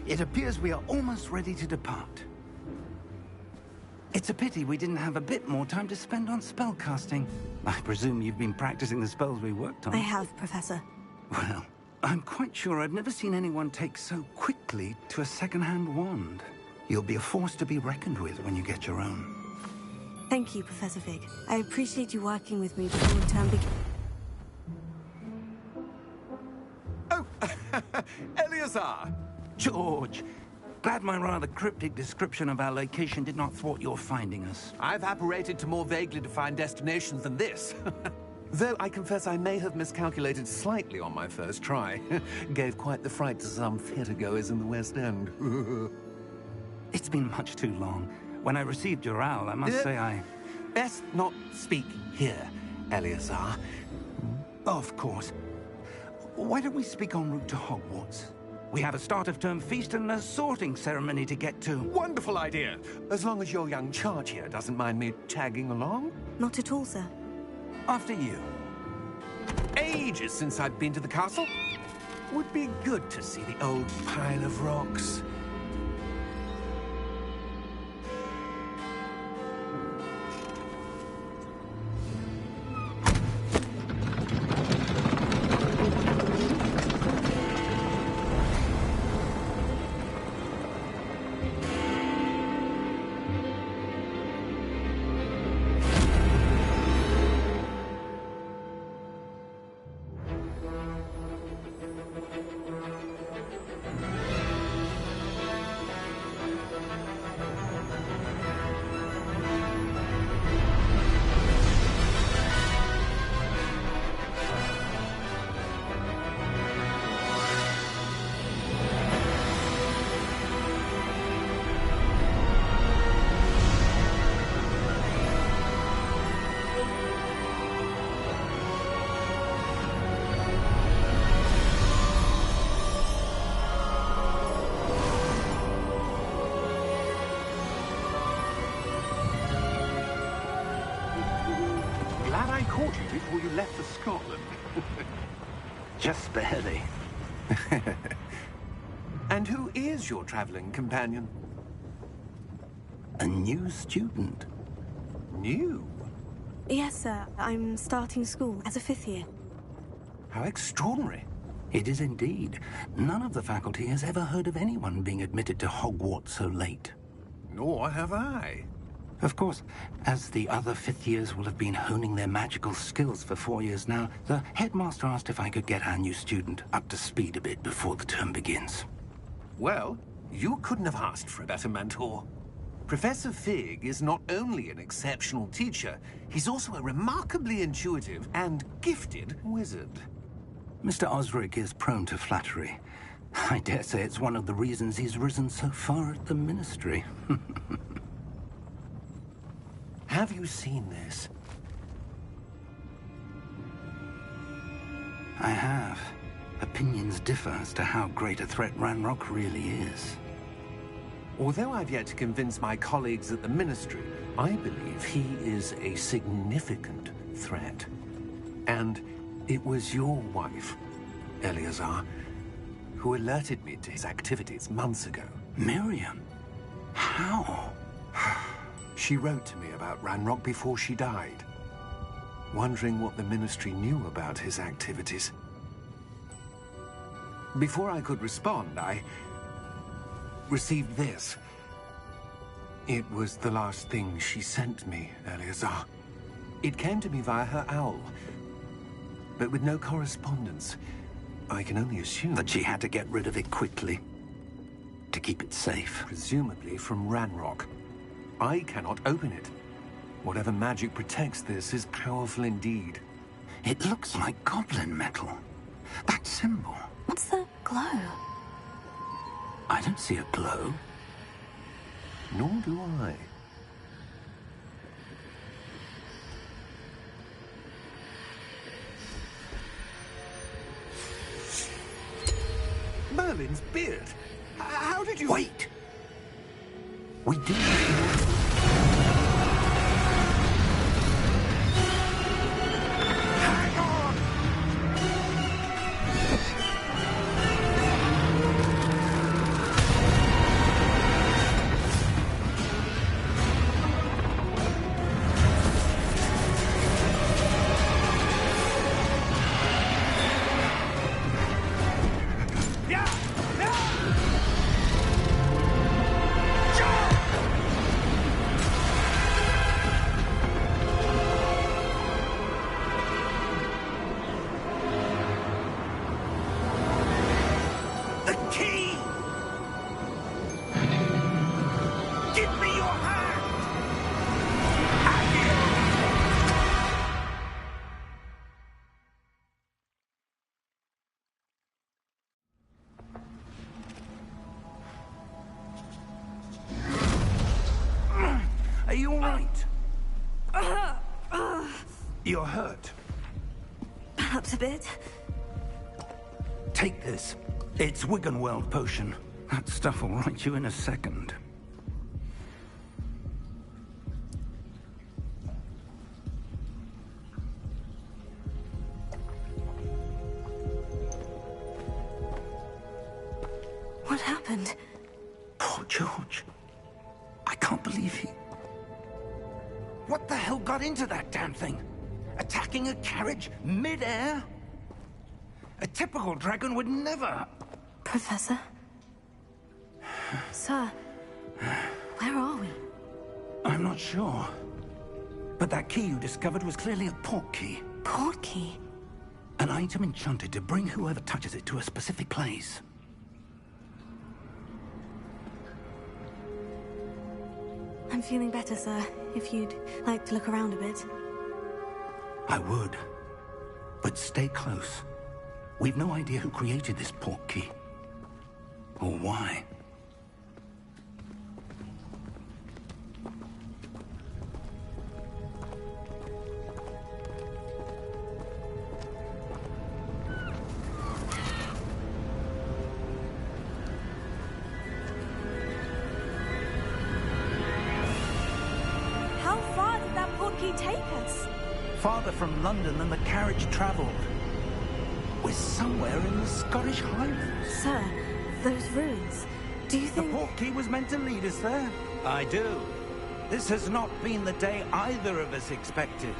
It appears we are almost ready to depart. It's a pity we didn't have a bit more time to spend on spellcasting. I presume you've been practicing the spells we worked on. I have, Professor. Well, I'm quite sure I've never seen anyone take so quickly to a second-hand wand. You'll be a force to be reckoned with when you get your own. Thank you, Professor Fig. I appreciate you working with me before the term begins. Oh, Eleazar! George! Glad my rather cryptic description of our location did not thwart your finding us. I've apparated to more vaguely defined destinations than this. Though I confess I may have miscalculated slightly on my first try. Gave quite the fright to some theatre-goers in the West End. It's been much too long. When I received your owl, I must say I... Best not speak here, Eleazar. Of course. Why don't we speak en route to Hogwarts? We have a start-of-term feast and a sorting ceremony to get to. Wonderful idea! As long as your young charge here doesn't mind me tagging along. Not at all, sir. After you. Ages since I've been to the castle. Would be good to see the old pile of rocks. Caught you before you left for Scotland. Just barely. And who is your traveling companion? A new student. New? Yes, sir. I'm starting school as a 5th year. How extraordinary. It is indeed. None of the faculty has ever heard of anyone being admitted to Hogwarts so late. Nor have I. Of course, as the other 5th years will have been honing their magical skills for 4 years now, the headmaster asked if I could get our new student up to speed a bit before the term begins. Well, you couldn't have asked for a better mentor. Professor Fig is not only an exceptional teacher, he's also a remarkably intuitive and gifted wizard. Mr. Osric is prone to flattery. I dare say it's one of the reasons he's risen so far at the Ministry. Have you seen this? I have. Opinions differ as to how great a threat Ranrock really is. Although I've yet to convince my colleagues at the Ministry, I believe he is a significant threat. And it was your wife, Eleazar, who alerted me to his activities months ago. Miriam? How? She wrote to me about Ranrock before she died, wondering what the Ministry knew about his activities. Before I could respond, I received this. It was the last thing she sent me, Eleazar. It came to me via her owl, but with no correspondence. I can only assume that she had to get rid of it quickly, to keep it safe. Presumably from Ranrock. I cannot open it. Whatever magic protects this is powerful indeed. It looks like goblin metal. That symbol. What's the glow? I don't see a glow. Nor do I. Merlin's beard. How did you... Wait! We do... you all right? You're hurt. Perhaps a bit. Take this. It's Wiggenweld potion. That stuff will right you in a second. What happened? Poor George. I can't believe he... What the hell got into that damn thing? Attacking a carriage mid-air? A typical dragon would never... Professor? Sir, where are we? I'm not sure. But that key you discovered was clearly a port key. Port key? An item enchanted to bring whoever touches it to a specific place. I'm feeling better, sir. If you'd like to look around a bit. I would. But stay close. We've no idea who created this port key. Or why. How far did that port key take us? Farther from London than the carriage traveled. We're somewhere in the Scottish Highlands. Sir, those ruins. Do you The think... port key was meant to lead us there? I do. This has not been the day either of us expected.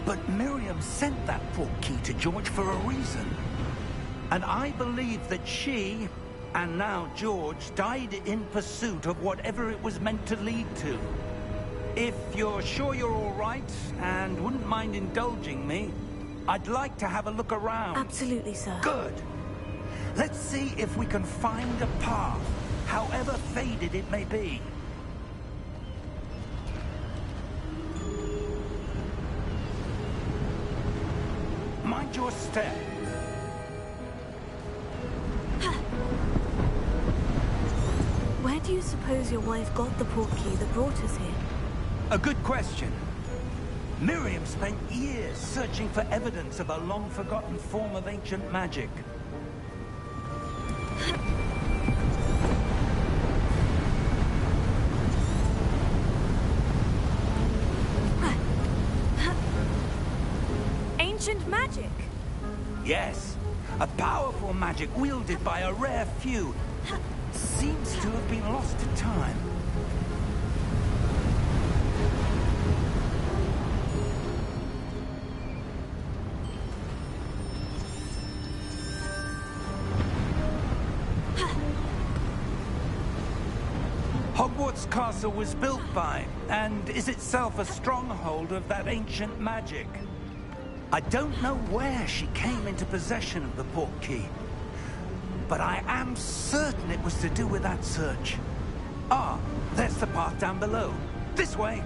But Miriam sent that port key to George for a reason. And I believe that she, and now George, died in pursuit of whatever it was meant to lead to. If you're sure you're all right, and wouldn't mind indulging me, I'd like to have a look around. Absolutely, sir. Good. Let's see if we can find a path, however faded it may be. Mind your step. Where do you suppose your wife got the port key that brought us here? A good question. Miriam spent years searching for evidence of a long-forgotten form of ancient magic. Ancient magic? Yes, a powerful magic wielded by a rare few. Seems to have been lost to time. Hogwarts Castle was built by, and is itself a stronghold of that ancient magic. I don't know where she came into possession of the port key, but I am certain it was to do with that search. Ah, there's the path down below. This way.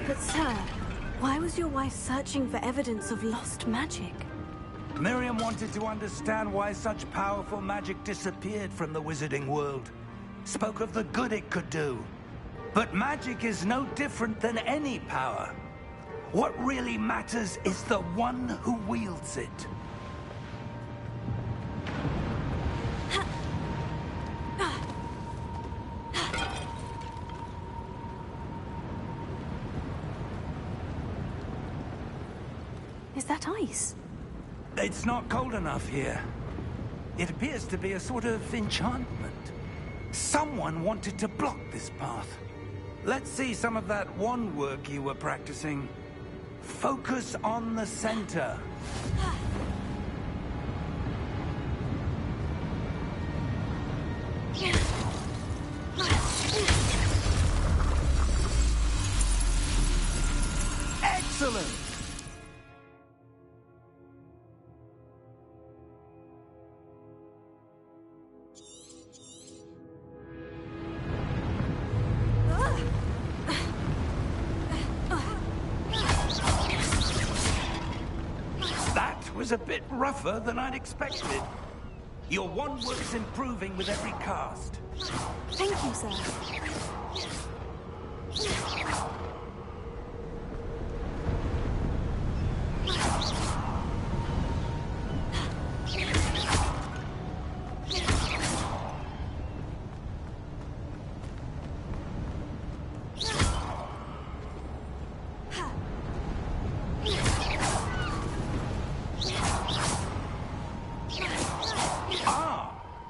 But sir, why was your wife searching for evidence of lost magic? Miriam wanted to understand why such powerful magic disappeared from the wizarding world. Spoke of the good it could do. But magic is no different than any power. What really matters is the one who wields it. Is that ice? It's not cold enough here. It appears to be a sort of enchantment. Someone wanted to block this path. Let's see some of that wand work you were practicing. Focus on the center. Excellent! was a bit rougher than I'd expected. Your wand work's improving with every cast. Thank you, sir.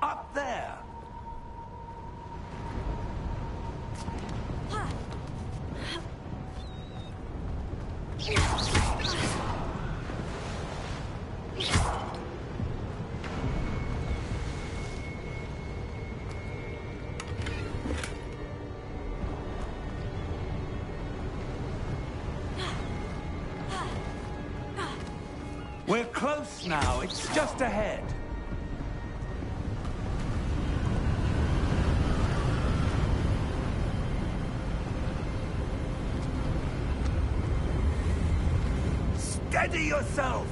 Up there. We're close now. It's just ahead. Steady yourself!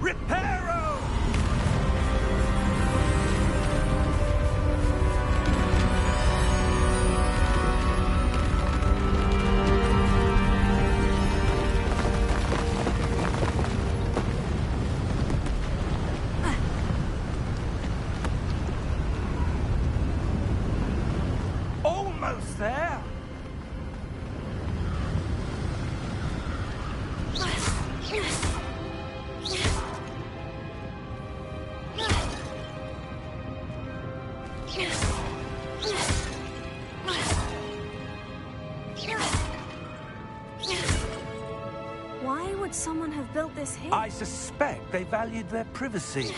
Reparo! Almost there! Why would someone have built this here? I suspect they valued their privacy.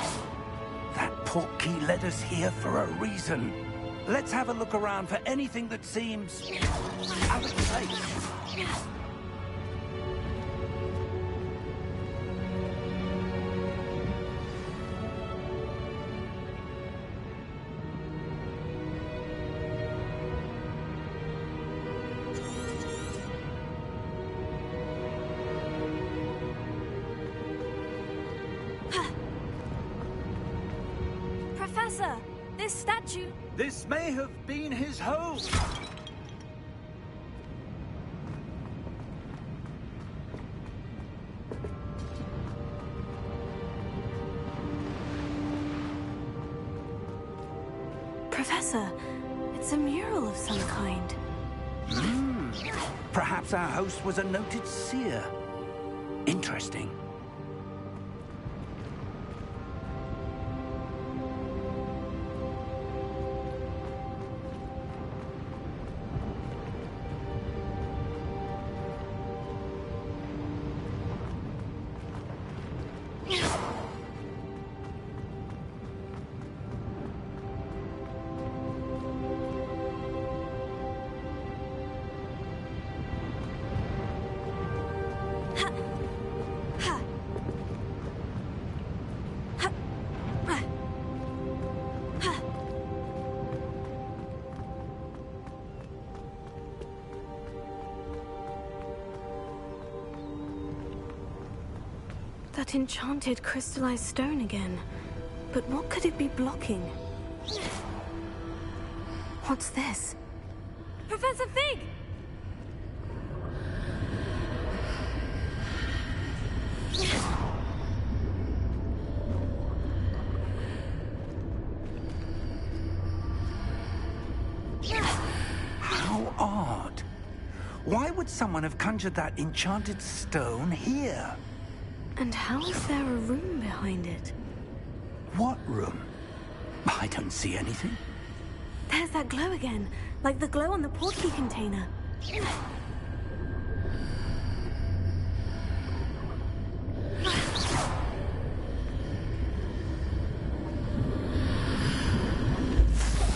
That portkey led us here for a reason. Let's have a look around for anything that seems out of place. Professor, this statue... This may have been his home. Professor, it's a mural of some kind. Perhaps our host was a noted seer. Interesting. That enchanted crystallized stone again. But what could it be blocking? What's this? Professor Fig! How odd. Why would someone have conjured that enchanted stone here? And how is there a room behind it? What room? I don't see anything. There's that glow again, like the glow on the portkey container.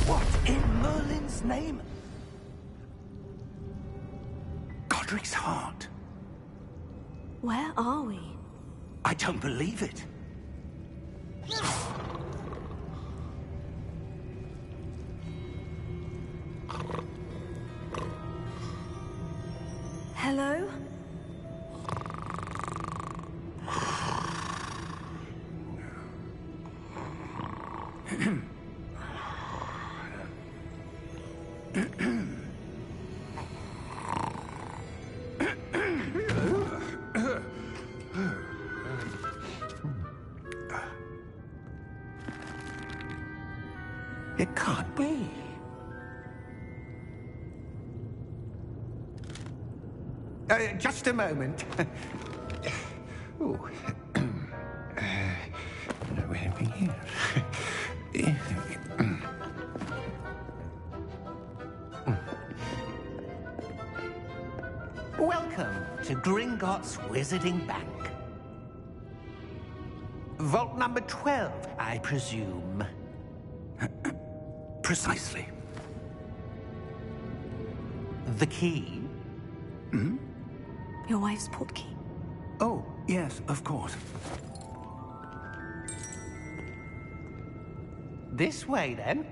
What in Merlin's name? Godric's heart. Where are we? I don't believe it. Hello? It can't be. Just a moment. Ooh. Here. Welcome to Gringotts Wizarding Bank. Vault number 12, I presume. Precisely. The key? Hmm? Your wife's portkey. Oh, yes, of course. This way, then.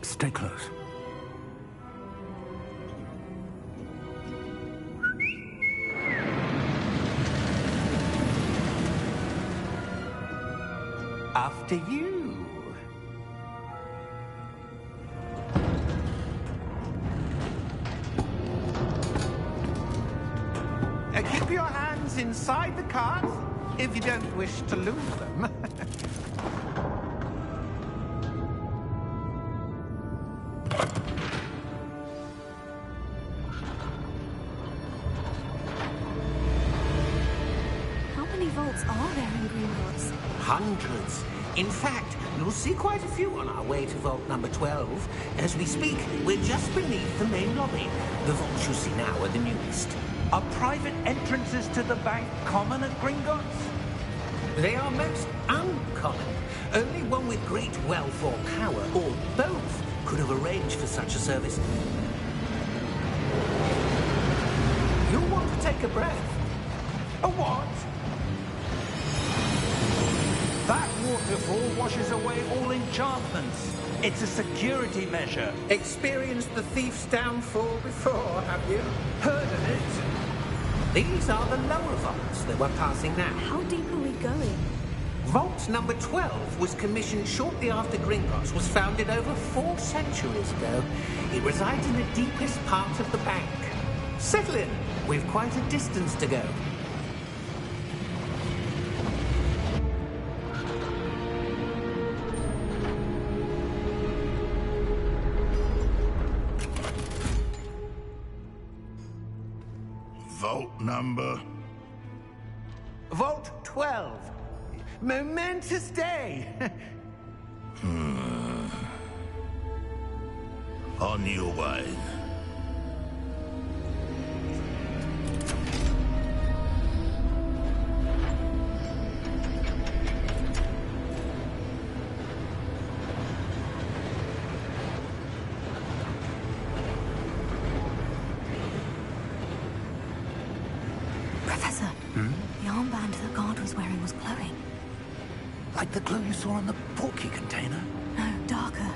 Stay close. After you. Keep your hands inside the cart if you don't wish to lose them. How many vaults are there in Gringotts? Hundreds. In fact, you'll see quite a few on our way to vault number 12. As we speak, we're just beneath the main lobby. The vaults you see now are the newest. Are private entrances to the bank common at Gringotts? They are most uncommon. Only one with great wealth or power, or both, could have arranged for such a service. You'll want to take a breath. A what? That waterfall washes away all enchantments. It's a security measure. Experienced the thief's downfall before, have you? Heard of it? These are the lower vaults that we're passing now. How deep are we going? Vault number 12 was commissioned shortly after Gringotts was founded over 4 centuries ago. It resides in the deepest part of the bank. Settle in. We've quite a distance to go. Vault number? Vault 12. Momentous day. On your way. Professor, the armband the guard was wearing was glowing. Like the glow you saw on the portkey container? No, darker.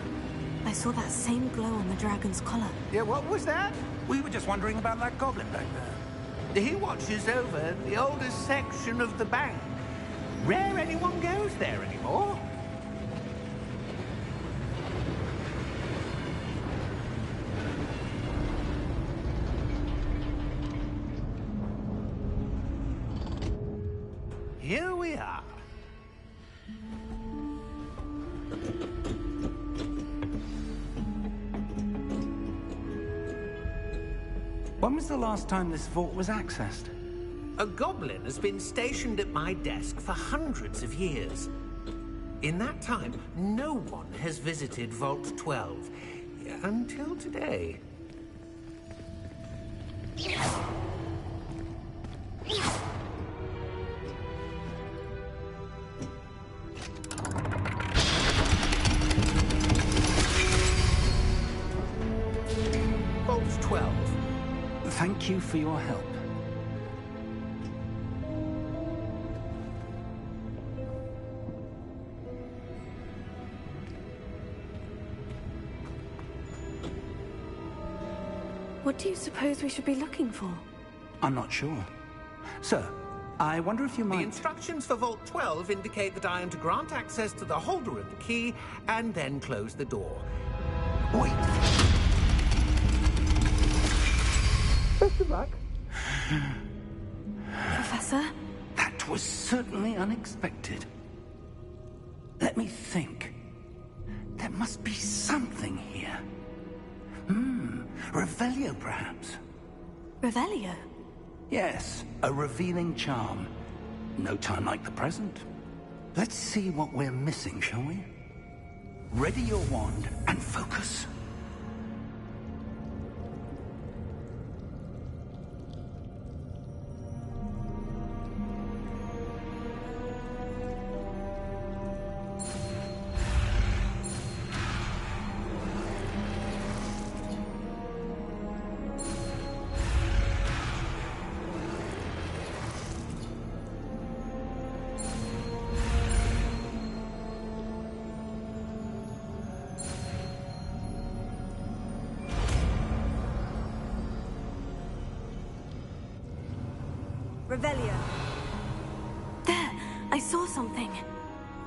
I saw that same glow on the dragon's collar. Yeah, what was that? We were just wondering about that goblin back there. He watches over the oldest section of the bank. Rare anyone goes there anymore. Here we are. When was the last time this vault was accessed? A goblin has been stationed at my desk for hundreds of years. In that time, no one has visited Vault 12. Until today. Vault 12. Thank you for your help. What do you suppose we should be looking for? I'm not sure. Sir, I wonder if you The might... instructions for Vault 12 indicate that I am to grant access to the holder of the key and then close the door. Wait. Best of luck. Professor? That was certainly unexpected. Let me think. There must be something here. Revelio, perhaps? Revelio? Yes, a revealing charm. No time like the present. Let's see what we're missing, shall we? Ready your wand and focus. Revelio. There! I saw something.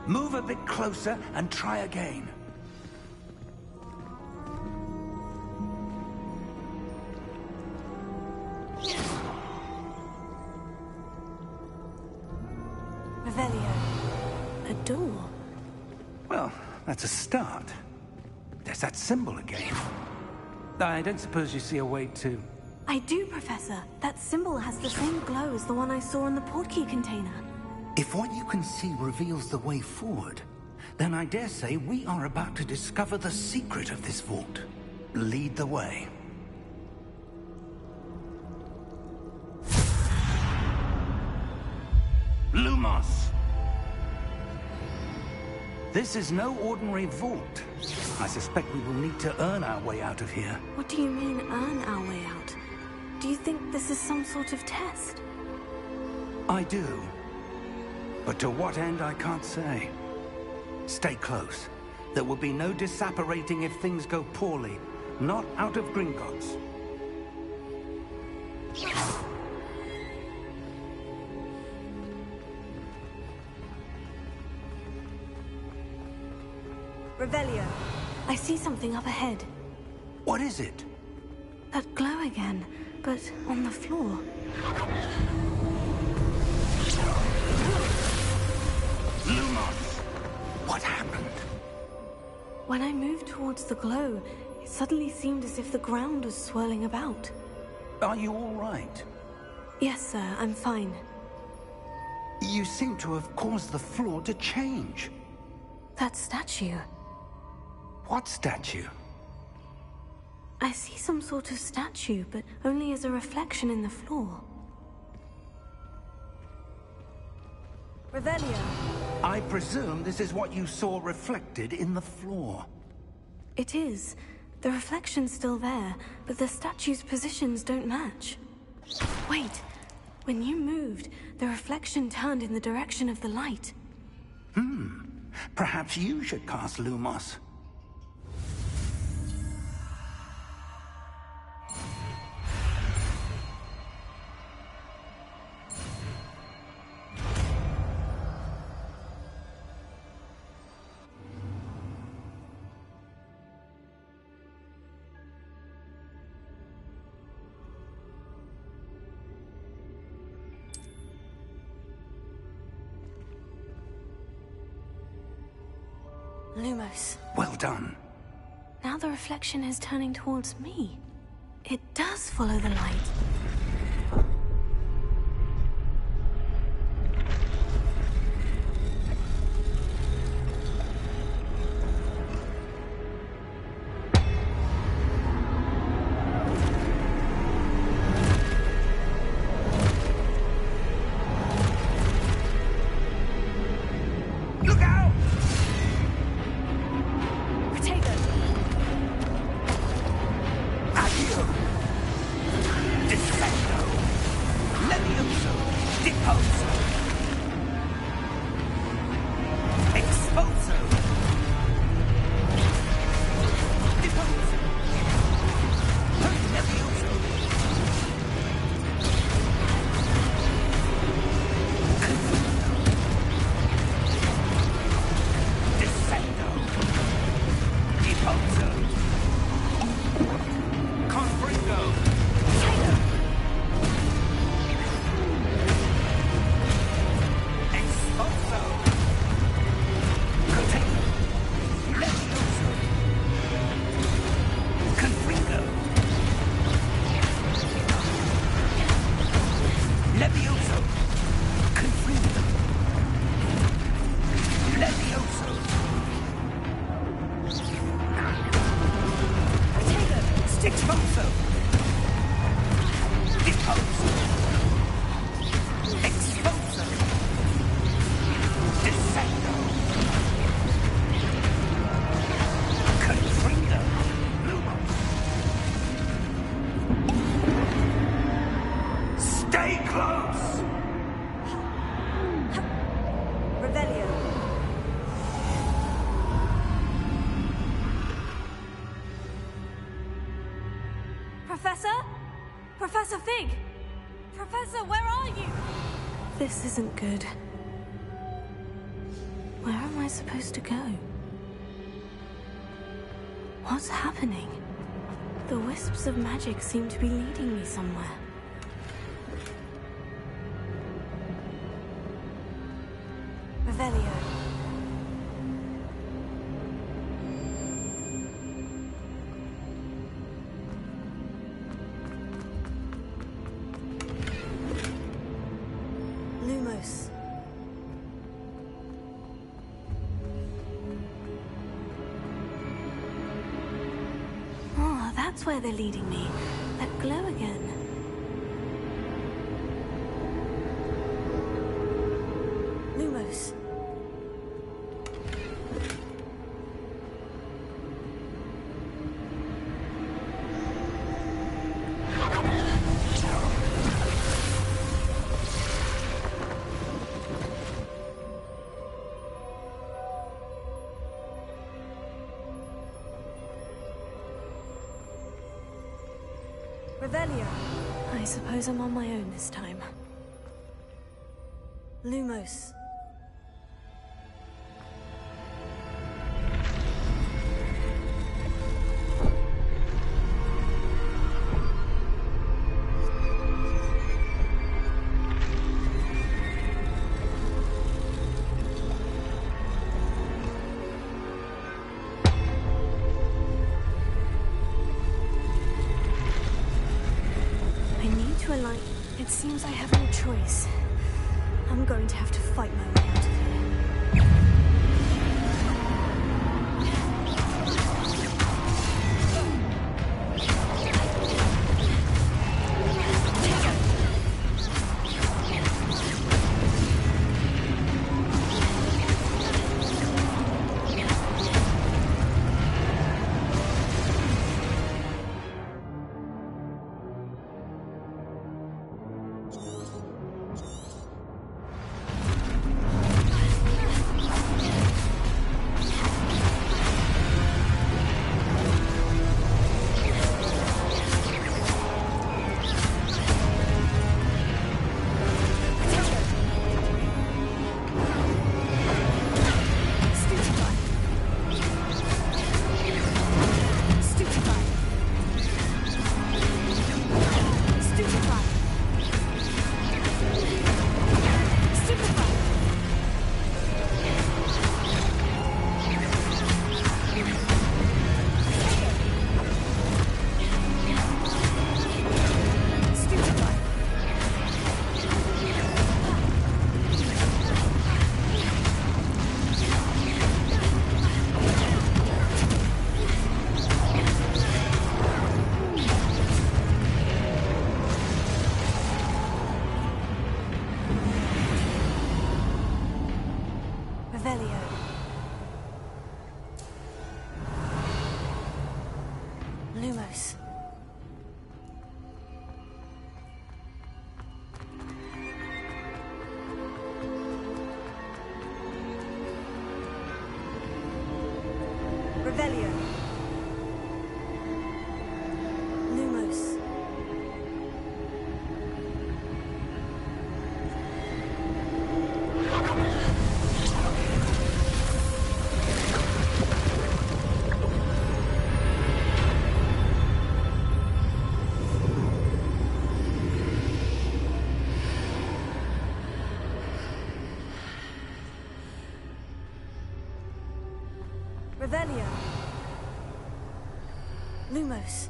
Move a bit closer and try again. Revelio. A door. Well, that's a start. There's that symbol again. I don't suppose you see a way to... I do, Professor. That symbol has the same glow as the one I saw in the portkey container. If what you can see reveals the way forward, then I dare say we are about to discover the secret of this vault. Lead the way. Lumos! This is no ordinary vault. I suspect we will need to earn our way out of here. What do you mean, earn our way out? Do you think this is some sort of test? I do. But to what end, I can't say. Stay close. There will be no disapparating if things go poorly. Not out of Gringotts. Revelio. I see something up ahead. What is it? That glow again, but on the floor. Lumos! What happened? When I moved towards the glow, it suddenly seemed as if the ground was swirling about. Are you all right? Yes, sir, I'm fine. You seem to have caused the floor to change. That statue. What statue? I see some sort of statue, but only as a reflection in the floor. Revelio. I presume this is what you saw reflected in the floor. It is. The reflection's still there, but the statue's positions don't match. Wait. When you moved, the reflection turned in the direction of the light. Perhaps you should cast Lumos. Lumos. Well done. Now the reflection is turning towards me. It does follow the light. Look out! Protego! Accio! Professor Fig! Professor, where are you? This isn't good. Where am I supposed to go? What's happening? The wisps of magic seem to be leading me somewhere. Revelio. Lumos. Oh, that's where they're leading me. That glow again. Lumos. Revelio. I suppose I'm on my own this time. Lumos. It seems I have no choice. I'm going to have to fight my way out of here. Lumos. Revelio. Lumos. Revelio. Lumos.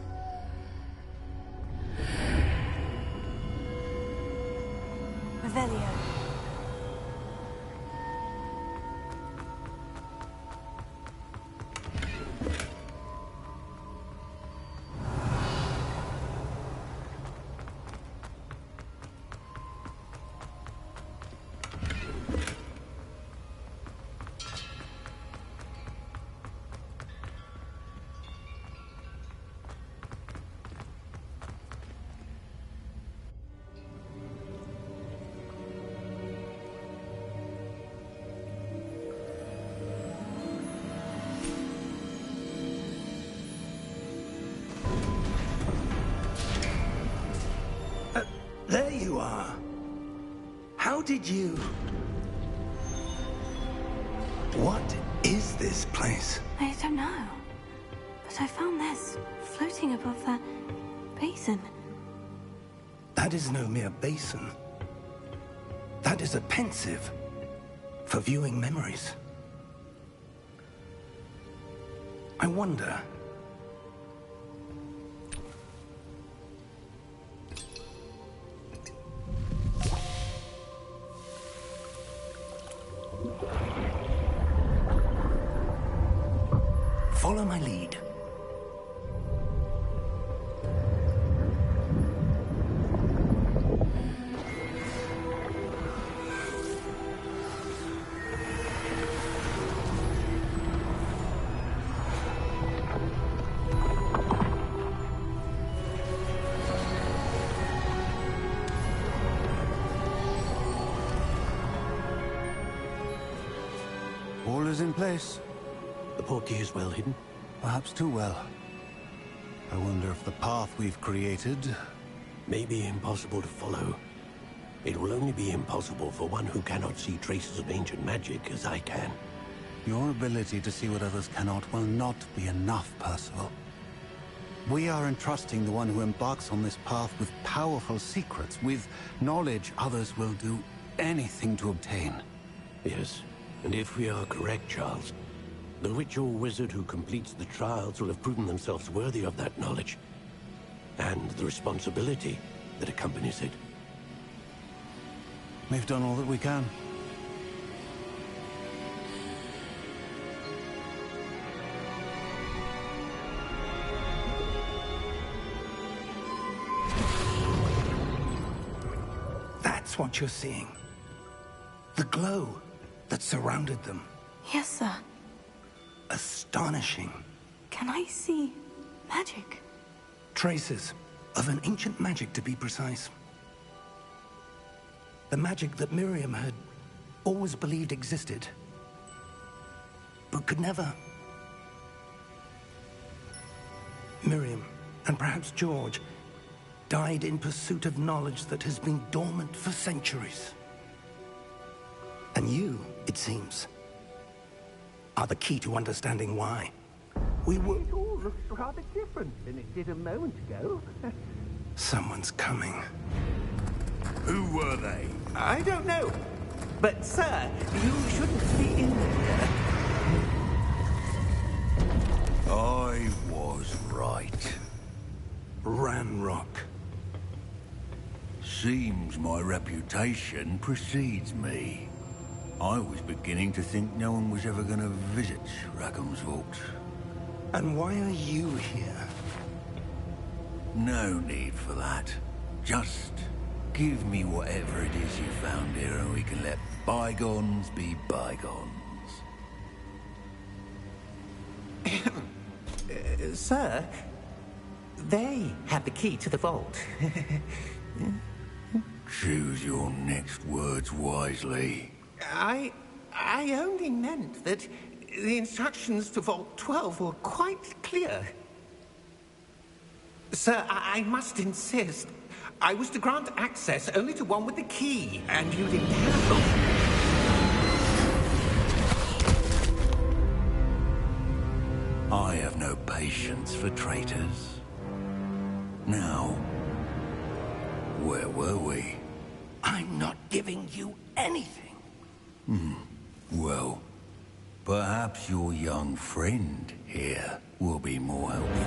Revelio. There you are. How did you... What is this place? I don't know. But I found this floating above that basin. That is no mere basin. That is a pensive for viewing memories. I wonder... Follow my lead. All is in place. The portkey is well hidden. Perhaps too well. I wonder if the path we've created... May be impossible to follow. It will only be impossible for one who cannot see traces of ancient magic as I can. Your ability to see what others cannot will not be enough, Percival. We are entrusting the one who embarks on this path with powerful secrets, with knowledge others will do anything to obtain. Yes, and if we are correct, Charles, the witch or wizard who completes the trials will have proven themselves worthy of that knowledge, and the responsibility that accompanies it. We've done all that we can. That's what you're seeing. The glow that surrounded them. Yes, sir. Astonishing. Can I see magic? Traces of an ancient magic, to be precise. The magic that Miriam had always believed existed, but could never. Miriam, and perhaps George, died in pursuit of knowledge that has been dormant for centuries. And you, it seems, are the key to understanding why. We were... It all looks rather different than it did a moment ago. Someone's coming. Who were they? I don't know. But, sir, you shouldn't be in here. I was right. Ranrock. Seems my reputation precedes me. I was beginning to think no one was ever going to visit Rackham's Vault. And why are you here? No need for that. Just give me whatever it is you found here and we can let bygones be bygones. Sir, they had the key to the vault. Choose your next words wisely. I only meant that the instructions to Vault 12 were quite clear. Sir, I must insist. I was to grant access only to one with the key, and you didn't have them. I have no patience for traitors. Now, where were we? I'm not giving you anything. Well, perhaps your young friend here will be more helpful.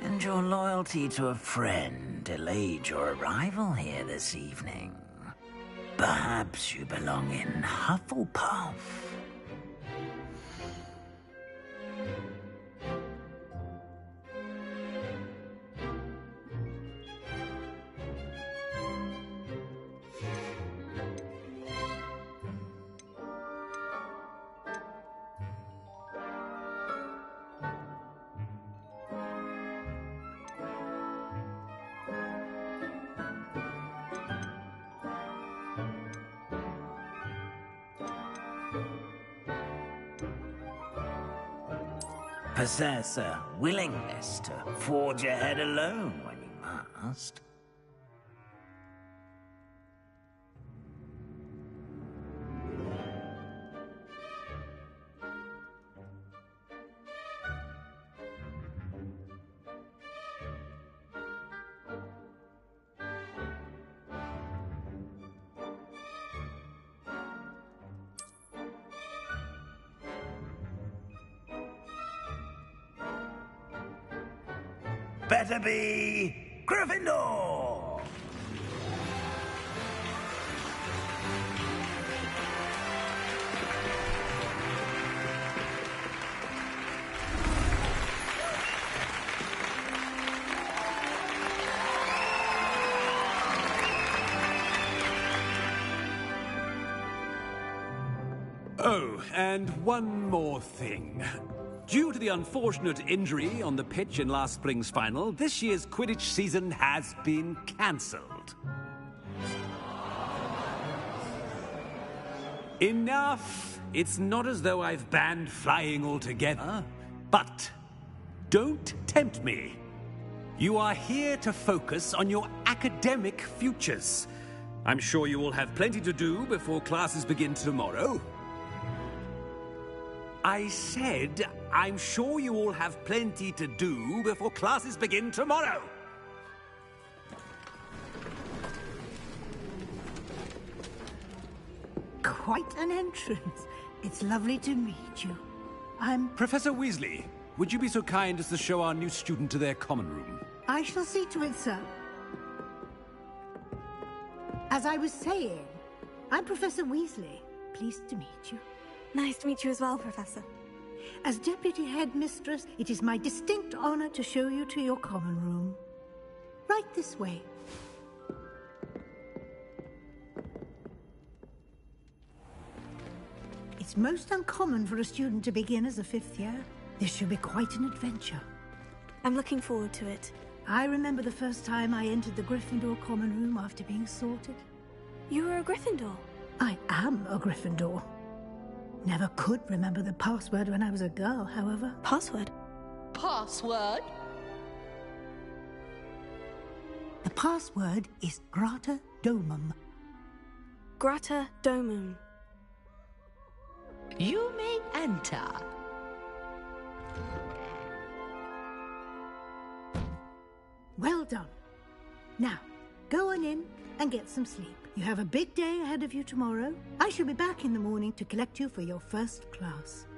And your loyalty to a friend delayed your arrival here this evening. Perhaps you belong in Hufflepuff. Possess a willingness to forge ahead alone when you must. Better be Gryffindor! Oh, and one more thing. Due to the unfortunate injury on the pitch in last spring's final, this year's Quidditch season has been cancelled. Enough! It's not as though I've banned flying altogether, but don't tempt me. You are here to focus on your academic futures. I'm sure you will have plenty to do before classes begin tomorrow. I said, I'm sure you all have plenty to do before classes begin tomorrow. Quite an entrance. It's lovely to meet you. I'm... Professor Weasley, would you be so kind as to show our new student to their common room? I shall see to it, sir. As I was saying, I'm Professor Weasley. Pleased to meet you. Nice to meet you as well, Professor. As Deputy Headmistress, it is my distinct honor to show you to your common room. Right this way. It's most uncommon for a student to begin as a fifth year. This should be quite an adventure. I'm looking forward to it. I remember the first time I entered the Gryffindor common room after being sorted. You were a Gryffindor? I am a Gryffindor. Never could remember the password when I was a girl, however. Password? Password? The password is Grata Domum. Grata Domum. You may enter. Well done. Now, go on in and get some sleep. You have a big day ahead of you tomorrow. I shall be back in the morning to collect you for your first class.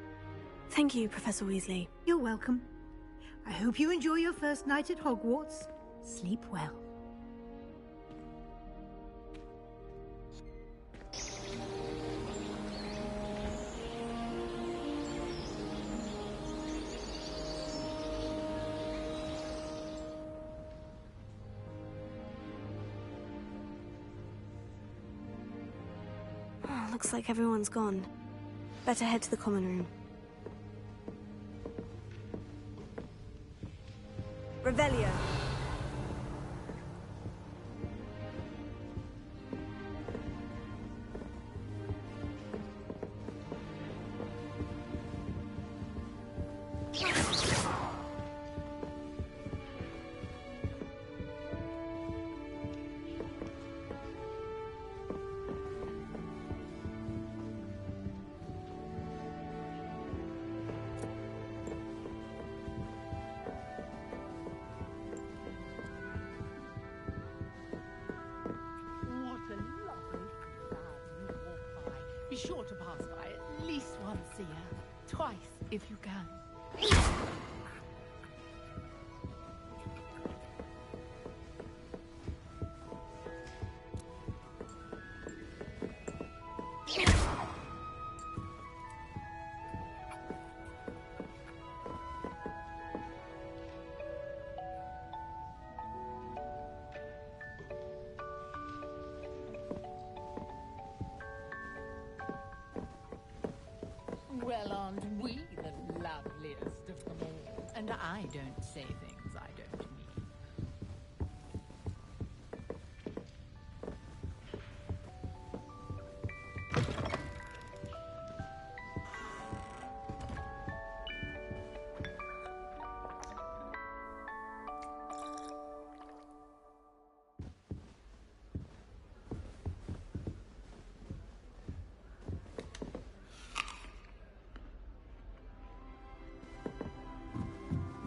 Thank you, Professor Weasley. You're welcome. I hope you enjoy your first night at Hogwarts. Sleep well. Looks like everyone's gone. Better head to the common room. Revelio. Be sure to pass by at least once a year. Twice, if you can. I don't say things I don't mean.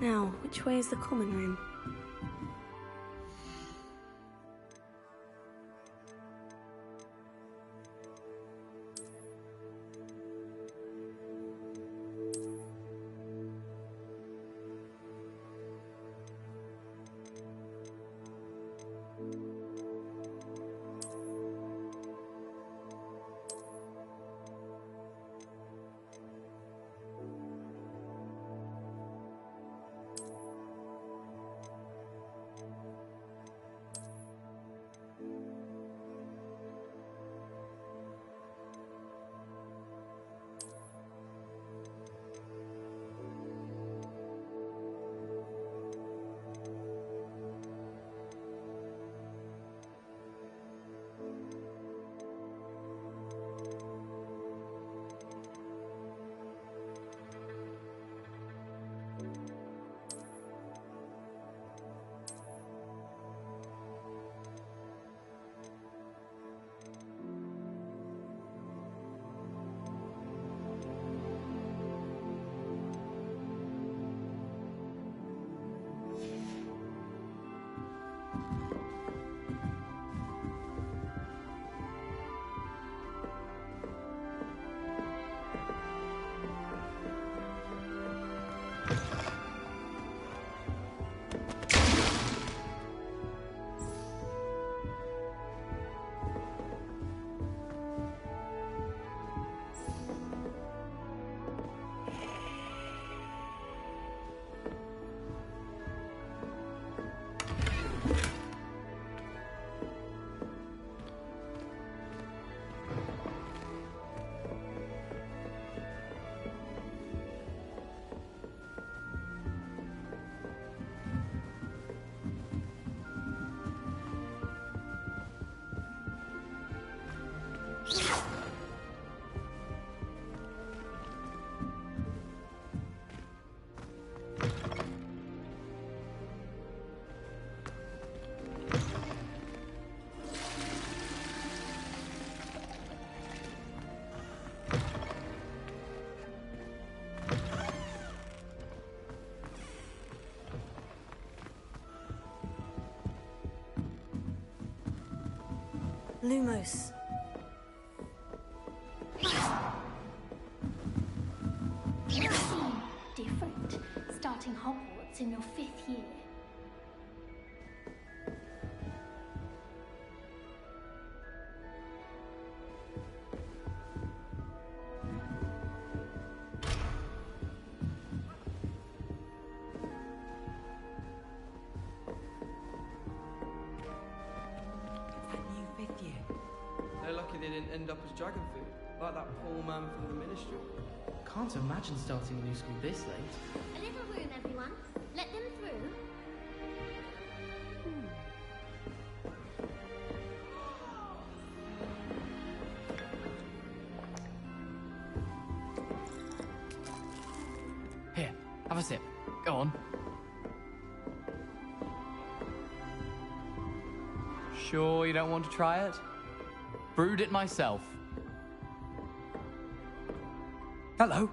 Now, which way is the common room? Lumos. You seem different, starting Hogwarts in your 5th year. They're lucky they didn't end up as dragon food, like that poor man from the ministry. Can't imagine starting a new school this late. A little room, everyone. Let them through. Here, have a sip. Go on. Sure you don't want to try it? Brewed it myself. Hello,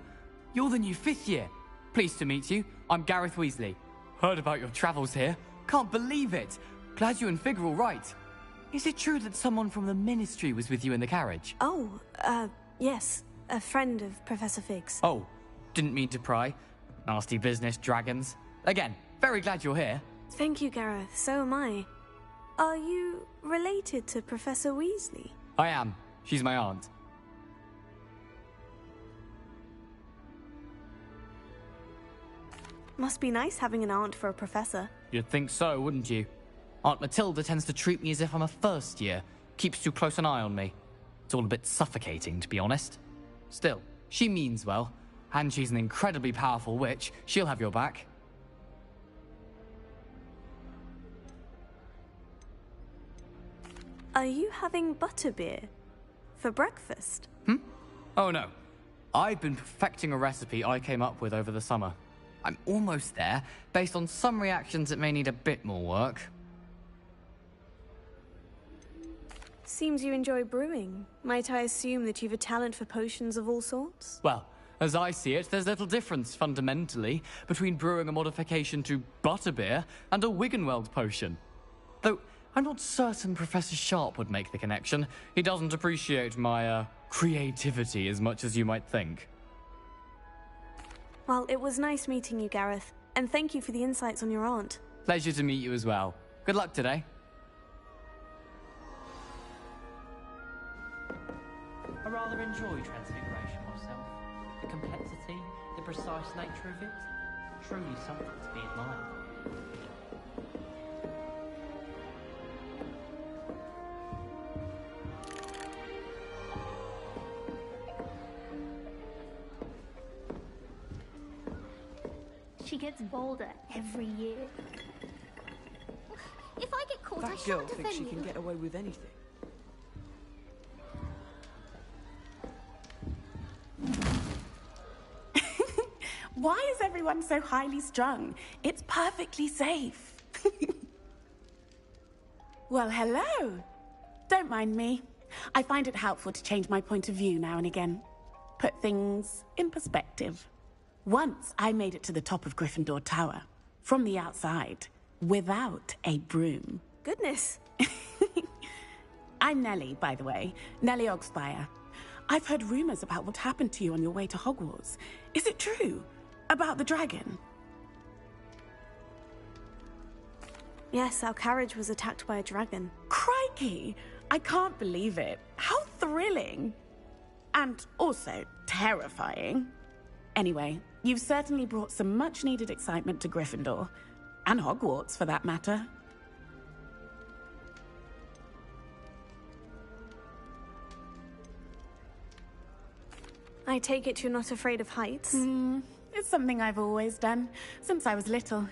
you're the new 5th year. Pleased to meet you. I'm Gareth Weasley. Heard about your travels here. Can't believe it. Glad you and Fig are all right. Is it true that someone from the Ministry was with you in the carriage? Oh, yes. A friend of Professor Fig's. Oh, didn't mean to pry. Nasty business, dragons. Again, very glad you're here. Thank you, Gareth. So am I. Are you related to Professor Weasley? I am. She's my aunt. Must be nice having an aunt for a professor. You'd think so, wouldn't you? Aunt Matilda tends to treat me as if I'm a first year. Keeps too close an eye on me. It's all a bit suffocating, to be honest. Still, she means well. And she's an incredibly powerful witch. She'll have your back. Are you having butterbeer? For breakfast? Oh no. I've been perfecting a recipe I came up with over the summer. I'm almost there. Based on some reactions, it may need a bit more work. Seems you enjoy brewing. Might I assume that you've a talent for potions of all sorts? Well, as I see it, there's little difference, fundamentally, between brewing a modification to butterbeer and a Wiggenweld potion. Though, I'm not certain Professor Sharp would make the connection. He doesn't appreciate my, creativity as much as you might think. Well, it was nice meeting you, Gareth. And thank you for the insights on your aunt. Pleasure to meet you as well. Good luck today. I rather enjoy Transfiguration myself. The complexity, the precise nature of it, truly something to be admired. She gets bolder every year. If I get caught, I That girl shan't thinks defend she you. can get away with anything. Why is everyone so highly strung? It's perfectly safe. Well, hello. Don't mind me. I find it helpful to change my point of view now and again. Put things in perspective. Once I made it to the top of Gryffindor Tower, from the outside, without a broom. Goodness. I'm Nellie, by the way. Nellie Ogspire. I've heard rumors about what happened to you on your way to Hogwarts. Is it true? About the dragon? Yes, our carriage was attacked by a dragon. Crikey! I can't believe it. How thrilling! And also terrifying. Anyway, you've certainly brought some much-needed excitement to Gryffindor. And Hogwarts, for that matter. I take it you're not afraid of heights? It's something I've always done, since I was little.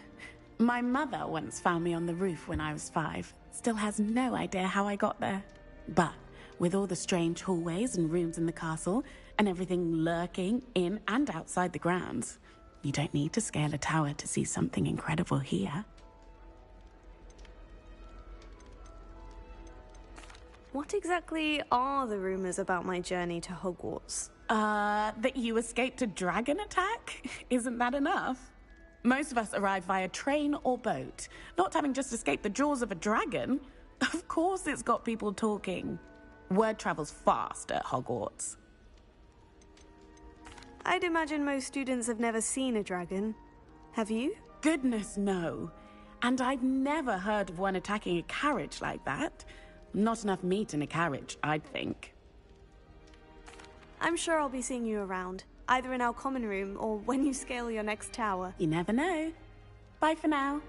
My mother once found me on the roof when I was 5. Still has no idea how I got there. But with all the strange hallways and rooms in the castle, and everything lurking in and outside the grounds, you don't need to scale a tower to see something incredible here. What exactly are the rumors about my journey to Hogwarts? That you escaped a dragon attack? Isn't that enough? Most of us arrive via train or boat, not having just escaped the jaws of a dragon. Of course it's got people talking. Word travels fast at Hogwarts. I'd imagine most students have never seen a dragon. Have you? Goodness, no. And I've never heard of one attacking a carriage like that. Not enough meat in a carriage, I'd think. I'm sure I'll be seeing you around, either in our common room or when you scale your next tower. You never know. Bye for now.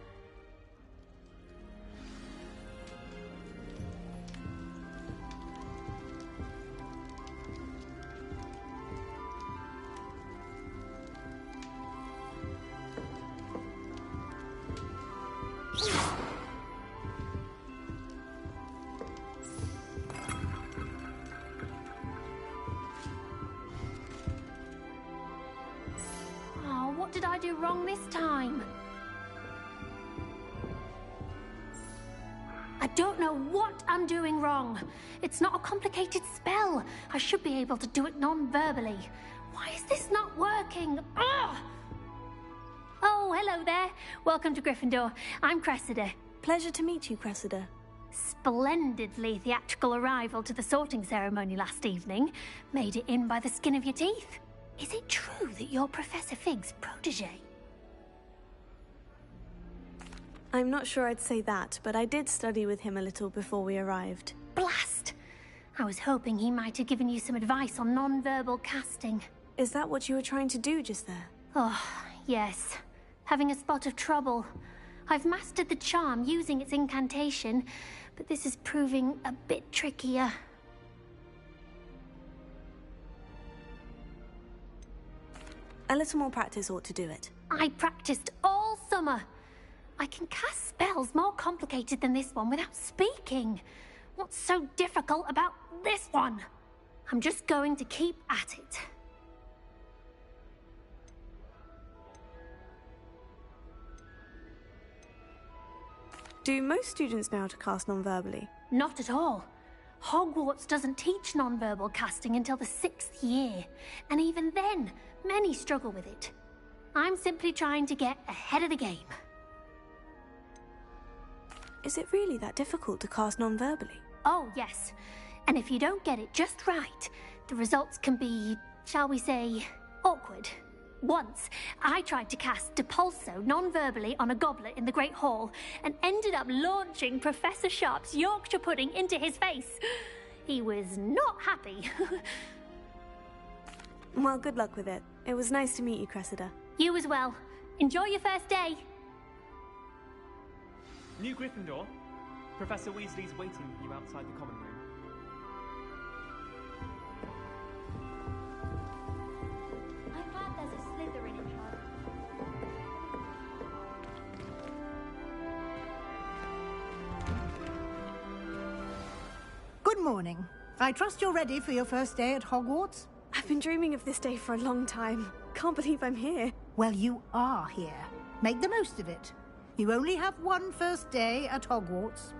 Oh, what did I do wrong this time? I don't know what I'm doing wrong. It's not a complicated spell. I should be able to do it non-verbally. Why is this not working? Ugh! Oh, hello there. Welcome to Gryffindor. I'm Cressida. Pleasure to meet you, Cressida. Splendidly theatrical arrival to the sorting ceremony last evening. Made it in by the skin of your teeth. Is it true that you're Professor Fig's protege? I'm not sure I'd say that, but I did study with him a little before we arrived. Blast! I was hoping he might have given you some advice on non-verbal casting. Is that what you were trying to do just there? Oh, yes. Having a spot of trouble. I've mastered the charm using its incantation, but this is proving a bit trickier. A little more practice ought to do it. I practiced all summer. I can cast spells more complicated than this one without speaking. What's so difficult about this one? I'm just going to keep at it. Do most students know how to cast non-verbally? Not at all. Hogwarts doesn't teach non-verbal casting until the 6th year, and even then, many struggle with it. I'm simply trying to get ahead of the game. Is it really that difficult to cast non-verbally? Oh, yes. And if you don't get it just right, the results can be, shall we say, awkward. Once, I tried to cast Depulso non-verbally on a goblet in the Great Hall and ended up launching Professor Sharp's Yorkshire pudding into his face. He was not happy. Well, good luck with it. It was nice to meet you, Cressida. You as well. Enjoy your first day. New Gryffindor. Professor Weasley's waiting for you outside the common room. I'm glad there's a Slytherin in charge. Good morning. I trust you're ready for your first day at Hogwarts? I've been dreaming of this day for a long time. Can't believe I'm here. Well, you are here. Make the most of it. You only have one first day at Hogwarts.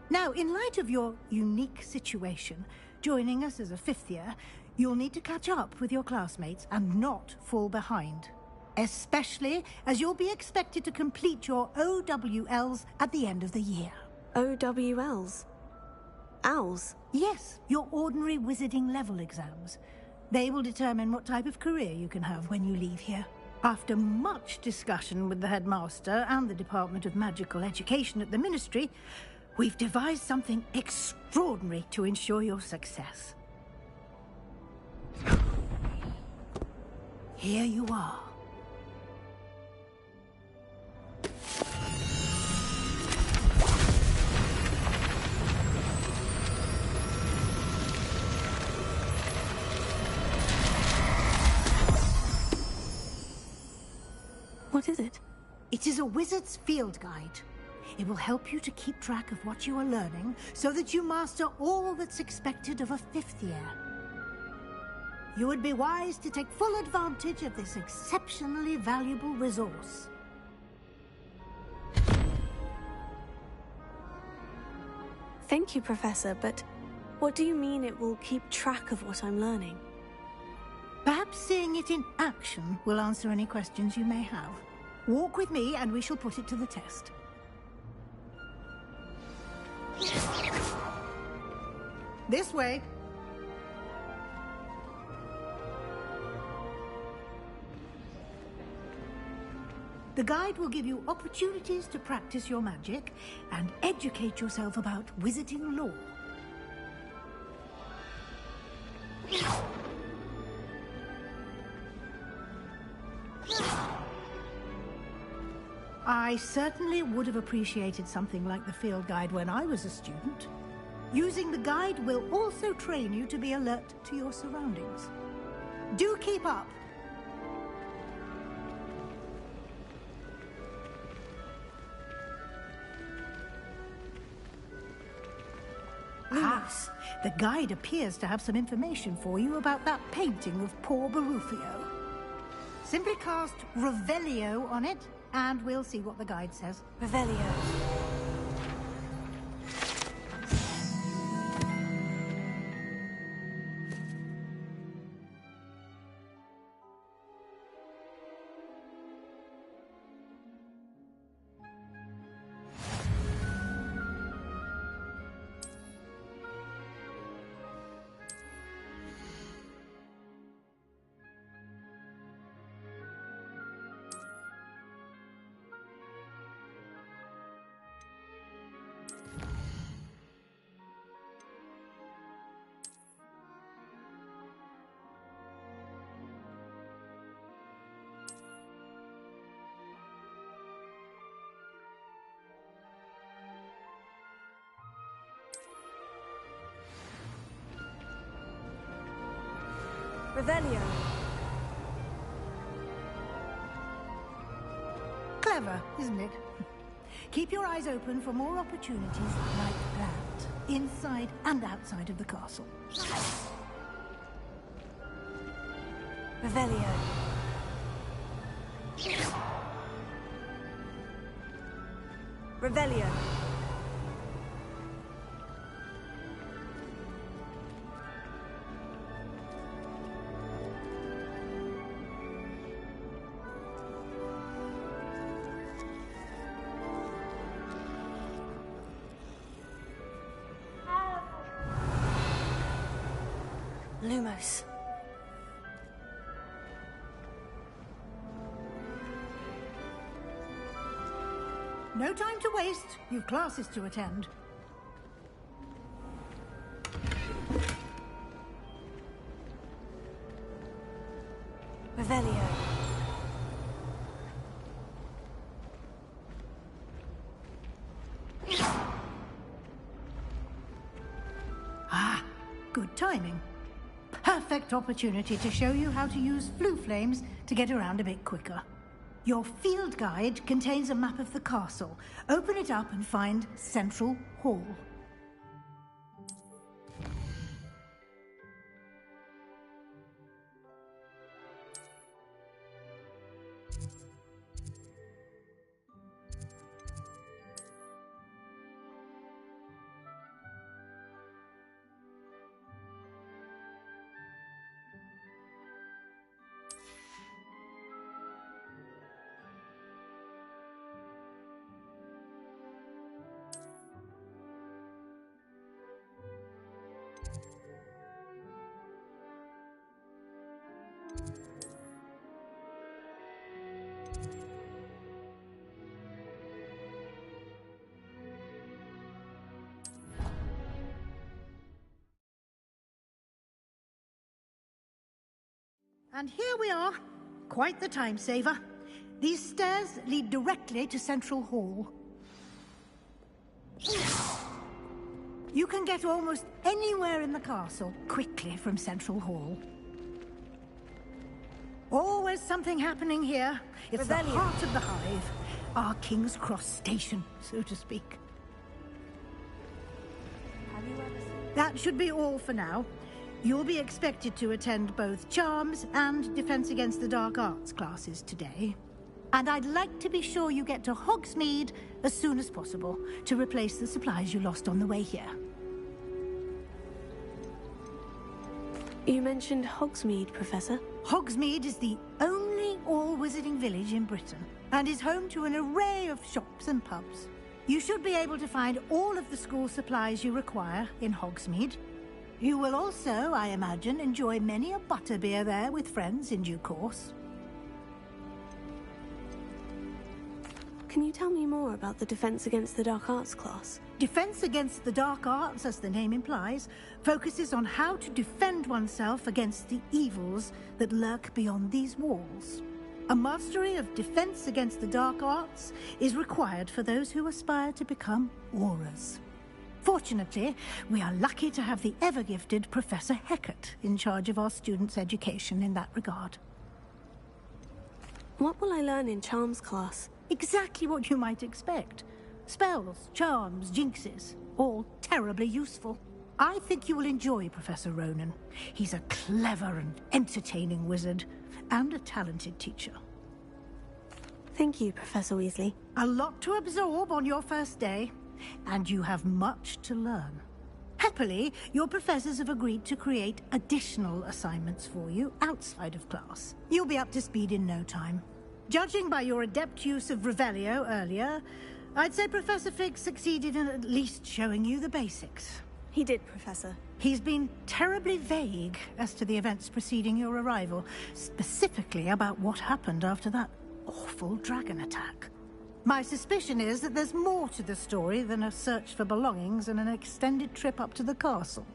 Now, in light of your unique situation, joining us as a 5th year, you'll need to catch up with your classmates and not fall behind. Especially as you'll be expected to complete your OWLs at the end of the year. OWLs? Owls? Yes, your ordinary wizarding level exams. They will determine what type of career you can have when you leave here. After much discussion with the headmaster and the Department of Magical Education at the Ministry, we've devised something extraordinary to ensure your success. Here you are. What is it? It is a wizard's field guide. It will help you to keep track of what you are learning so that you master all that's expected of a 5th year. You would be wise to take full advantage of this exceptionally valuable resource. Thank you, Professor, but what do you mean it will keep track of what I'm learning? Perhaps seeing it in action will answer any questions you may have. Walk with me and we shall put it to the test. This way. The guide will give you opportunities to practice your magic and educate yourself about wizarding lore. I certainly would have appreciated something like the field guide when I was a student. Using the guide will also train you to be alert to your surroundings. Do keep up. Ah, the guide appears to have some information for you about that painting of poor Barufio. Simply cast Revelio on it, and we'll see what the guide says. Revelio. Revelio. Clever, isn't it? Keep your eyes open for more opportunities like that. inside and outside of the castle. Revelio. Revelio. Lumos. No time to waste. You've classes to attend. Revelio. Ah, good timing. Perfect opportunity to show you how to use flue flames to get around a bit quicker. Your field guide contains a map of the castle. Open it up and find Central Hall. And here we are. Quite the time saver. These stairs lead directly to Central Hall. You can get almost anywhere in the castle quickly from Central Hall. Always something happening here. It's the heart of the hive. Our King's Cross station, so to speak. That should be all for now. You'll be expected to attend both Charms and Defense Against the Dark Arts classes today. And I'd like to be sure you get to Hogsmeade as soon as possible to replace the supplies you lost on the way here. You mentioned Hogsmeade, Professor. Hogsmeade is the only all-wizarding village in Britain and is home to an array of shops and pubs. You should be able to find all of the school supplies you require in Hogsmeade. You will also, I imagine, enjoy many a butterbeer there with friends in due course. Can you tell me more about the Defense Against the Dark Arts class? Defense Against the Dark Arts, as the name implies, focuses on how to defend oneself against the evils that lurk beyond these walls. A mastery of Defense Against the Dark Arts is required for those who aspire to become Aurors. Fortunately, we are lucky to have the ever-gifted Professor Hecat in charge of our students' education in that regard. What will I learn in Charms class? Exactly what you might expect. Spells, charms, jinxes, all terribly useful. I think you will enjoy Professor Ronan. He's a clever and entertaining wizard, and a talented teacher. Thank you, Professor Weasley. A lot to absorb on your first day, and you have much to learn. Happily, your professors have agreed to create additional assignments for you outside of class. You'll be up to speed in no time. Judging by your adept use of Revelio earlier, I'd say Professor Fig succeeded in at least showing you the basics. He did, Professor. He's been terribly vague as to the events preceding your arrival, specifically about what happened after that awful dragon attack. My suspicion is that there's more to the story than a search for belongings and an extended trip up to the castle.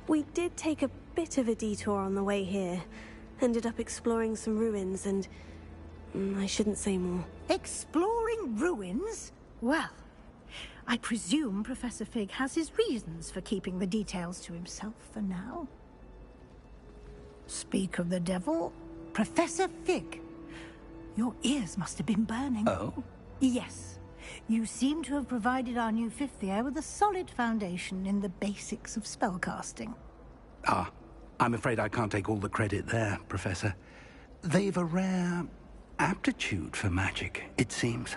We did take a bit of a detour on the way here. Ended up exploring some ruins and... I shouldn't say more. Exploring ruins? Well, I presume Professor Fig has his reasons for keeping the details to himself for now. Speak of the devil. Professor Fig. Your ears must have been burning. Oh? Yes. You seem to have provided our new fifth year with a solid foundation in the basics of spellcasting. Ah, I'm afraid I can't take all the credit there, Professor. They've a rare aptitude for magic, it seems.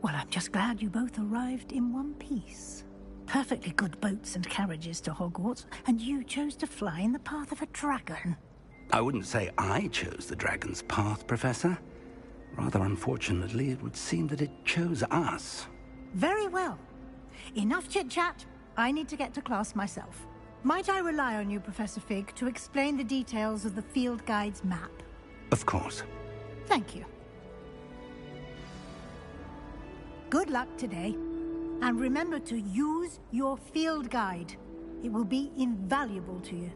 Well, I'm just glad you both arrived in one piece. Perfectly good boats and carriages to Hogwarts, and you chose to fly in the path of a dragon. I wouldn't say I chose the dragon's path, Professor. Rather unfortunately, it would seem that it chose us. Very well. Enough chit-chat. I need to get to class myself. Might I rely on you, Professor Fig, to explain the details of the field guide's map? Of course. Thank you. Good luck today. And remember to use your field guide. It will be invaluable to you.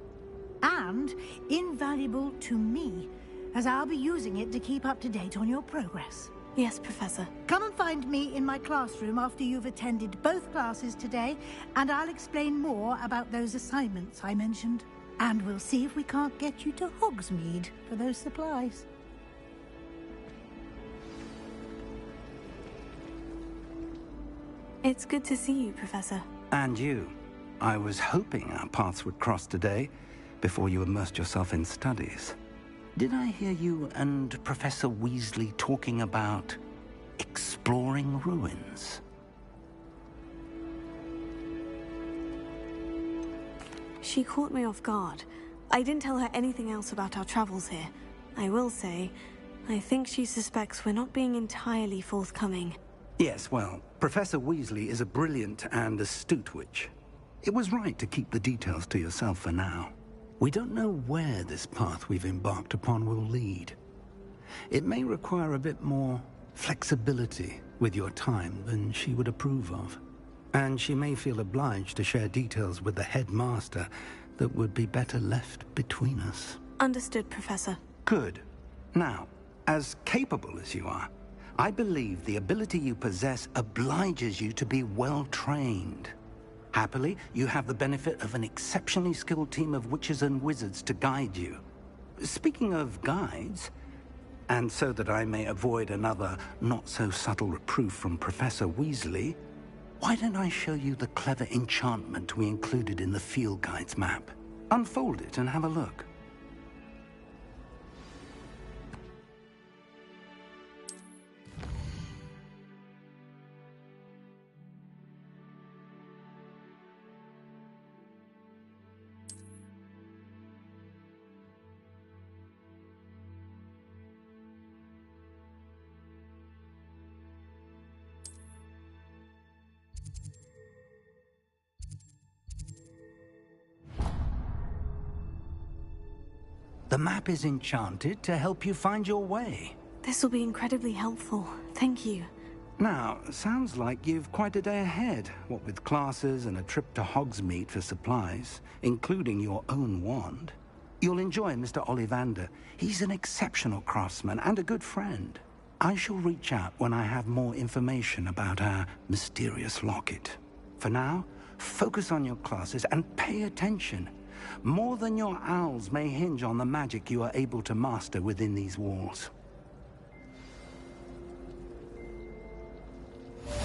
And invaluable to me, as I'll be using it to keep up to date on your progress. Yes, Professor. Come and find me in my classroom after you've attended both classes today, and I'll explain more about those assignments I mentioned. And we'll see if we can't get you to Hogsmeade for those supplies. It's good to see you, Professor. And you. I was hoping our paths would cross today, before you immersed yourself in studies. Did I hear you and Professor Weasley talking about exploring ruins? She caught me off guard. I didn't tell her anything else about our travels here. I will say, I think she suspects we're not being entirely forthcoming. Yes, well, Professor Weasley is a brilliant and astute witch. It was right to keep the details to yourself for now. We don't know where this path we've embarked upon will lead. It may require a bit more flexibility with your time than she would approve of. And she may feel obliged to share details with the headmaster that would be better left between us. Understood, Professor. Good. Now, as capable as you are, I believe the ability you possess obliges you to be well trained. Happily, you have the benefit of an exceptionally skilled team of witches and wizards to guide you. Speaking of guides, and so that I may avoid another not-so-subtle reproof from Professor Weasley, why don't I show you the clever enchantment we included in the field guide's map? Unfold it and have a look. The map is enchanted to help you find your way. This will be incredibly helpful. Thank you. Now, sounds like you've quite a day ahead, what with classes and a trip to Hogsmeade for supplies, including your own wand. You'll enjoy Mr. Ollivander. He's an exceptional craftsman and a good friend. I shall reach out when I have more information about our mysterious locket. For now, focus on your classes and pay attention. More than your owls may hinge on the magic you are able to master within these walls. I've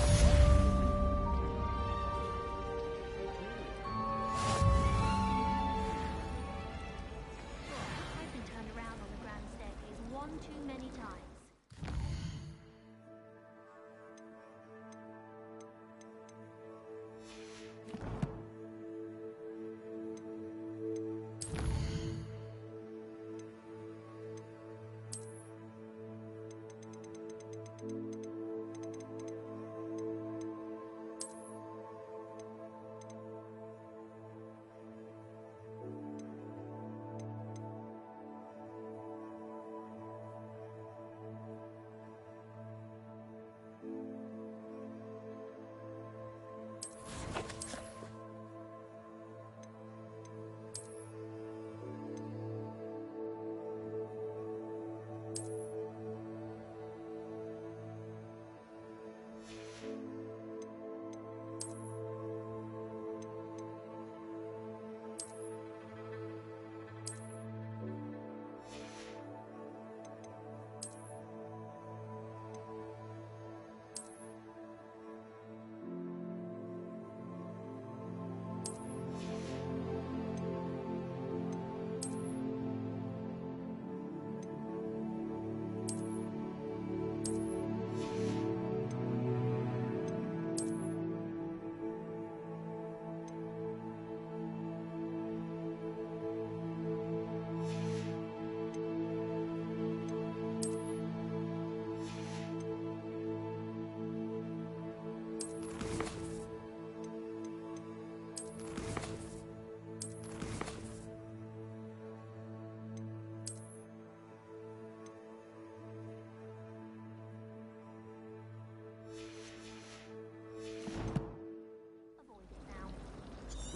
been turned around on the grand staircase one too many times.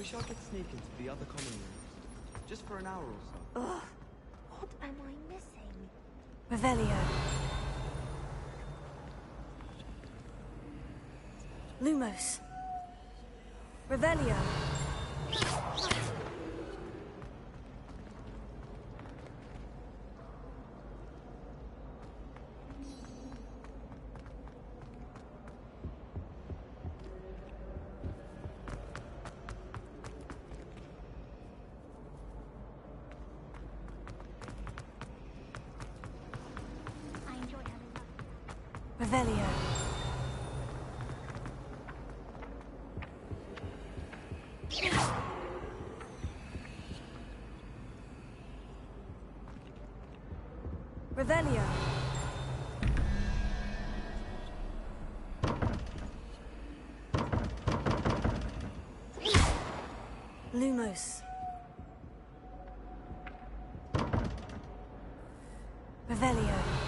We shall get sneak into the other common rooms, just for an hour or so. Ugh. What am I missing? Revelio. Lumos. Revelio. Revelio. Revelio. Lumos. Revelio.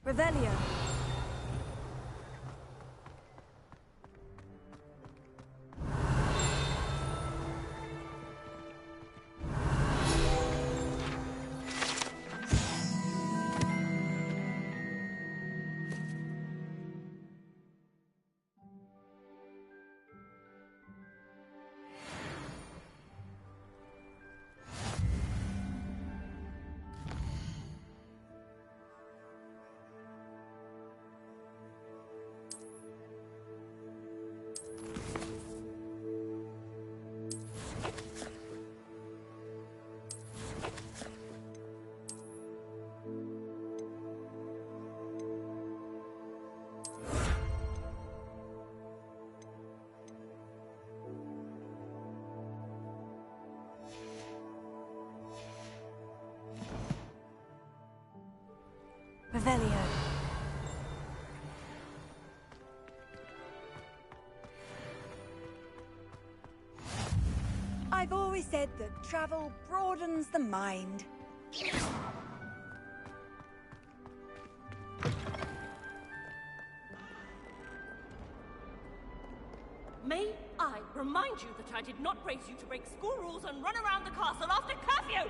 Revelio. Revelio. I've always said that travel broadens the mind. May I remind you that I did not raise you to break school rules and run around the castle after curfew?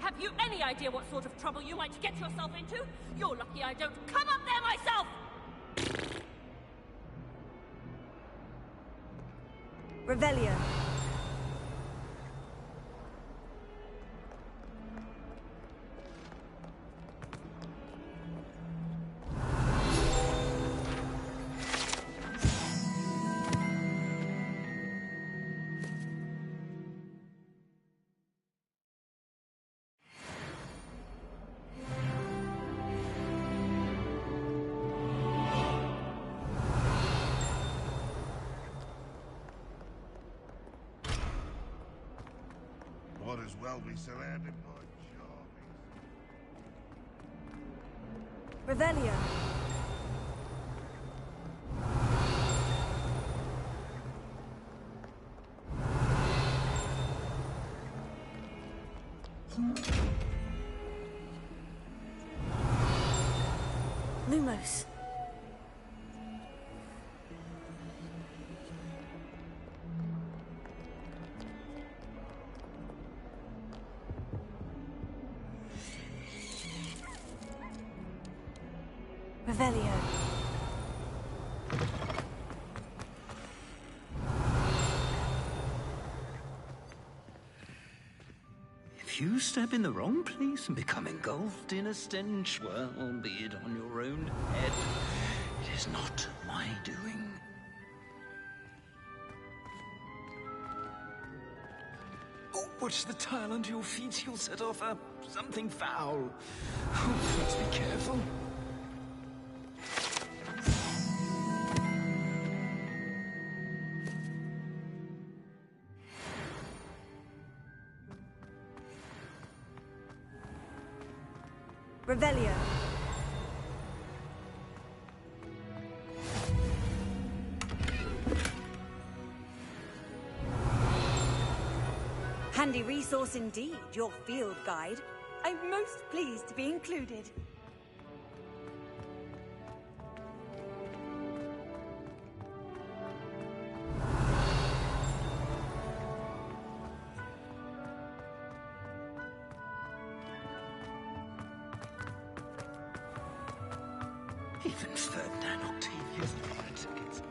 Have you any idea what sort of trouble you might get yourself into? You're lucky I don't come up there myself! Revelio. Might as well be surrounded by charmies. Revelio. Lumos. Revelio. If you step in the wrong place and become engulfed in a stench, well, be it on your own head. It is not my doing. Oh. Watch the tile under your feet. You'll set off something foul. Oh, let's be careful. Revelio. Handy resource indeed, your field guide. I'm most pleased to be included. Even Ferdinand Octavius bought tickets.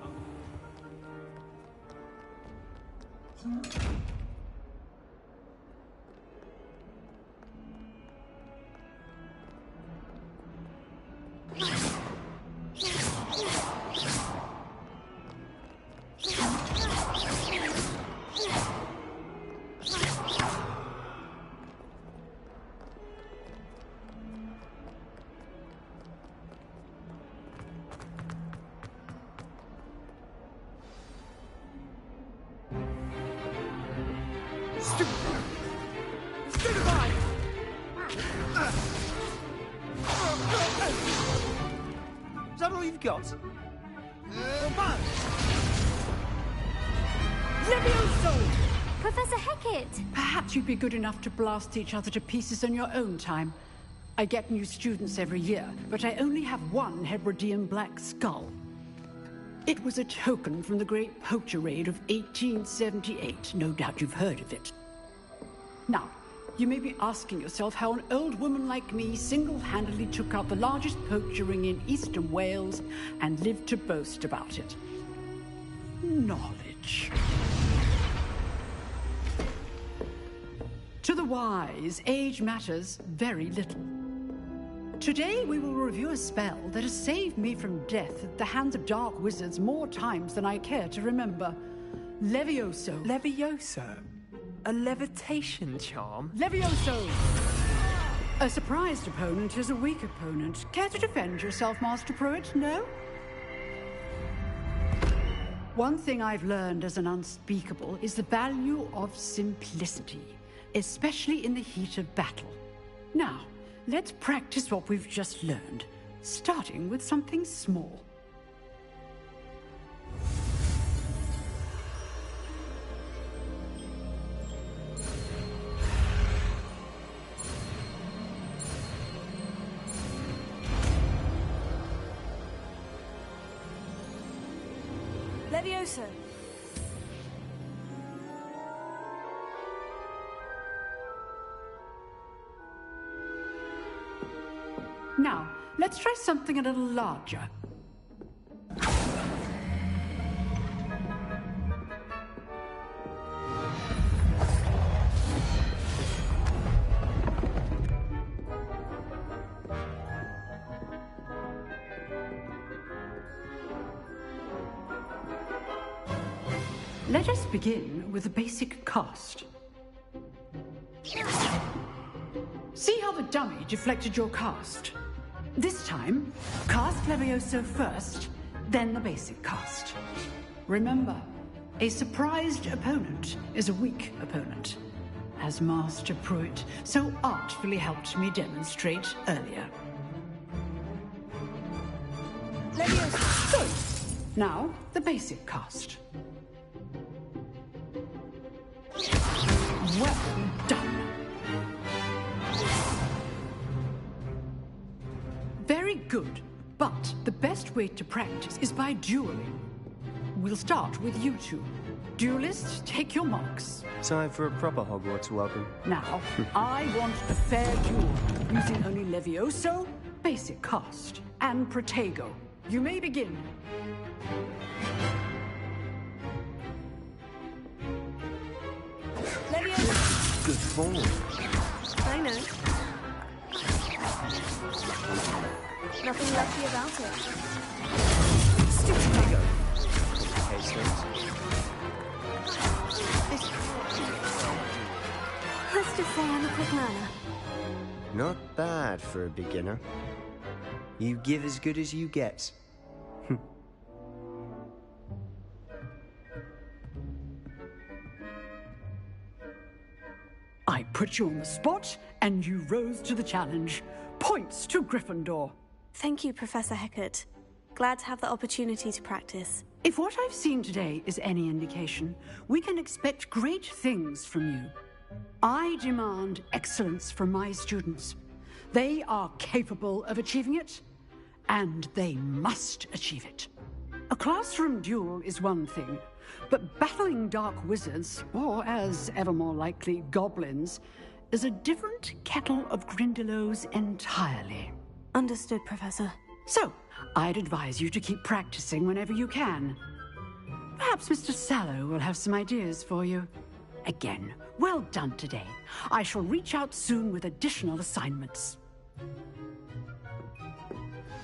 Is that all you've got? Professor Hecat! Perhaps you'd be good enough to blast each other to pieces on your own time. I get new students every year, but I only have one Hebridean black skull. It was a token from the Great Poacher Raid of 1878. No doubt you've heard of it. Now, you may be asking yourself how an old woman like me single-handedly took out the largest poacher ring in eastern Wales and lived to boast about it. Knowledge. To the wise, age matters very little. Today we will review a spell that has saved me from death at the hands of dark wizards more times than I care to remember. Levioso. Levioso? A levitation charm? Levioso! A surprised opponent is a weak opponent. Care to defend yourself, Master Pruitt? No? One thing I've learned as an unspeakable is the value of simplicity, especially in the heat of battle. Now, let's practice what we've just learned, starting with something small. Levioso. Now, let's try something a little larger. Let us begin with the basic cast. See how the dummy deflected your cast? This time, cast Levioso first, then the basic cast. Remember, a surprised opponent is a weak opponent, as Master Pruitt so artfully helped me demonstrate earlier. Levioso! Good. Now, the basic cast. Well done. Very good, but the best way to practice is by dueling. We'll start with you two. Duelists, take your marks. Time for a proper Hogwarts welcome. Now, I want a fair duel, using only Levioso, basic cast, and Protego. You may begin. Levioso. Good form. I know. Nothing lucky about it. Stupid There you go. Let's just say I'm a quick learner. Not bad for a beginner. You give as good as you get. I put you on the spot, and you rose to the challenge. Points to Gryffindor. Thank you, Professor Hecat. Glad to have the opportunity to practice. If what I've seen today is any indication, we can expect great things from you. I demand excellence from my students. They are capable of achieving it, and they must achieve it. A classroom duel is one thing, but battling dark wizards, or as ever more likely, goblins, is a different kettle of Grindylows entirely. Understood, Professor. So, I'd advise you to keep practicing whenever you can. Perhaps Mr. Sallow will have some ideas for you. Again, well done today. I shall reach out soon with additional assignments.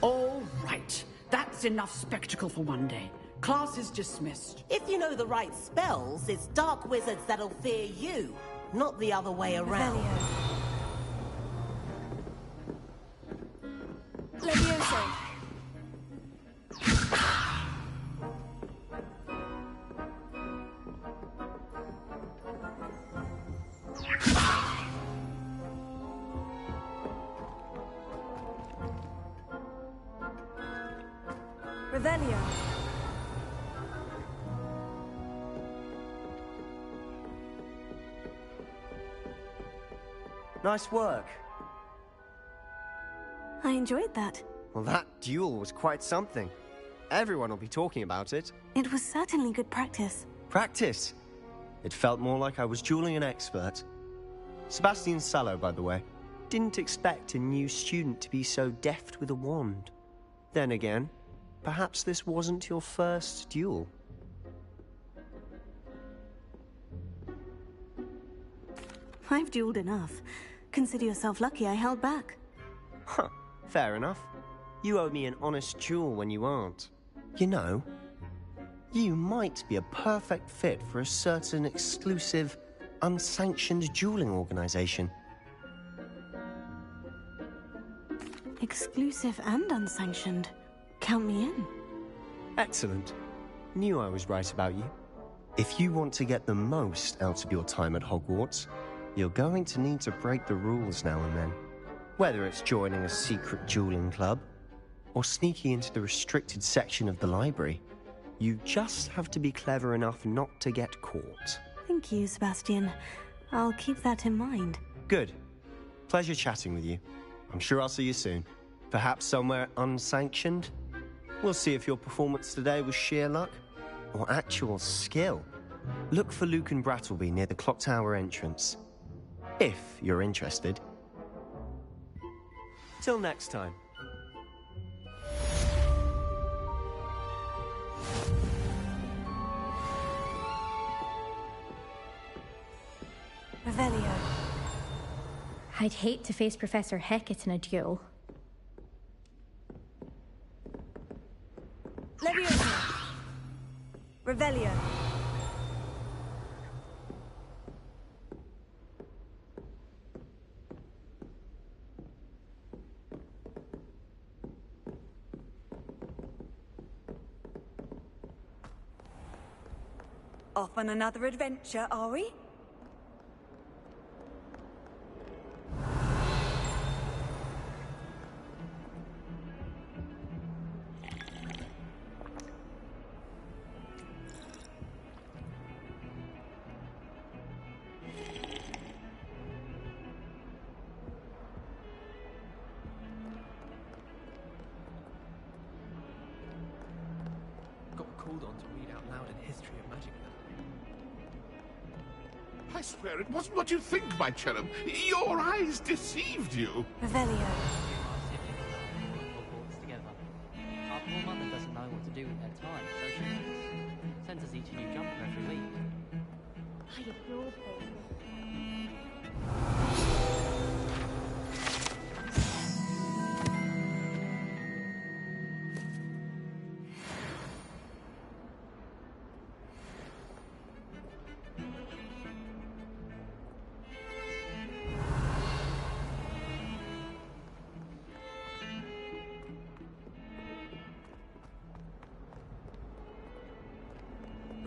All right. That's enough spectacle for one day. Class is dismissed. If you know the right spells, it's dark wizards that'll fear you, not the other way around. Levioso. Revelio. Nice work. I enjoyed that. Well, that duel was quite something. Everyone will be talking about it. It was certainly good practice. Practice? It felt more like I was dueling an expert. Sebastian Sallow, by the way. Didn't expect a new student to be so deft with a wand. Then again, perhaps this wasn't your first duel. I've dueled enough. Consider yourself lucky I held back. Huh, fair enough. You owe me an honest duel when you aren't. You know, you might be a perfect fit for a certain exclusive, unsanctioned dueling organization. Exclusive and unsanctioned. Count me in. Excellent. Knew I was right about you. If you want to get the most out of your time at Hogwarts, you're going to need to break the rules now and then. Whether it's joining a secret dueling club, or sneaking into the restricted section of the library, you just have to be clever enough not to get caught. Thank you, Sebastian. I'll keep that in mind. Good. Pleasure chatting with you. I'm sure I'll see you soon. Perhaps somewhere unsanctioned? We'll see if your performance today was sheer luck or actual skill. Look for Luke and Brattleby near the clock tower entrance. If you're interested. Till next time. Revelio. I'd hate to face Professor Hecat in a duel. Levioso. Revelio. Off on another adventure, are we? Got called on to read out loud a history of magic. I swear it wasn't what you think, my cherub. Your eyes deceived you. Revelio. Hogwarts together. Our poor mother doesn't know what to do with her time, so she sends us each a new jumper every week. I adore baby.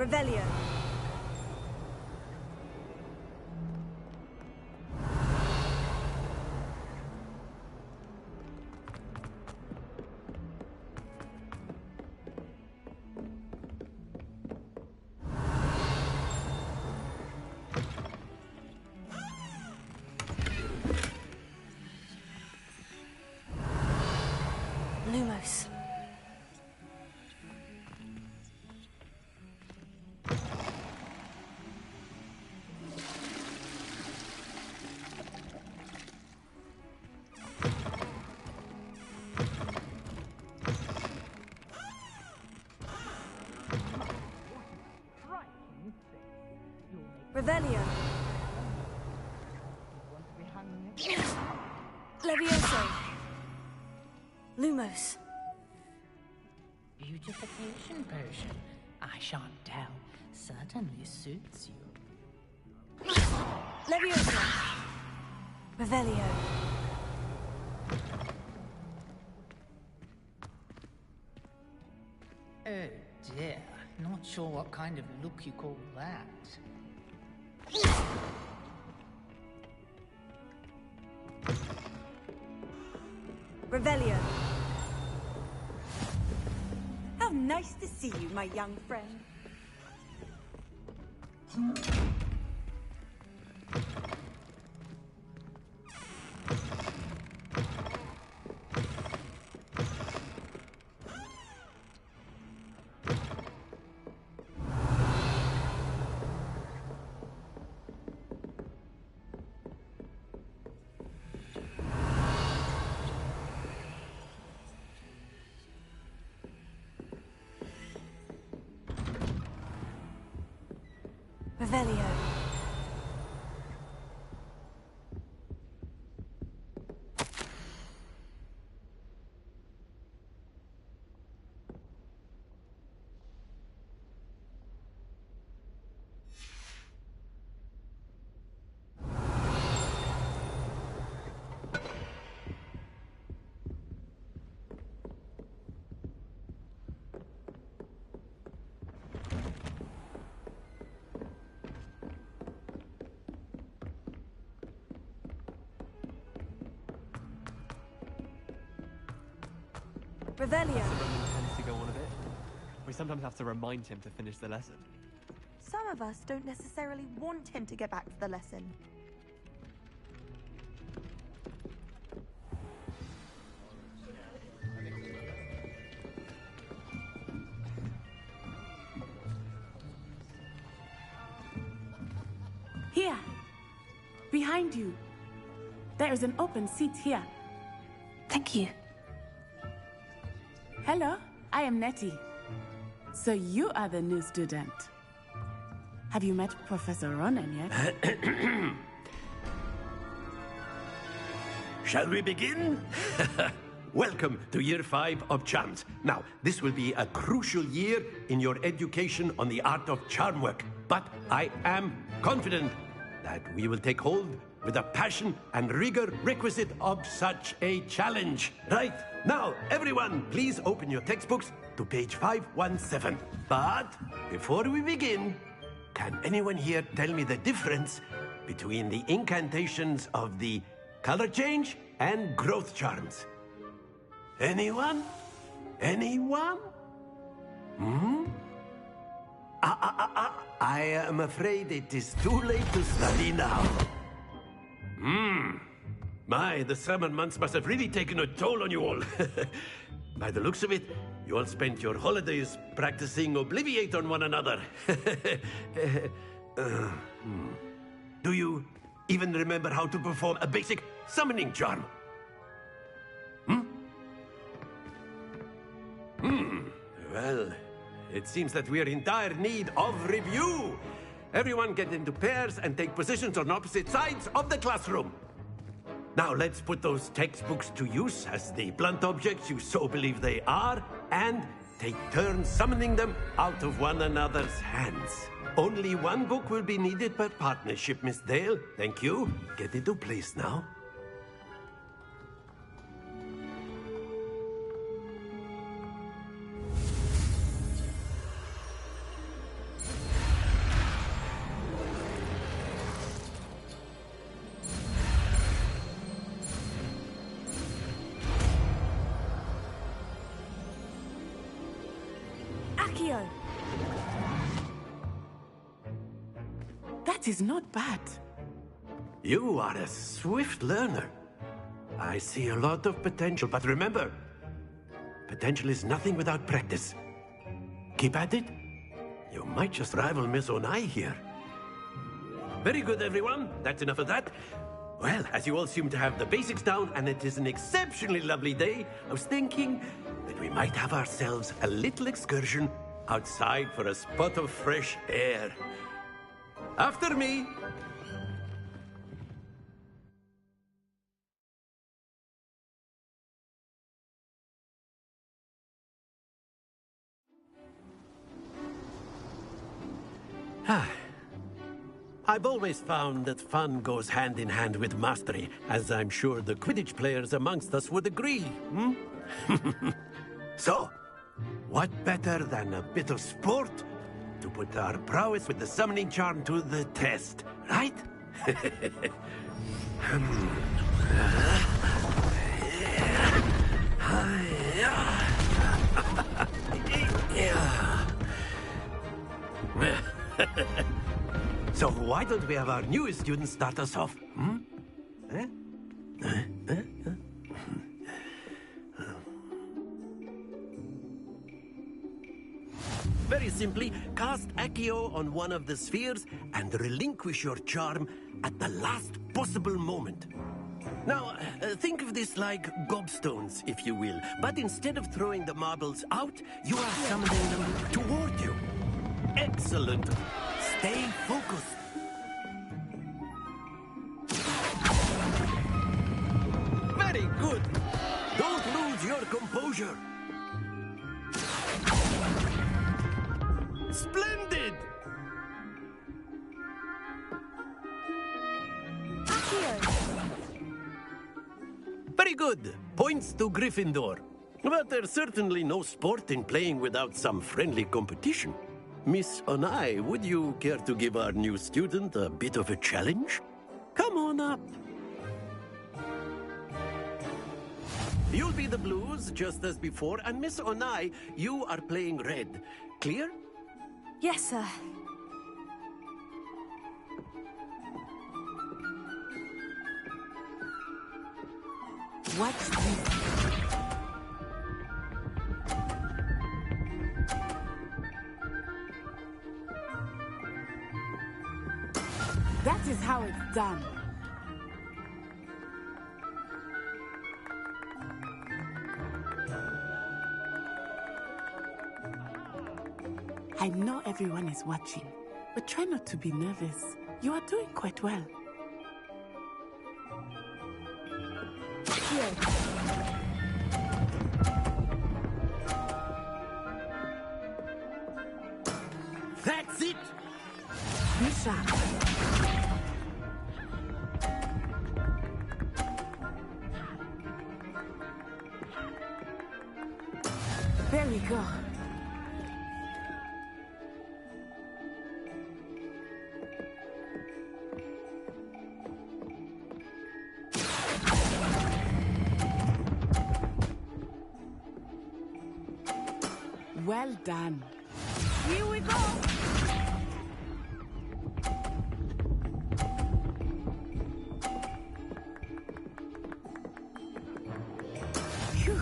Revelio. Lumos. Revelio. Levioso. Lumos. Beautification potion. I shan't tell. Certainly suits you. Levioso. Revelio. Oh dear. Not sure what kind of look you call that. Revelio. How nice to see you, my young friend. Revelio. Revelio. Tends to go on a bit. We sometimes have to remind him to finish the lesson. Some of us don't necessarily want him to get back to the lesson. Here. Behind you. There is an open seat here. Thank you. Hello, I am Nettie. So you are the new student. Have you met Professor Ronan yet? Shall we begin? Welcome to Year 5 of Charms. Now, this will be a crucial year in your education on the art of charm work. But I am confident that we will take hold with the passion and rigor requisite of such a challenge. Right, now, everyone, please open your textbooks to page 517. But before we begin, can anyone here tell me the difference between the incantations of the color change and growth charms? Anyone? Anyone? I am afraid it is too late to study now. My, the summer months must have really taken a toll on you all. By the looks of it, you all spent your holidays practicing Obliviate on one another. Do you even remember how to perform a basic summoning charm? Well, it seems that we are in dire need of review. Everyone get into pairs and take positions on opposite sides of the classroom. Now let's put those textbooks to use as the blunt objects you so believe they are, and take turns summoning them out of one another's hands. Only one book will be needed per partnership, Miss Dale. Thank you. Get into place now. That is not bad. You are a swift learner. I see a lot of potential, but remember, potential is nothing without practice. Keep at it. You might just rival Miss Onai here. Very good, everyone. That's enough of that. Well, as you all seem to have the basics down, and it is an exceptionally lovely day, I was thinking that we might have ourselves a little excursion outside for a spot of fresh air. After me. I've always found that fun goes hand in hand with mastery, as I'm sure the Quidditch players amongst us would agree, So, what better than a bit of sport to put our prowess with the summoning charm to the test, right? So why don't we have our newest student start us off? Very simply, cast Accio on one of the spheres and relinquish your charm at the last possible moment. Now, think of this like gobstones, if you will. But instead of throwing the marbles out, you are summoning them toward you. Excellent. Stay focused. Very good. Don't lose your composure. Splendid! Very good. Points to Gryffindor. But there's certainly no sport in playing without some friendly competition. Miss Onai, would you care to give our new student a bit of a challenge? Come on up. You'll be the blues, just as before, and Miss Onai, you are playing red. Clear? Yes, sir. What's this? That is how it's done. I know everyone is watching, but try not to be nervous. You are doing quite well. Here. That's it! Be sharp. There we go. Well done. Here we go. Phew.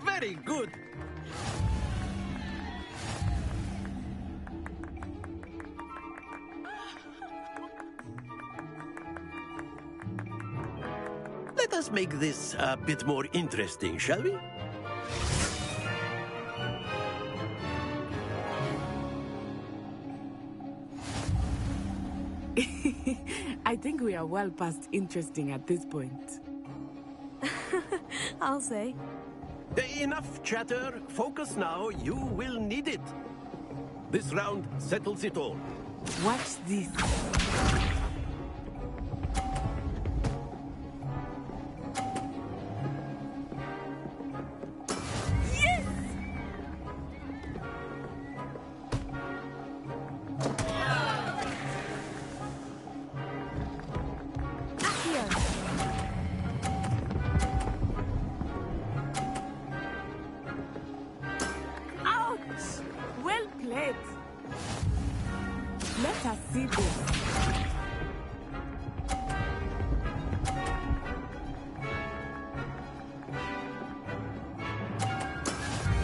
Very good. Let us make this a bit more interesting, shall we? I think we are well past interesting at this point. I'll say. Enough chatter. Focus now. You will need it. This round settles it all. Watch this. Let us see this.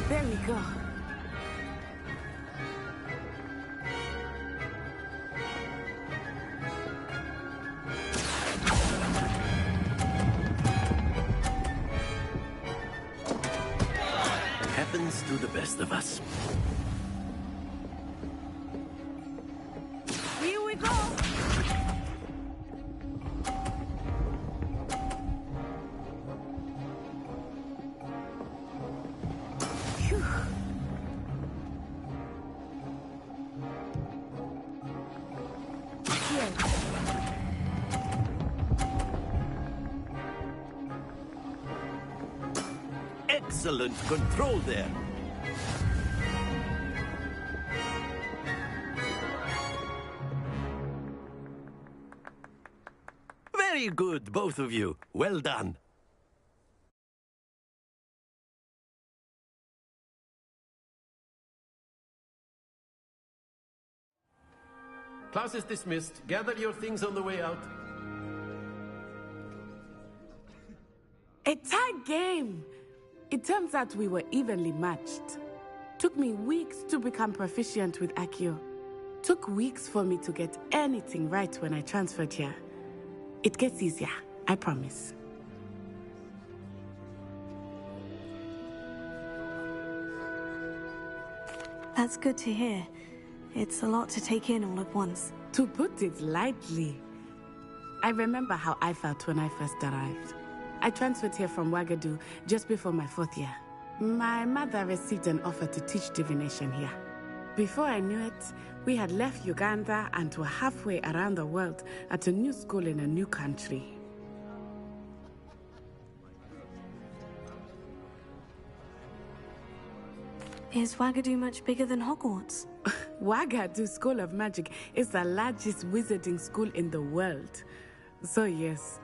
There we go. Happens to the best of us. Here we go. Phew. Excellent control there. Very good, both of you. Well done. Class is dismissed. Gather your things on the way out. A tight game. It turns out we were evenly matched. Took me weeks to become proficient with Accio. Took weeks for me to get anything right when I transferred here. It gets easier, I promise. That's good to hear. It's a lot to take in all at once. To put it lightly, I remember how I felt when I first arrived. I transferred here from Wagadu just before my 4th year. My mother received an offer to teach divination here. Before I knew it, we had left Uganda and were halfway around the world at a new school in a new country. Is Wagadu much bigger than Hogwarts? Wagadu School of Magic is the largest wizarding school in the world. So yes,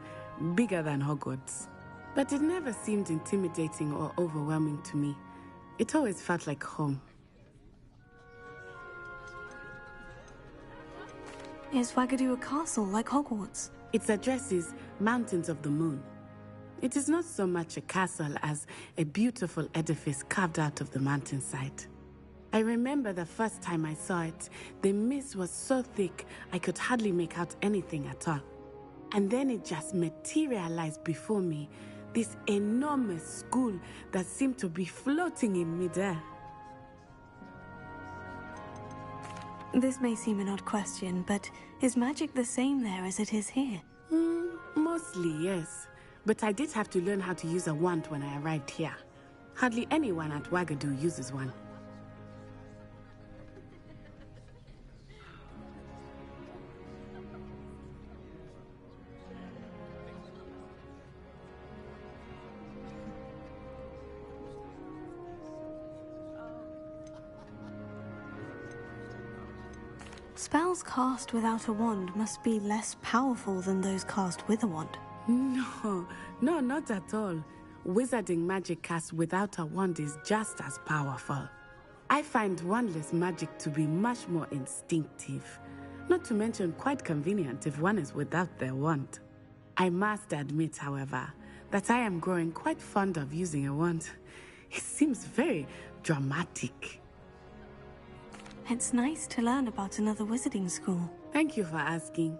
bigger than Hogwarts. But it never seemed intimidating or overwhelming to me. It always felt like home. Is Wagadu a castle like Hogwarts? Its address is Mountains of the Moon. It is not so much a castle as a beautiful edifice carved out of the mountainside. I remember the first time I saw it, the mist was so thick I could hardly make out anything at all. And then it just materialized before me, this enormous school that seemed to be floating in midair. This may seem an odd question, but is magic the same there as it is here? Mostly, yes. But I did have to learn how to use a wand when I arrived here. Hardly anyone at Wagadu uses one. Spells cast without a wand must be less powerful than those cast with a wand. No, not at all. Wizarding magic cast without a wand is just as powerful. I find wandless magic to be much more instinctive. Not to mention quite convenient if one is without their wand. I must admit, however, that I am growing quite fond of using a wand. It seems very dramatic. It's nice to learn about another wizarding school. Thank you for asking.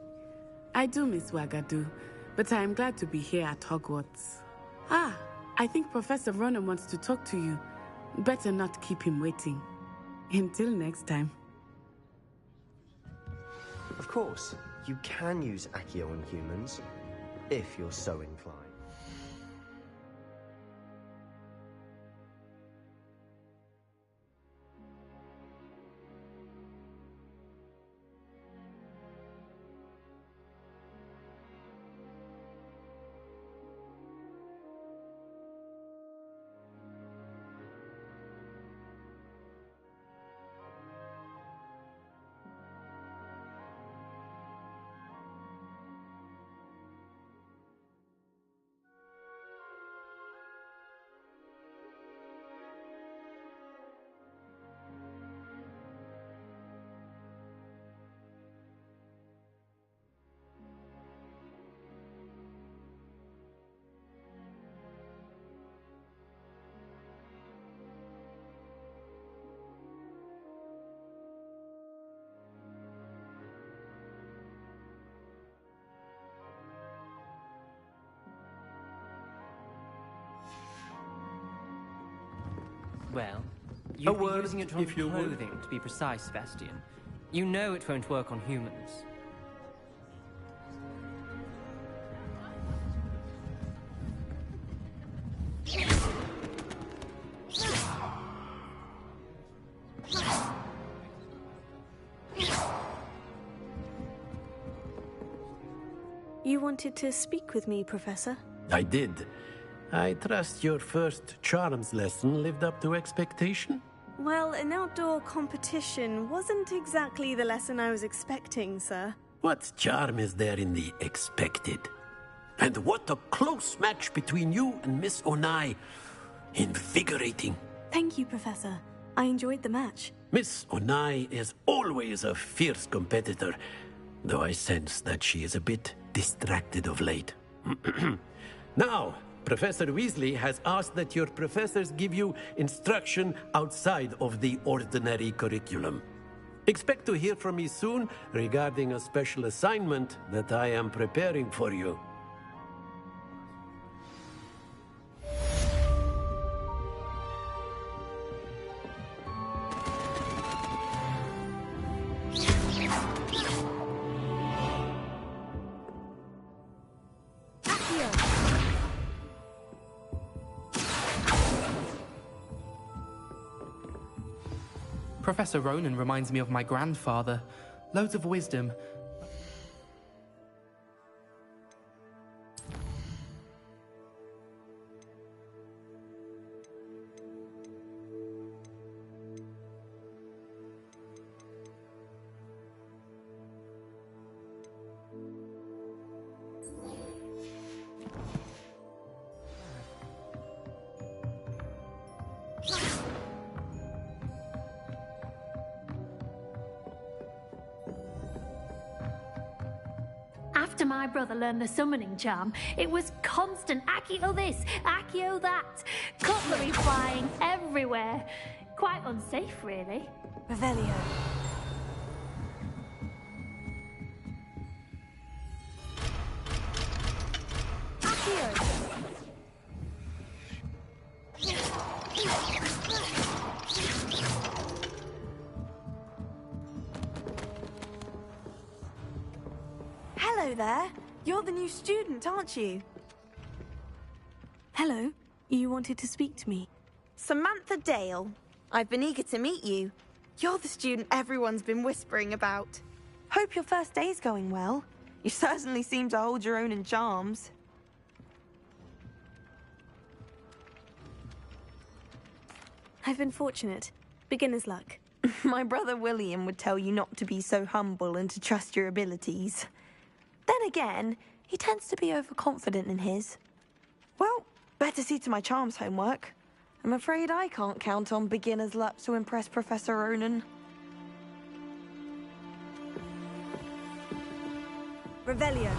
I do miss Wagadu, but I am glad to be here at Hogwarts. I think Professor Ronan wants to talk to you. Better not keep him waiting. Until next time. Of course, you can use Accio on humans, if you're so inclined. Well, you've been word, using it on if you would. clothing, to be precise, Sebastian. You know it won't work on humans. You wanted to speak with me, Professor? I did. I trust your first charms lesson lived up to expectation? Well, an outdoor competition wasn't exactly the lesson I was expecting, sir. What charm is there in the expected? And what a close match between you and Miss Onai. Invigorating. Thank you, Professor. I enjoyed the match. Miss Onai is always a fierce competitor, though I sense that she is a bit distracted of late. Now, Professor Weasley has asked that your professors give you instruction outside of the ordinary curriculum. Expect to hear from me soon regarding a special assignment that I am preparing for you. Professor Ronan reminds me of my grandfather. Loads of wisdom. After my brother learned the summoning charm, it was constant Accio this, Accio that. Cutlery flying everywhere. Quite unsafe, really. Revelio. Hello there. You're the new student, aren't you? Hello. You wanted to speak to me? Samantha Dale. I've been eager to meet you. You're the student everyone's been whispering about. Hope your first day's going well. You certainly seem to hold your own in charms. I've been fortunate. Beginner's luck. My brother William would tell you not to be so humble and to trust your abilities. Then again, he tends to be overconfident in his. Well, better see to my charms homework. I'm afraid I can't count on beginner's luck to impress Professor Ronan. Revelio.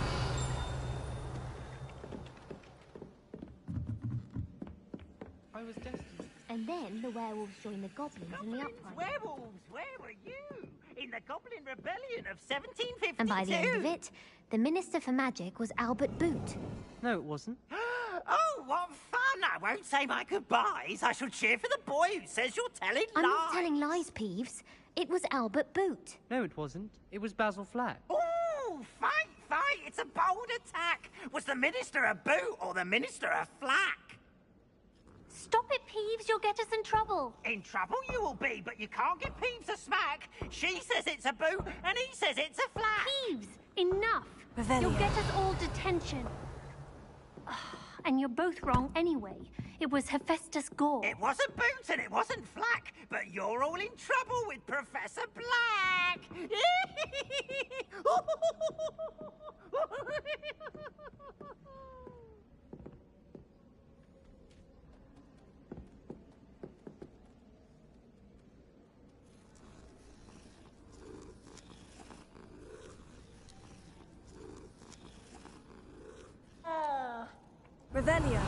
I was destined. And then the werewolves joined the goblins in the uprising. Werewolves, where were you? In the Goblin Rebellion of 1752? And by the end of it, the Minister for Magic was Albert Boot. No, it wasn't. Oh, what fun! I won't say my goodbyes. I shall cheer for the boy who says you're telling I'm lies. not telling lies, Peeves. It was Albert Boot. No, it wasn't. It was Basil Flack. Oh, fight! It's a bold attack. Was the Minister a boot or the Minister a flack? Stop it, Peeves. You'll get us in trouble. In trouble you will be, but you can't give Peeves a smack. She says it's a boot, and he says it's a flack. Peeves, enough. Revelio. You'll get us all detention. And you're both wrong anyway. It was Hephaestus Gore. It wasn't Boot and it wasn't Flack, but you're all in trouble with Professor Black. Revelio.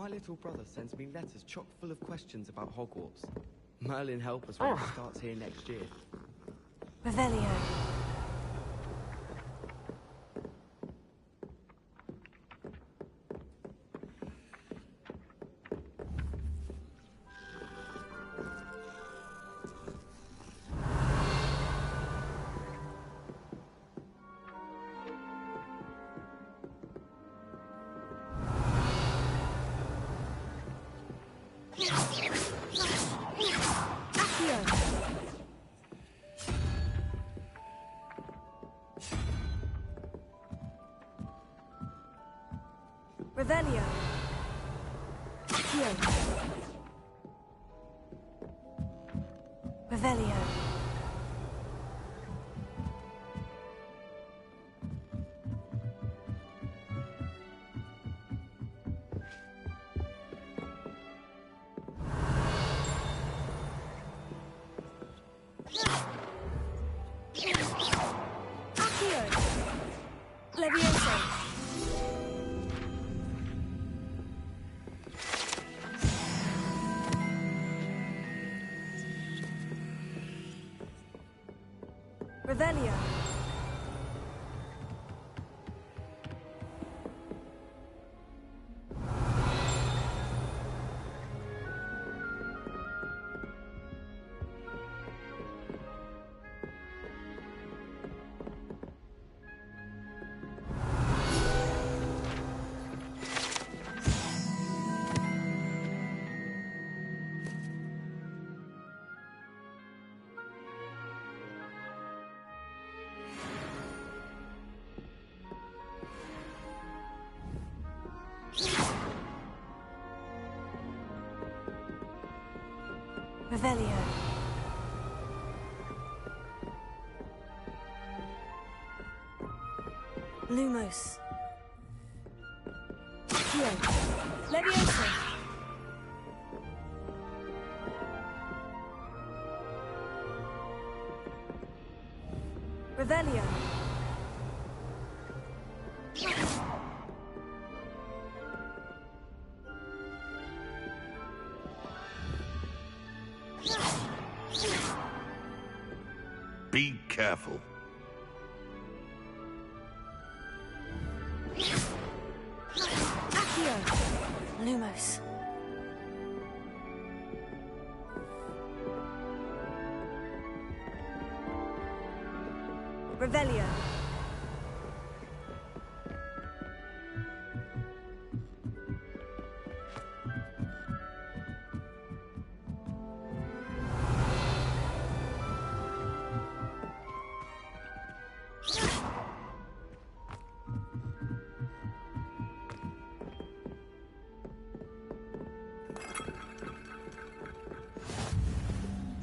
My little brother sends me letters chock full of questions about Hogwarts. Merlin help us when it starts here next year. Revelio. Revelio. Accio. Revelio. Accio. Levioso. Revelio. Revelio. Lumos. Accio. Levioso. Revelio. Be careful. Accio. Lumos. Revelio.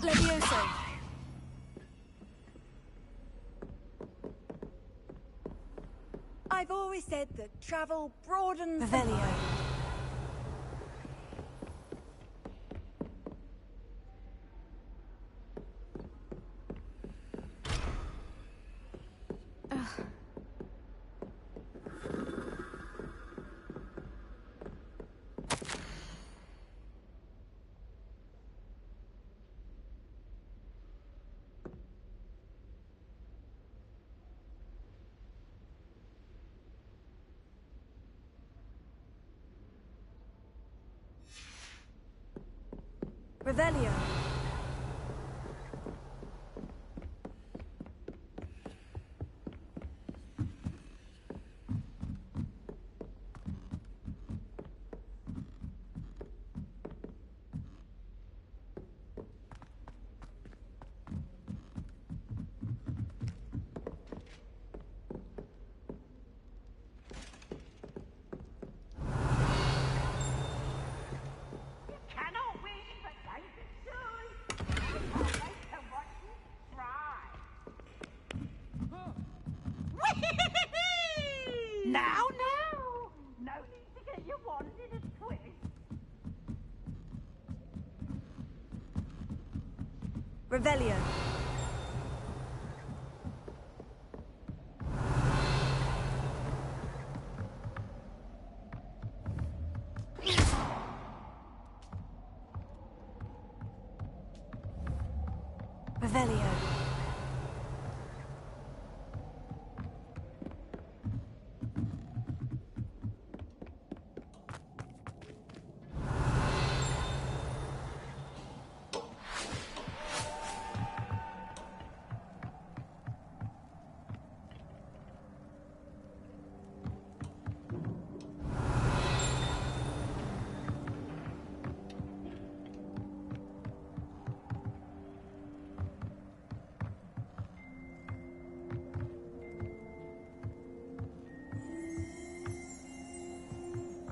Levioso. I've always said that travel broadens. Revelio. Revelio. Now, no need to get your wand in a twist. Revelio. Revelio.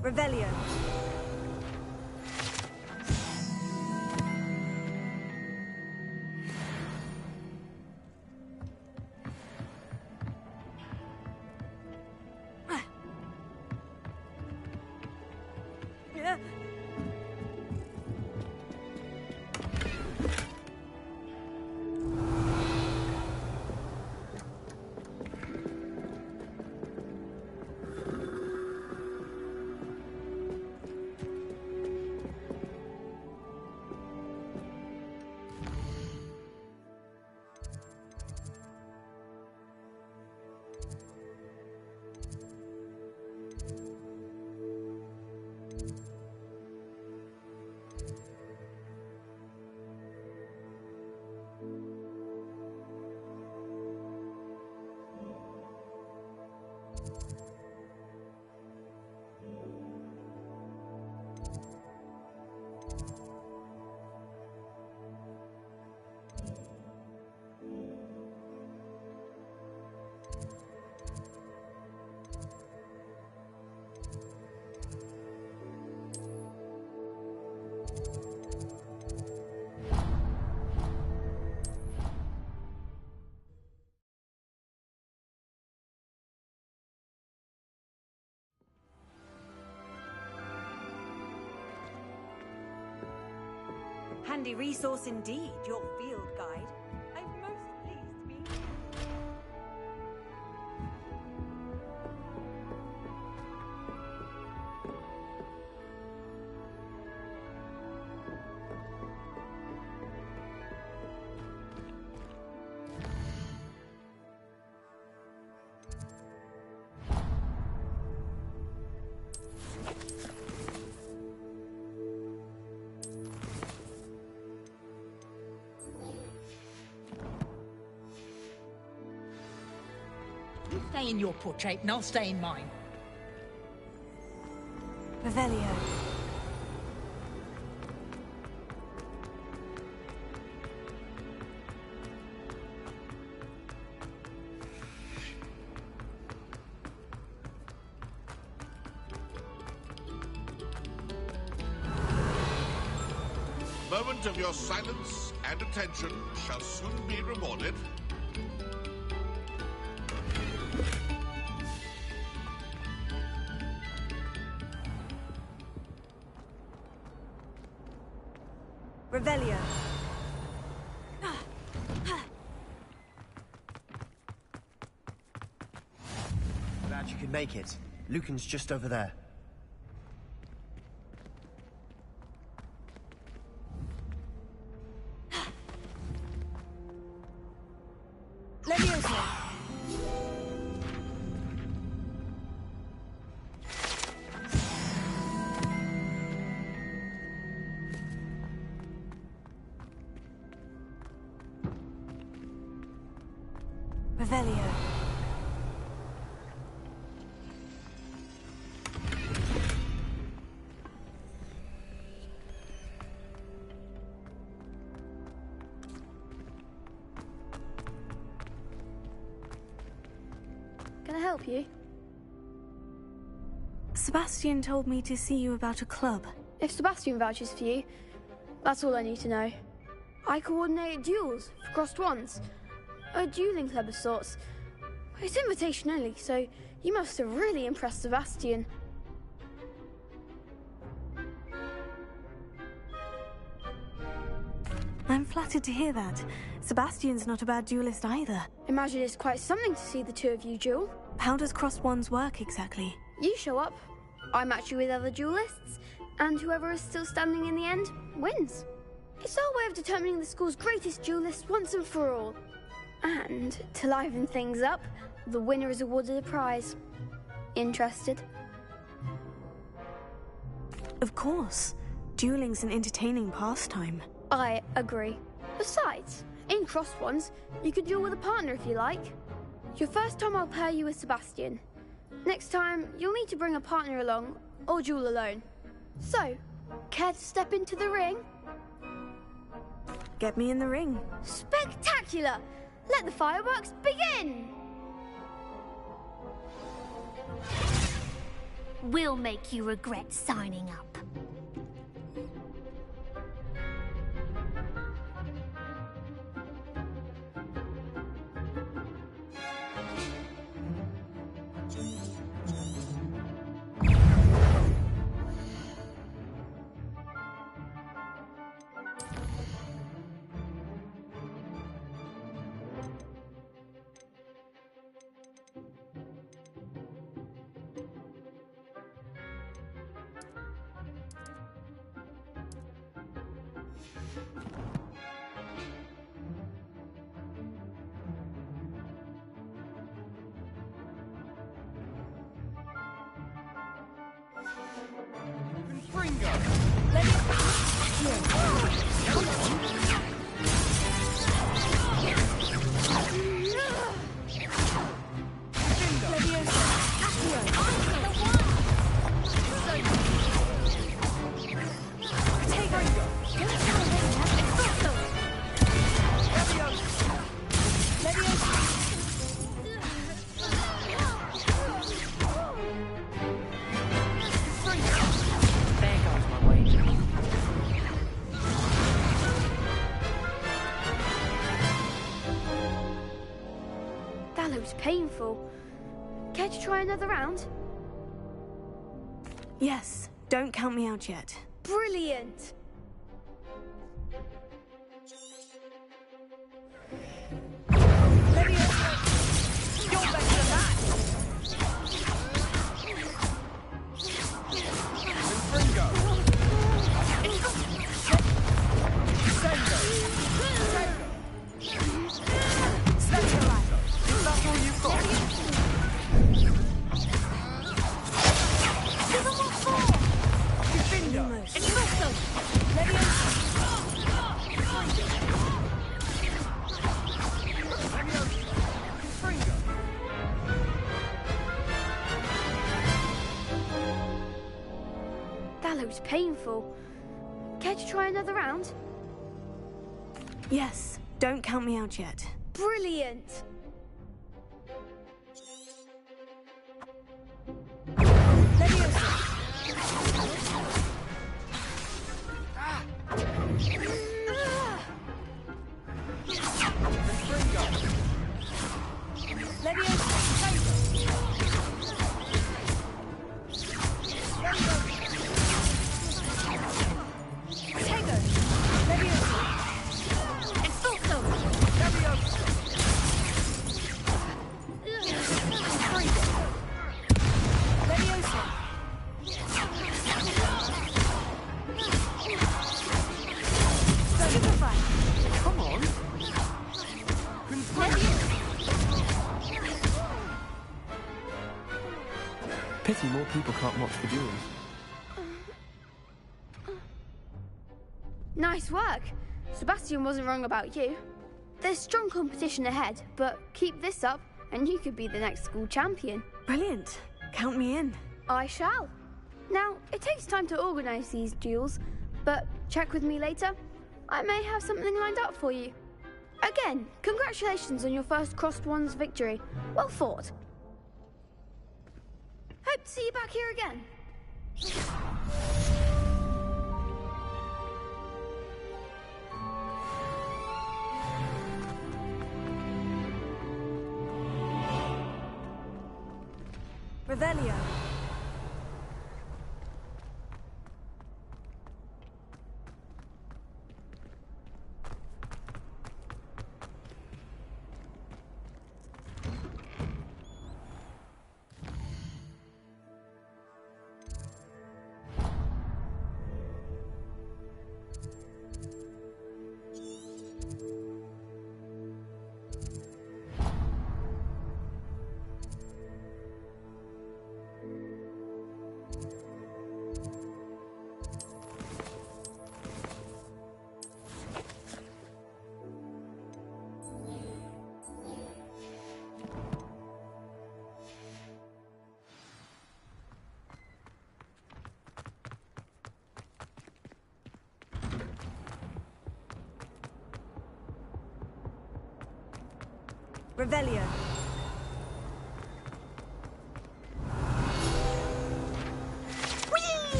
Revelio. Handy resource indeed, your field guide. I'm most pleased to be... You stay in your portrait and I'll stay in mine. Revelio. Moment of your silence and attention shall soon be rewarded. Revelio. Glad you could make it. Lucan's just over there. Leviosa. Revelio. Can I help you? Sebastian told me to see you about a club. If Sebastian vouches for you, that's all I need to know. I coordinate duels for crossed wands. A dueling club of sorts. It's invitation only, so you must have really impressed Sebastian. I'm flattered to hear that. Sebastian's not a bad duelist either. Imagine it's quite something to see the two of you duel. How does crossed wands work exactly? You show up, I match you with other duelists, and whoever is still standing in the end wins. It's our way of determining the school's greatest duelist once and for all. And to liven things up, the winner is awarded a prize. Interested? Of course. Dueling's an entertaining pastime. I agree. Besides, in crossed ones, you could duel with a partner if you like. Your first time I'll pair you with Sebastian. Next time, you'll need to bring a partner along, or duel alone. So, care to step into the ring? Get me in the ring. Spectacular! Let the fireworks begin! We'll make you regret signing up. That looks painful. Care to try another round? Yes, don't count me out yet. Brilliant! That looks painful. Care to try another round? Yes, don't count me out yet. Brilliant! Pity more people can't watch the duels. Nice work. Sebastian wasn't wrong about you. There's strong competition ahead, but keep this up and you could be the next school champion. Brilliant. Count me in. I shall. Now, it takes time to organise these duels, but check with me later. I may have something lined up for you. Again, congratulations on your first Crossed Ones victory. Well fought. Hope to see you back here again. Revelio. Revelio.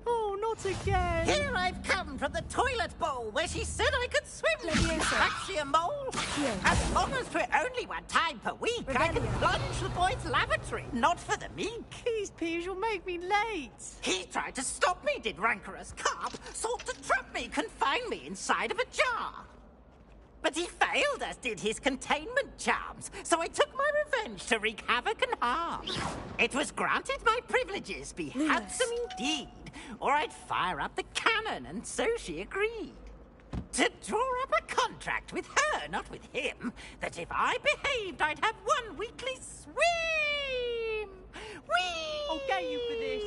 Oh, not again! Here I've come from the toilet bowl where she said I could swim. Fancy a mole? As long as we're only one time per week, I can plunge the boys' lavatory. Not for the meek. These peas will make me late. He tried to stop me, did rancorous carp. Sought to trap me, confine me inside of a jar. But he failed, as did his containment charms, so I took my revenge to wreak havoc and harm. It was granted my privileges be handsome indeed, or I'd fire up the cannon, and so she agreed. To draw up a contract with her, not with him, that if I behaved, I'd have one weekly swim! Whee! I'll get you for this.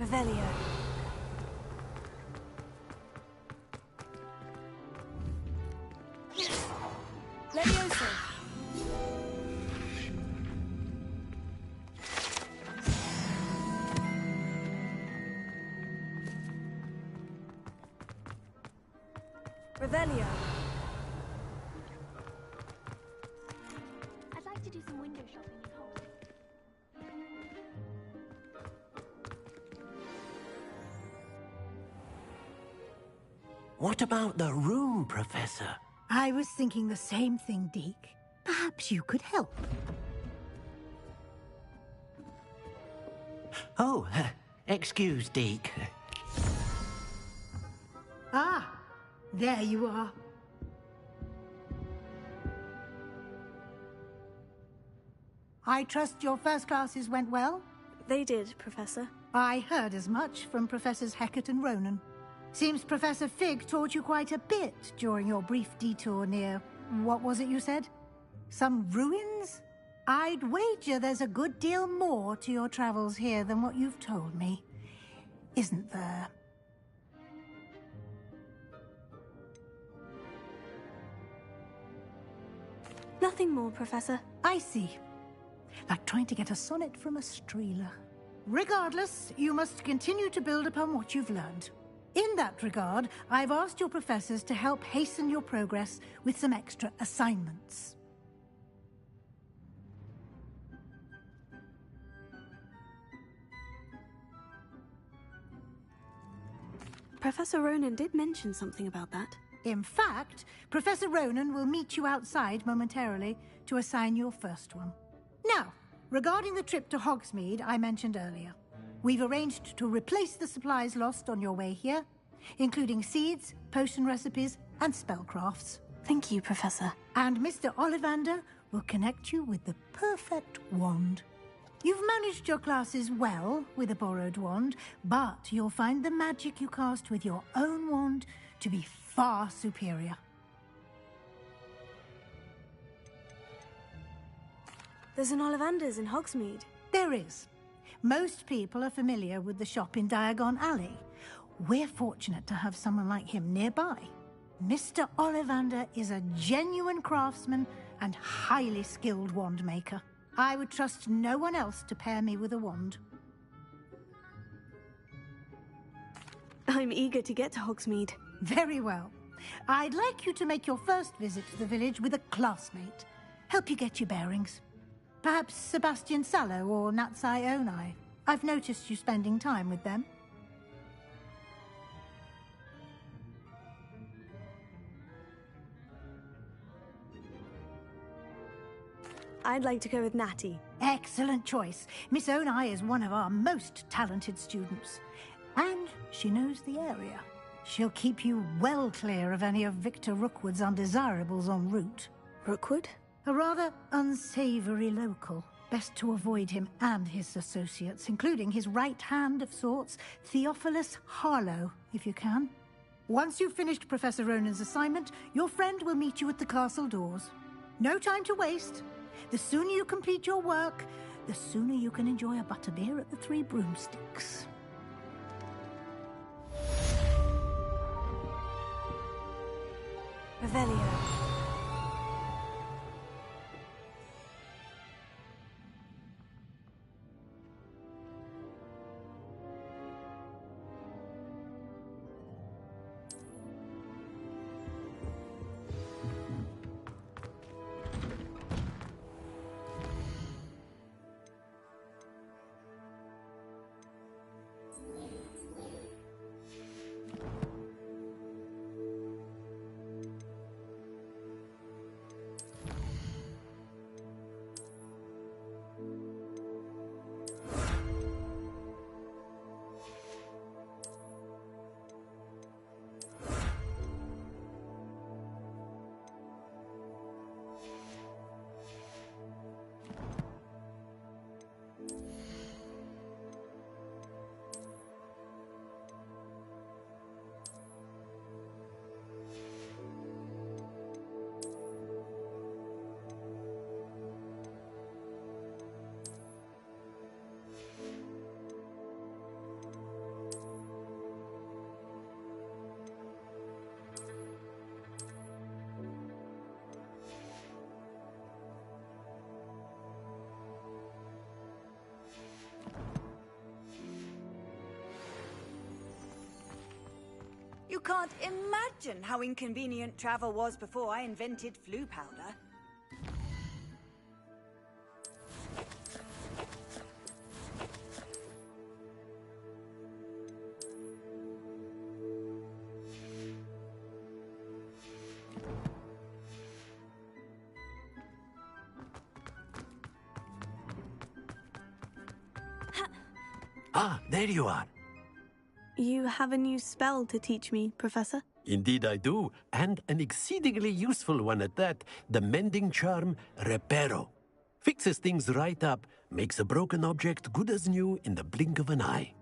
Revelio. Levioso. Revelio. I'd like to do some window shopping in Hogwarts. What about the room, Professor? I was thinking the same thing, Deke. Perhaps you could help. Oh, excuse, Deke. Ah, there you are. I trust your first classes went well? They did, Professor. I heard as much from Professors Hecat and Ronan. Seems Professor Fig taught you quite a bit during your brief detour near... what was it you said? Some ruins? I'd wager there's a good deal more to your travels here than what you've told me. Isn't there? Nothing more, Professor. I see. Like trying to get a sonnet from a streeler. Regardless, you must continue to build upon what you've learned. In that regard, I've asked your professors to help hasten your progress with some extra assignments. Professor Ronan did mention something about that. In fact, Professor Ronan will meet you outside momentarily to assign your first one. Now, regarding the trip to Hogsmeade I mentioned earlier, we've arranged to replace the supplies lost on your way here, including seeds, potion recipes, and spellcrafts. Thank you, Professor. And Mr. Ollivander will connect you with the perfect wand. You've managed your classes well with a borrowed wand, but you'll find the magic you cast with your own wand to be far superior. There's an Ollivander's in Hogsmeade. There is. Most people are familiar with the shop in Diagon Alley. We're fortunate to have someone like him nearby. Mr. Ollivander is a genuine craftsman and highly skilled wand maker. I would trust no one else to pair me with a wand. I'm eager to get to Hogsmeade. Very well. I'd like you to make your first visit to the village with a classmate. Help you get your bearings. Perhaps Sebastian Sallow or Natsai Onai. I've noticed you spending time with them. I'd like to go with Natty. Excellent choice. Miss Onai is one of our most talented students. And she knows the area. She'll keep you well clear of any of Victor Rookwood's undesirables en route. Rookwood? A rather unsavory local. Best to avoid him and his associates, including his right hand of sorts, Theophilus Harlow, if you can. Once you've finished Professor Ronan's assignment, your friend will meet you at the castle doors. No time to waste. The sooner you complete your work, the sooner you can enjoy a butterbeer at the Three Broomsticks. Revelio. You can't imagine how inconvenient travel was before I invented flu powder. Ah, there you are. You have a new spell to teach me, Professor? Indeed I do, and an exceedingly useful one at that. The mending charm, Reparo. Fixes things right up, makes a broken object good as new in the blink of an eye.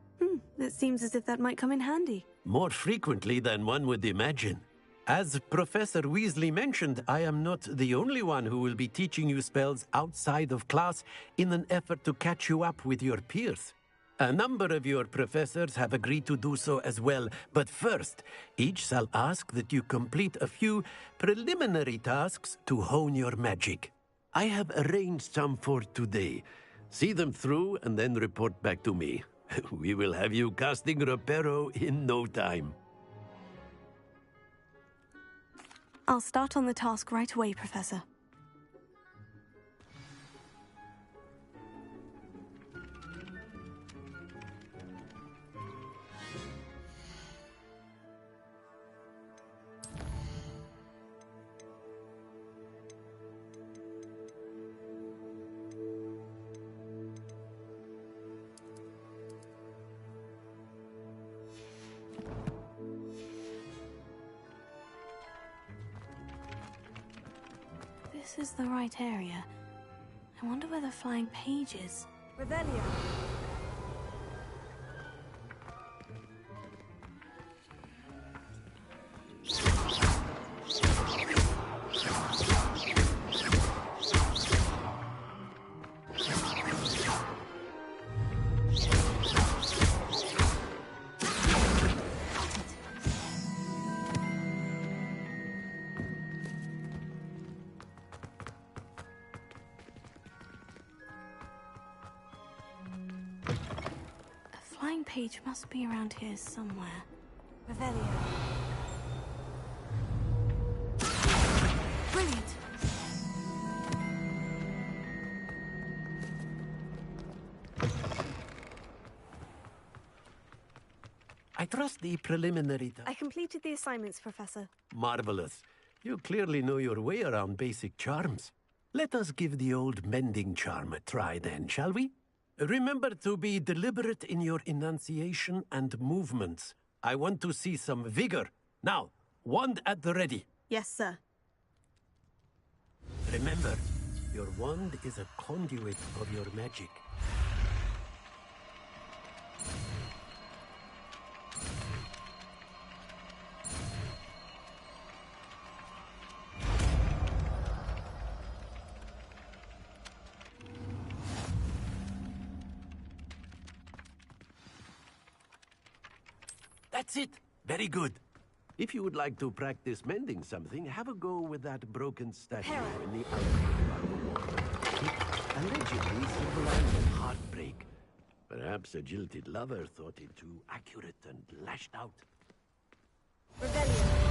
It seems as if that might come in handy. More frequently than one would imagine. As Professor Weasley mentioned, I am not the only one who will be teaching you spells outside of class in an effort to catch you up with your peers. A number of your professors have agreed to do so as well, but first, each shall ask that you complete a few preliminary tasks to hone your magic. I have arranged some for today. See them through and then report back to me. We will have you casting Reparo in no time. I'll start on the task right away, Professor. This is the right area. I wonder where the flying page is. Revelio. Page must be around here somewhere. Revelio. Brilliant. I trust the preliminary... I completed the assignments, Professor. Marvelous. You clearly know your way around basic charms. Let us give the old mending charm a try then, shall we? Remember to be deliberate in your enunciation and movements. I want to see some vigor. Now, wand at the ready. Yes, sir. Remember, your wand is a conduit of your magic. That's it. Very good. If you would like to practice mending something, have a go with that broken statue in the allegedly symbolizing heartbreak. Perhaps a jilted lover thought it too accurate and lashed out. Rebellion.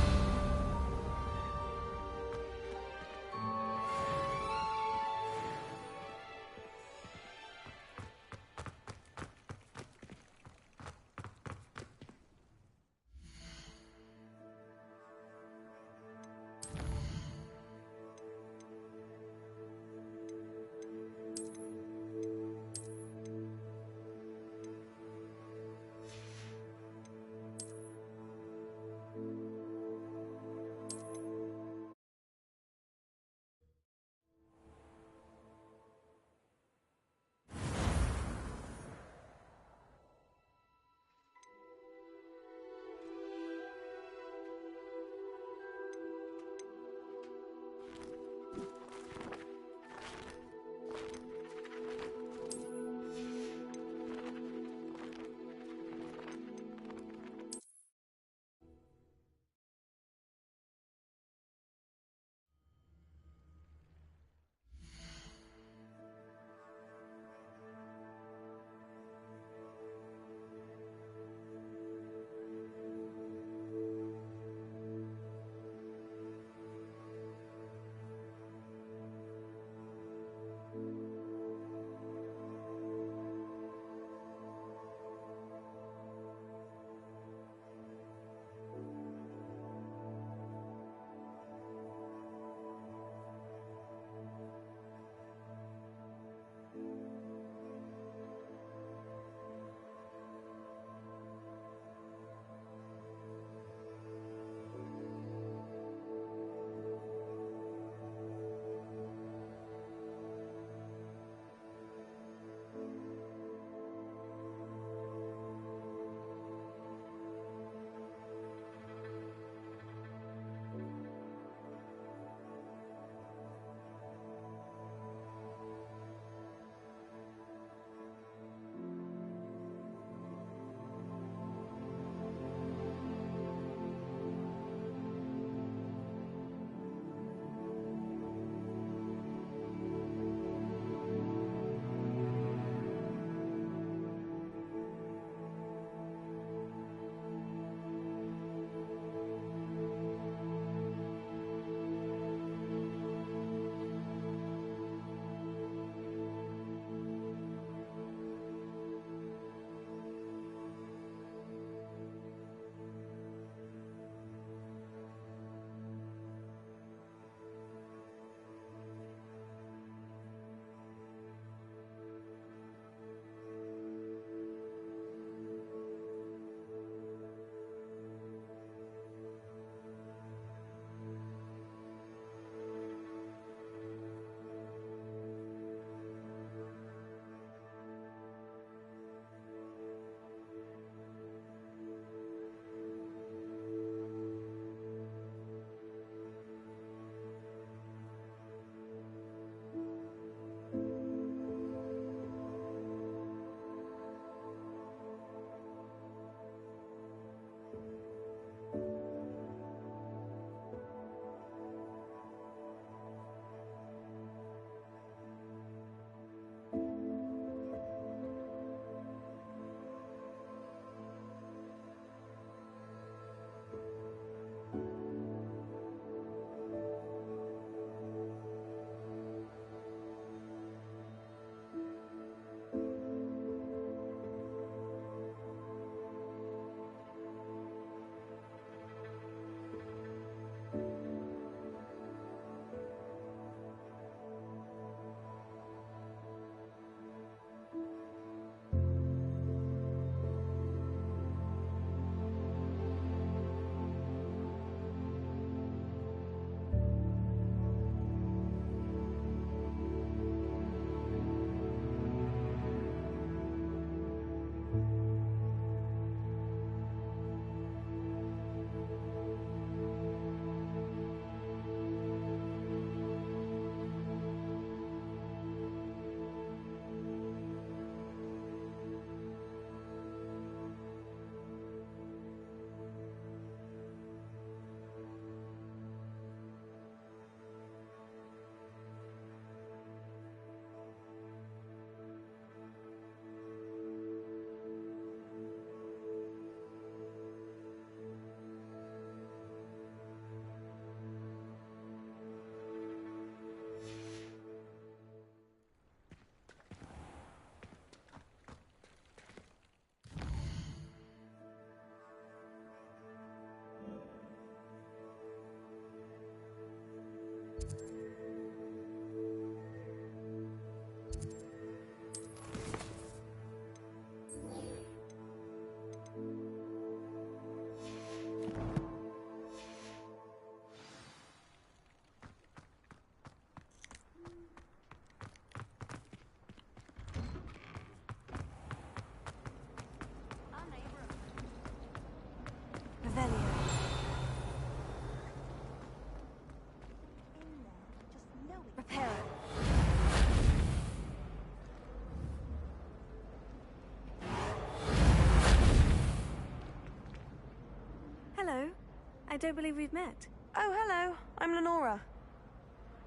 don't believe we've met. Oh, hello. I'm Lenora.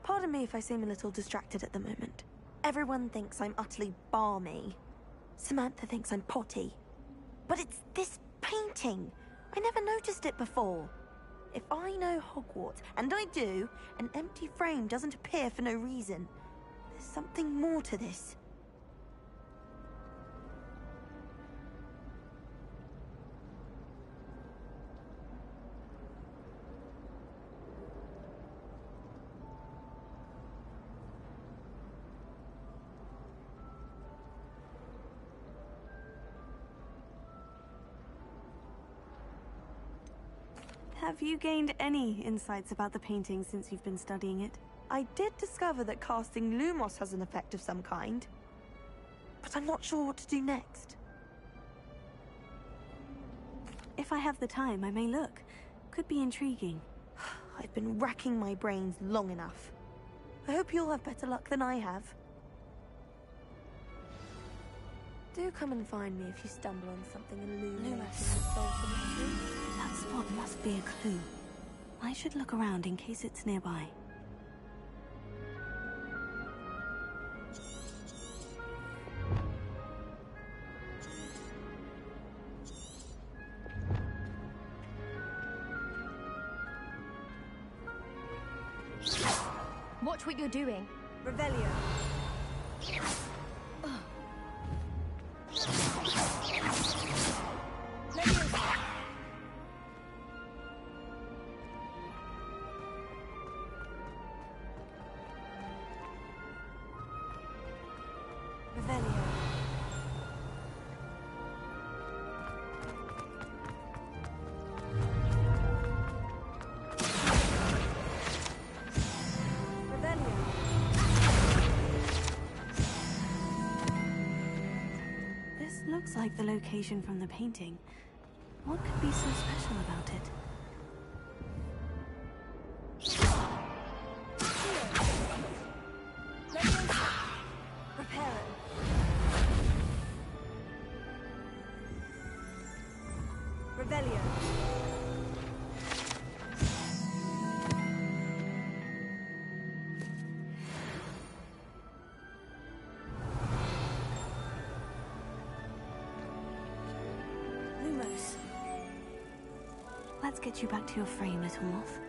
Pardon me if I seem a little distracted at the moment. Everyone thinks I'm utterly balmy. Samantha thinks I'm potty. But it's this painting. I never noticed it before. If I know Hogwarts, and I do, an empty frame doesn't appear for no reason. There's something more to this. Have you gained any insights about the painting since you've been studying it? I did discover that casting Lumos has an effect of some kind. But I'm not sure what to do next. If I have the time, I may look. Could be intriguing. I've been racking my brains long enough. I hope you'll have better luck than I have. Do come and find me if you stumble on something illuminating that solves the mystery. That spot must be a clue. I should look around in case it's nearby. Watch what you're doing. Revelio. Looks like the location from the painting. What could be so special about it? Let's get you back to your frame, little moth.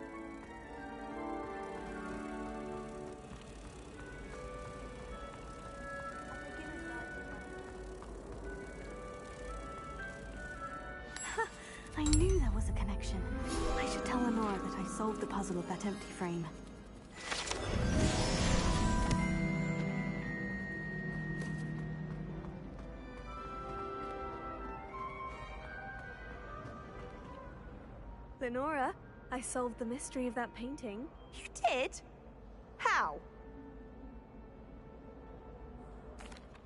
I knew there was a connection. I should tell Lenora that I solved the puzzle of that empty frame. Lenora, I solved the mystery of that painting. You did? How?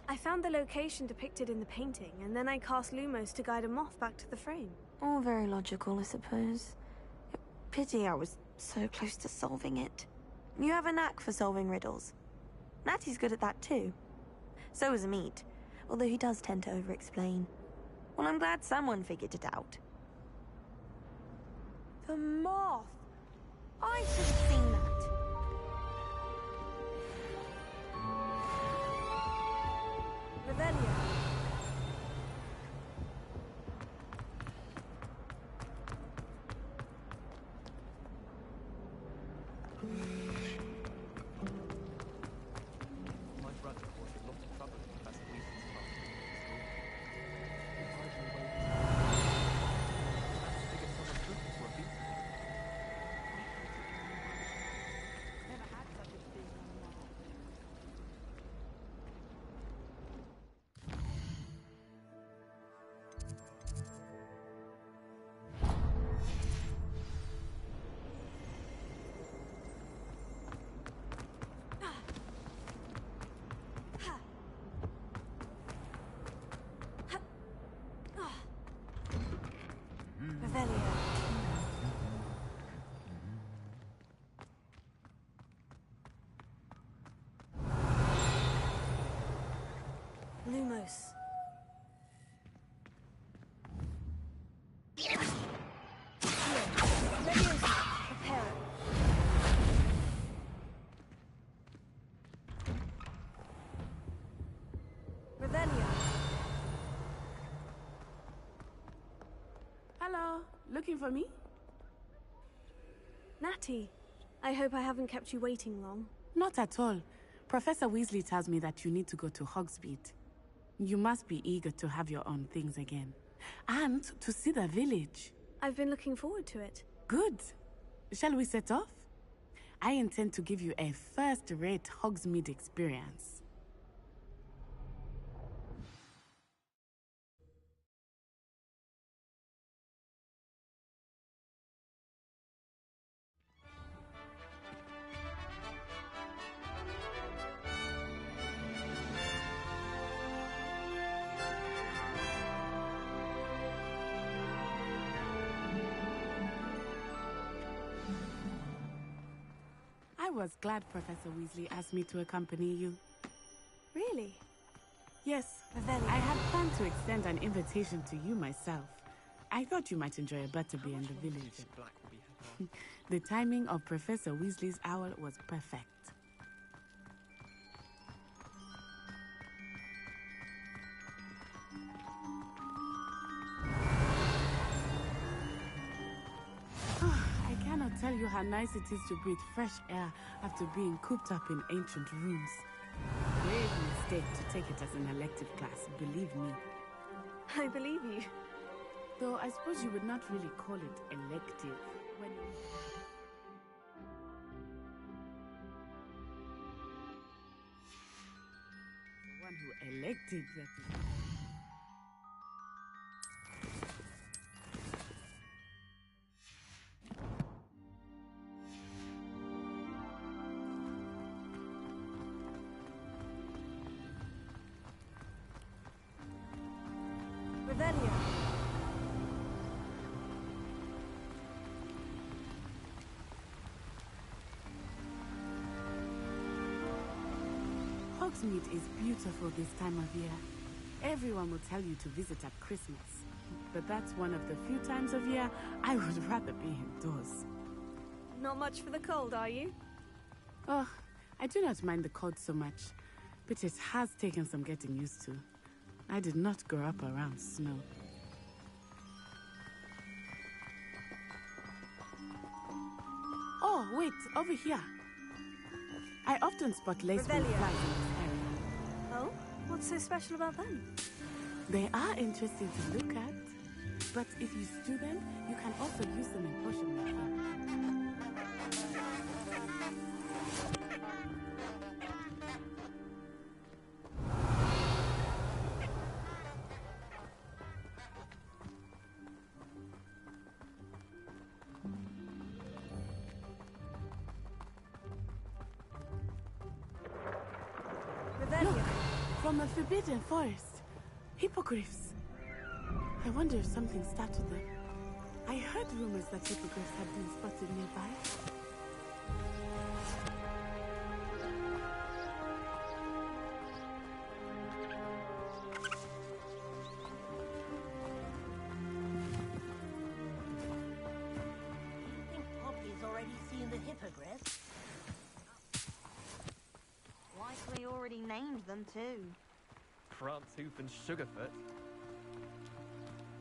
I found the location depicted in the painting, and then I cast Lumos to guide a moth back to the frame. All very logical, I suppose. Pity I was so close to solving it. You have a knack for solving riddles. Natty's good at that too. So is Amit, although he does tend to over-explain. Well, I'm glad someone figured it out. The moth! I should have seen that. Revelio. My brother caused a lot of trouble in Professor Weason's class at school. Managed to get someone's purpose for a beat. Never had such a big one. Lumos. Revelio. Hello, looking for me? Natty, I hope I haven't kept you waiting long. Not at all. Professor Weasley tells me that you need to go to Hogsmeade. You must be eager to have your own things again. And to see the village. I've been looking forward to it. Good. Shall we set off? I intend to give you a first-rate Hogsmeade experience. I was glad Professor Weasley asked me to accompany you. Really? Yes, I had planned to extend an invitation to you myself. I thought you might enjoy a butterbeer in the village. The timing of Professor Weasley's owl was perfect. I cannot tell you how nice it is to breathe fresh air after being cooped up in ancient rooms. Grave mistake to take it as an elective class, believe me. I believe you. Though I suppose you would not really call it elective when you... The one who elected that... Revelia. Hogsmeade is beautiful this time of year. Everyone will tell you to visit at Christmas. But that's one of the few times of year I would rather be indoors. Not much for the cold, are you? Oh, I do not mind the cold so much, but it has taken some getting used to. I did not grow up around snow. Oh, wait, over here. I often spot lacewing Revelia. flies in this area. Oh? What's so special about them? They are interesting to look at, but if you stew them, you can also use them in potion making. Look, from a forbidden forest. Hippogriffs. I wonder if something startled them. I heard rumors that hippogriffs had been spotted nearby. You think Poppy's already seen the hippogriff? Likely already named them too. Pranttooth and Sugarfoot.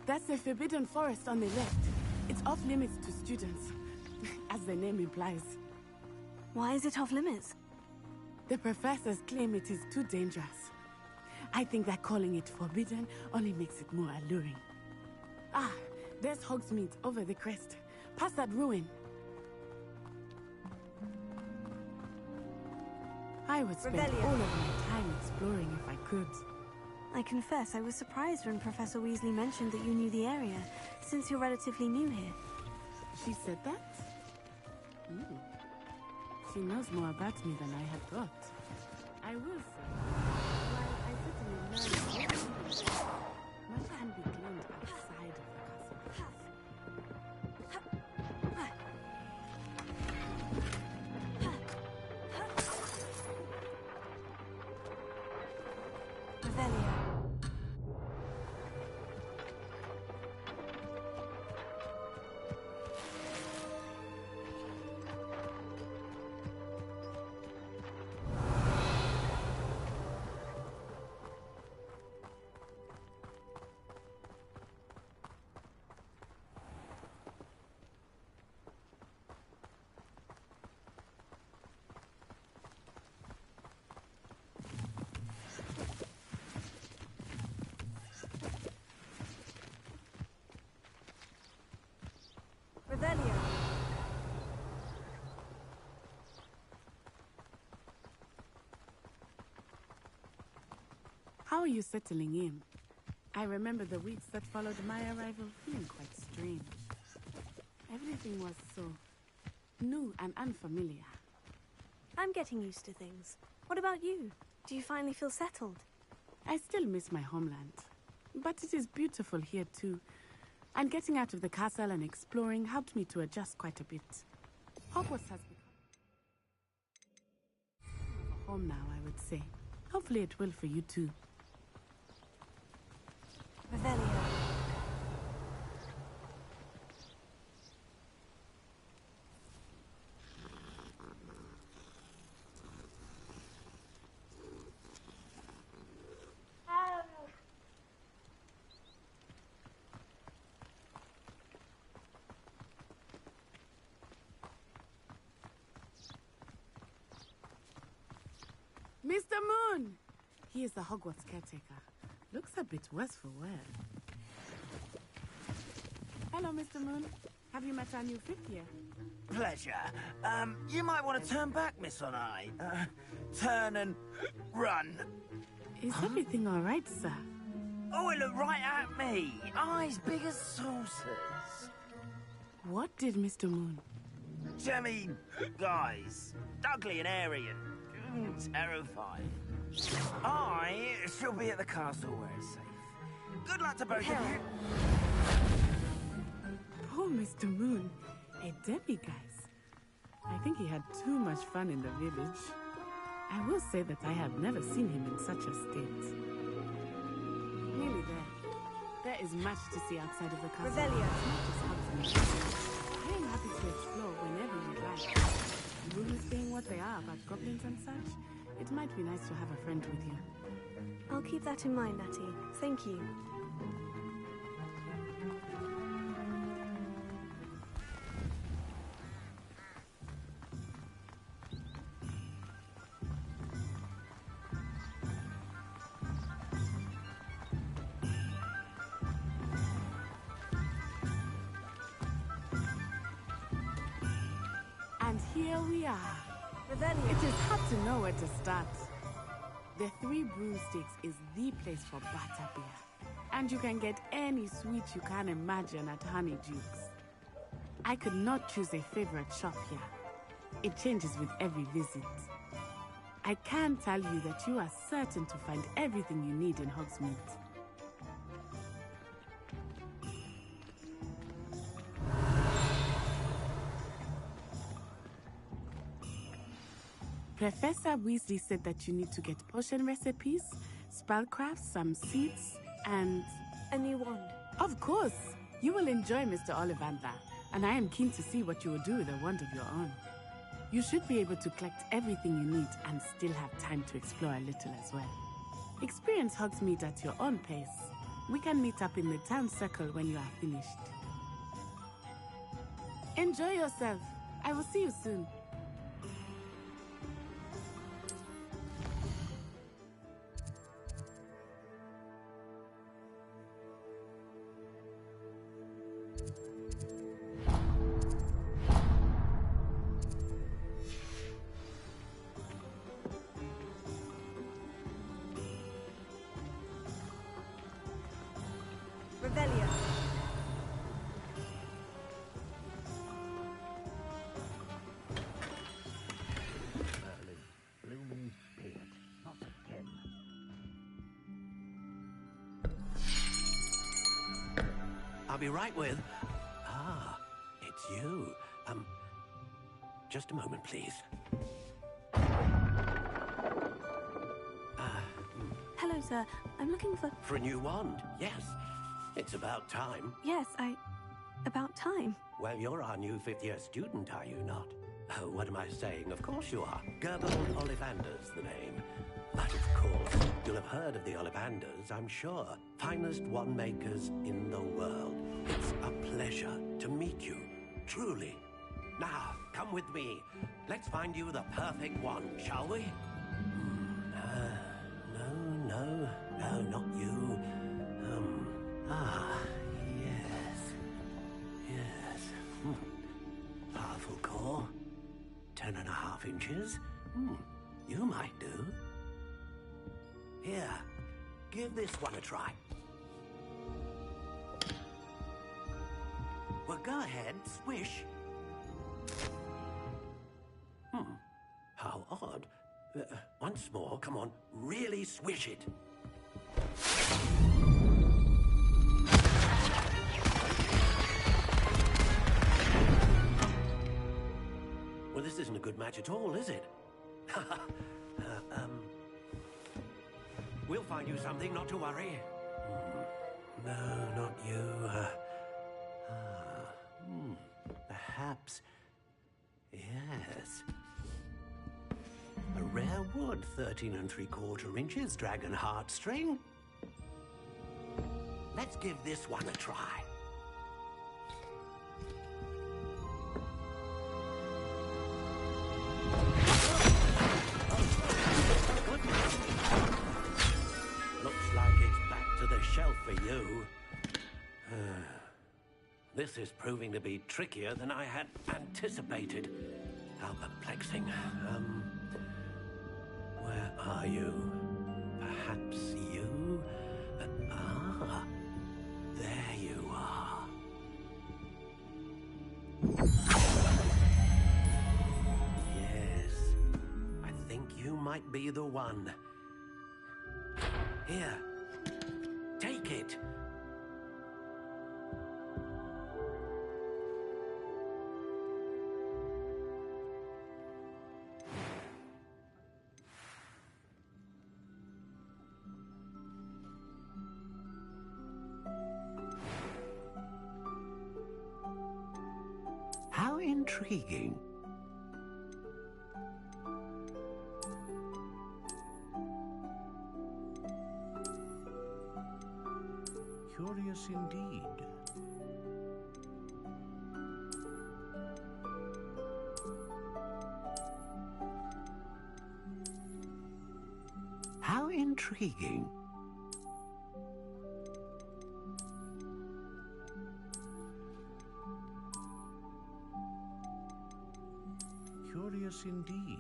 That's the forbidden forest on the left. It's off limits to students, as the name implies. Why is it off limits? The professors claim it is too dangerous. I think that calling it forbidden only makes it more alluring. Ah, there's Hogsmeade over the crest. Past that ruin. I would spend Revelia. all of my time exploring if I could. I confess I was surprised when Professor Weasley mentioned that you knew the area, since you're relatively new here. She said that? She knows more about me than I had thought. I will say, while I certainly learned much can be gleaned outside of the castle. Revelia. Revelio. How are you settling in? I remember the weeks that followed my arrival feeling quite strange. Everything was so new and unfamiliar. I'm getting used to things. What about you? Do you finally feel settled? I still miss my homeland, but it is beautiful here too. And getting out of the castle and exploring helped me to adjust quite a bit. Hogwarts has become a home now, I would say. Hopefully it will for you too. Revelio. Mr. Moon! He is the Hogwarts caretaker. Looks a bit worse for wear. Hello, Mr. Moon. Have you met our new fifth year? Pleasure. You might want to turn back, Miss Onai. Turn and run. Is everything all right, sir? Oh, it looked right at me. Eyes big as saucers. What did Mr. Moon? Jemmy, guys. Ugly and airy and terrifying. I shall be at the castle where it's safe. Good luck to both of you. Poor Mr. Moon. A demi-guise. I think he had too much fun in the village. I will say that I have never seen him in such a state. Nearly there. There is much to see outside of the castle. Revelio. It's not just Hogsmeade. I am happy to explore whenever you like. Rumors being what they are about goblins and such, it might be nice to have a friend with you. I'll keep that in mind, Natty. Thank you. And here we are. Revelio. It is hard to know where to start. The Three Broomsticks is the place for butterbeer. And you can get any sweet you can imagine at Honeydukes. I could not choose a favorite shop here. It changes with every visit. I can tell you that you are certain to find everything you need in Hogsmeade. Professor Weasley said that you need to get potion recipes, spellcrafts, some seeds, and... a new wand. Of course! You will enjoy Mr. Ollivander, and I am keen to see what you will do with a wand of your own. You should be able to collect everything you need and still have time to explore a little as well. Experience Hogsmeade at your own pace. We can meet up in the town circle when you are finished. Enjoy yourself. I will see you soon. Revelio. Blooming beard, not again. I'll be right with... Ah, it's you. Just a moment, please. Hello, sir. I'm looking for... For a new wand, yes. It's about time. Yes, about time. Well, you're our new fifth-year student, are you not? Oh, what am I saying? Of course you are. Gerbold Ollivander's the name. But of course, you'll have heard of the Ollivanders, I'm sure. Finest wand makers in the world. It's a pleasure to meet you, truly. Now, come with me. Let's find you the perfect wand, shall we? No, not you. Yes. Powerful core. 10.5 inches. You might do. Here, give this one a try. Well, go ahead, swish. How odd. Once more, come on, really swish it. Well, this isn't a good match at all, is it? We'll find you something, not to worry. No, not you. Perhaps... Yes. A rare wood, 13 3/4 inches, dragon heartstring. Let's give this one a try. Looks like it's back to the shelf for you. This is proving to be trickier than I had anticipated. How perplexing. Where are you? Perhaps you? There you are. Yes, I think you might be the one. Here, take it. How intriguing. Curious indeed. How intriguing. Curious indeed.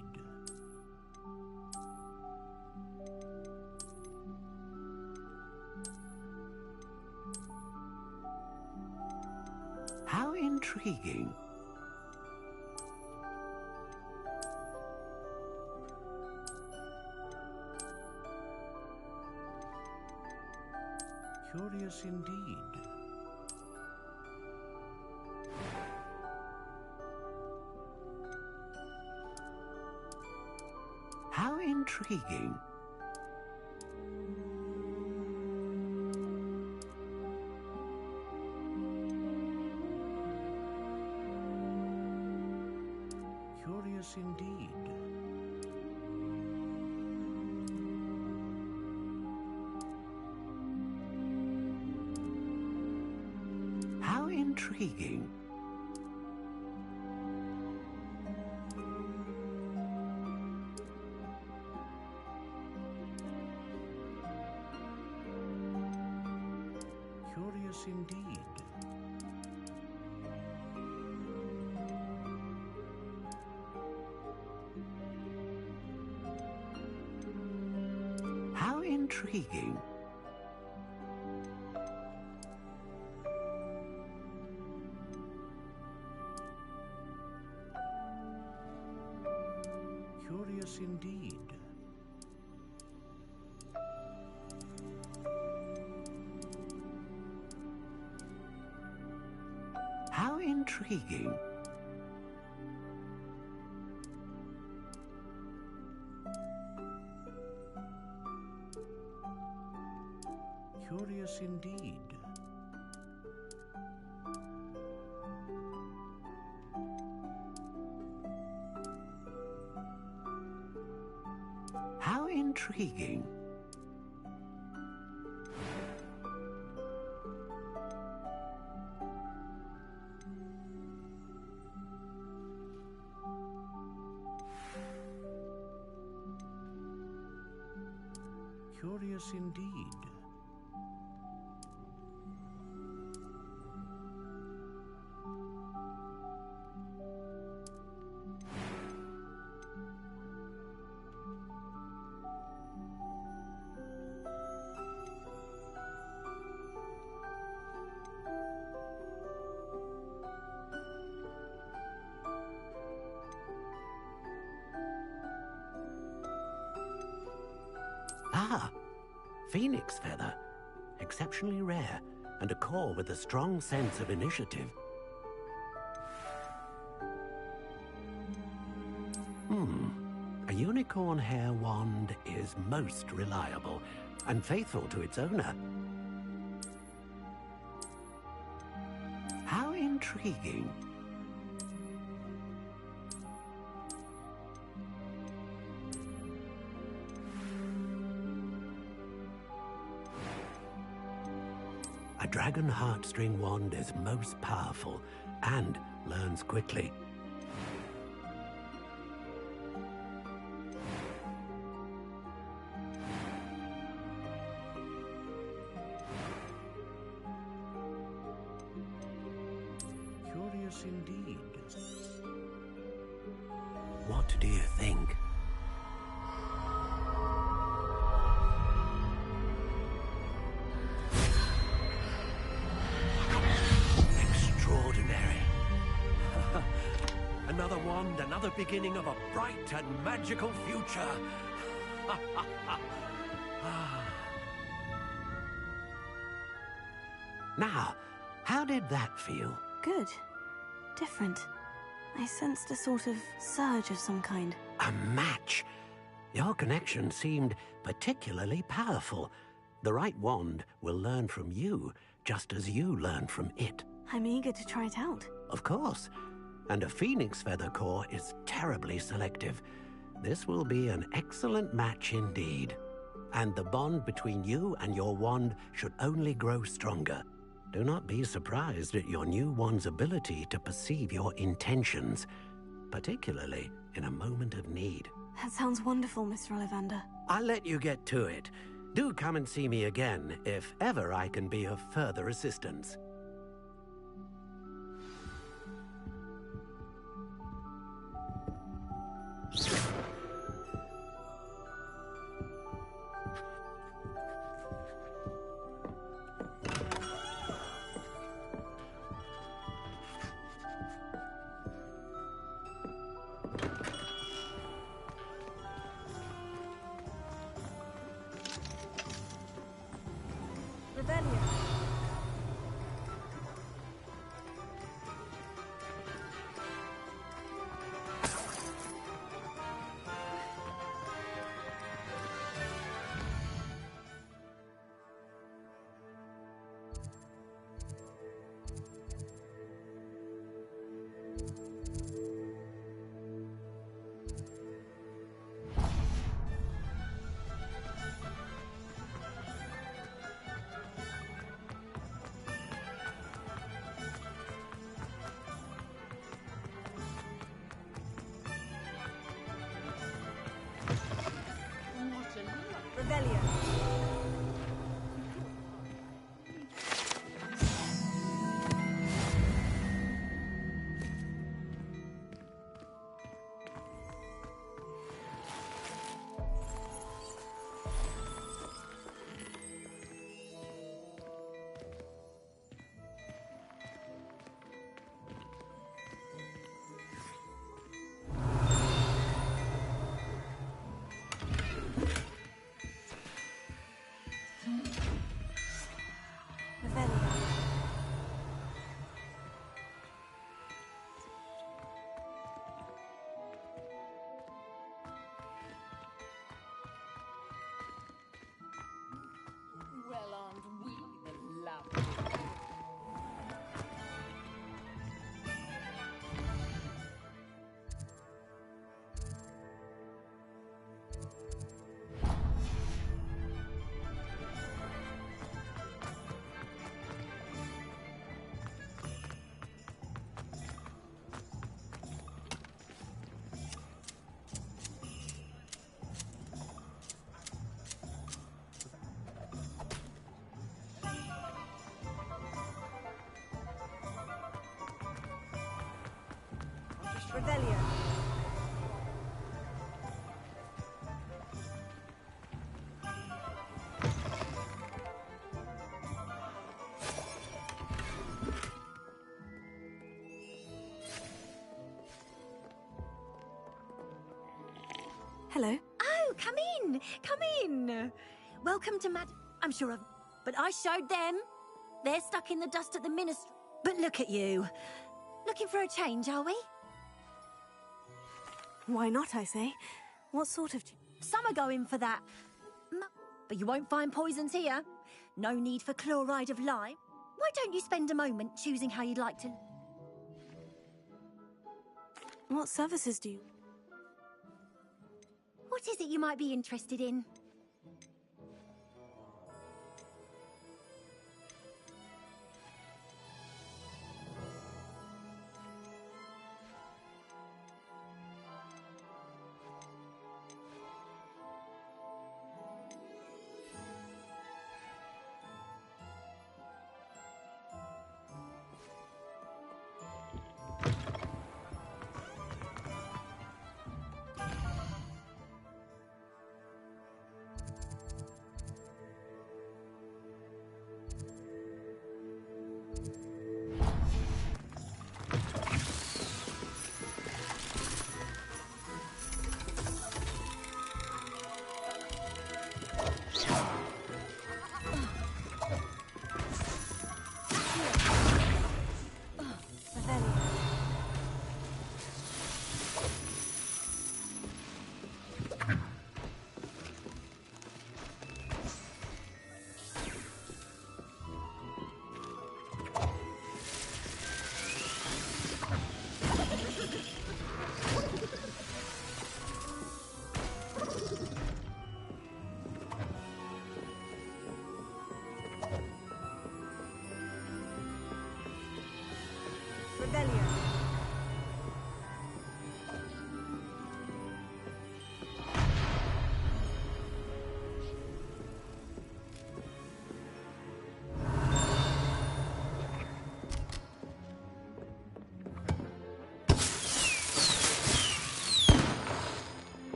How intriguing. Curious indeed. How intriguing. Curious indeed. How intriguing. Curious indeed. How intriguing. Curious indeed. How intriguing. Curious indeed. How intriguing. Curious indeed. Ah, phoenix feather. Exceptionally rare, and a core with a strong sense of initiative. A unicorn hair wand is most reliable and faithful to its owner. How intriguing. A dragon heartstring wand is most powerful and learns quickly. Curious indeed. What do you think? Extraordinary. Another wand, another beginning of a bright and magical future. Now, how did that feel? Good. Different. I sensed a sort of surge of some kind. A match. Your connection seemed particularly powerful. The right wand will learn from you, just as you learn from it. I'm eager to try it out. Of course. And a phoenix feather core is terribly selective. This will be an excellent match indeed. And the bond between you and your wand should only grow stronger. Do not be surprised at your new wand's ability to perceive your intentions, particularly in a moment of need. That sounds wonderful, Mr. Ollivander. I'll let you get to it. Do come and see me again if ever I can be of further assistance. Well, aren't we the lovely? Revelio. Hello. Oh, come in. Come in. welcome to I'm sure I've... But I showed them. They're stuck in the dust at the ministry. But look at you. Looking for a change, are we? Why not, I say? What sort of... Some are going for that. But you won't find poisons here. No need for chloride of lime. Why don't you spend a moment choosing how you'd like to... What services do you... What is it you might be interested in?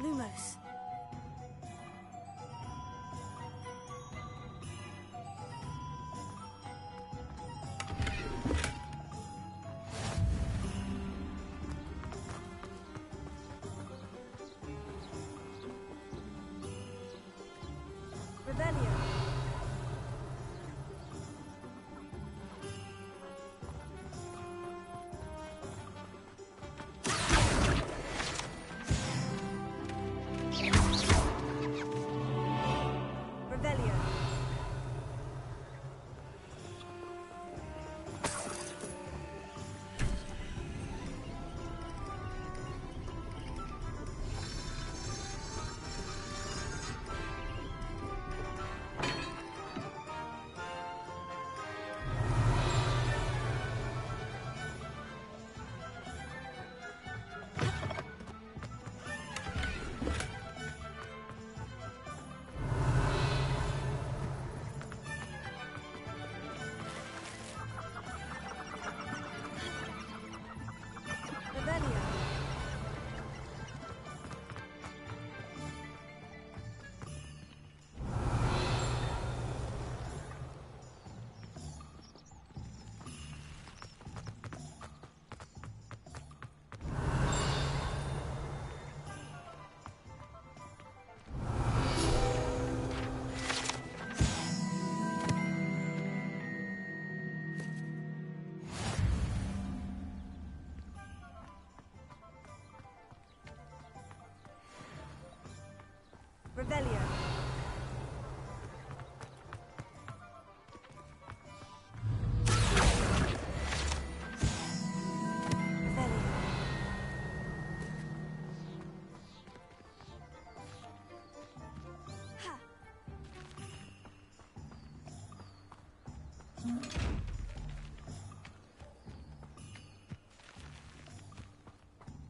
Lumos. Revelio.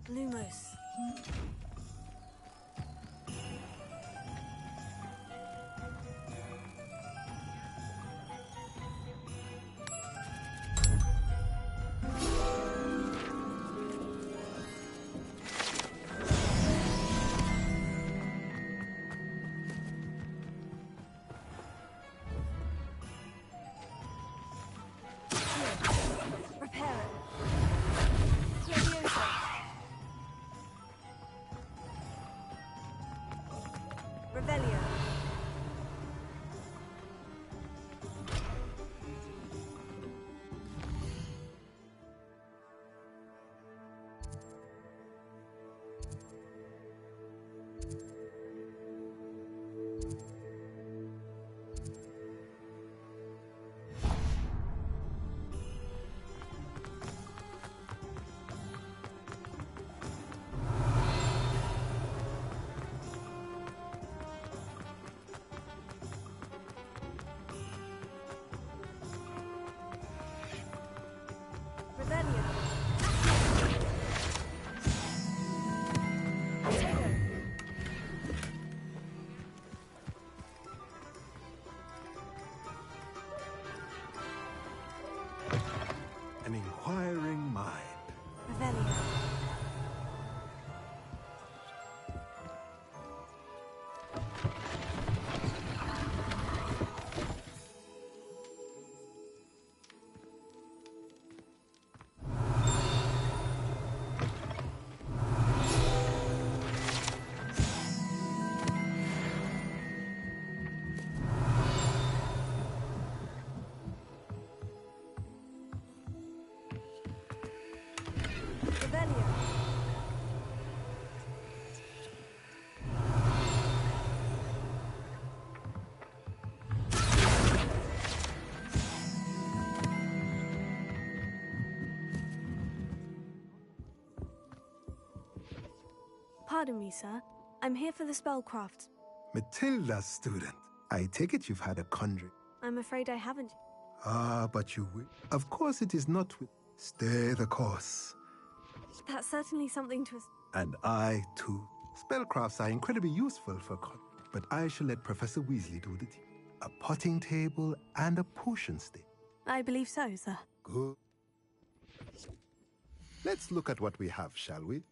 Lumos. An inquiring mind. Revelio. Pardon me, sir. I'm here for the spellcraft. Matilda, student. I take it you've had a conjuring. I'm afraid I haven't. Ah, but you will. Of course it is not with... Stay the course. That's certainly something to... And I, too. Spellcrafts are incredibly useful for but I shall let Professor Weasley do the deed. A potting table and a potion stick. I believe so, sir. Good. Let's look at what we have, shall we?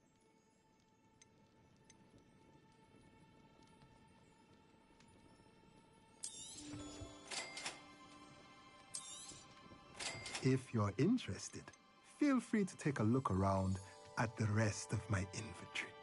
If you're interested, feel free to take a look around at the rest of my inventory.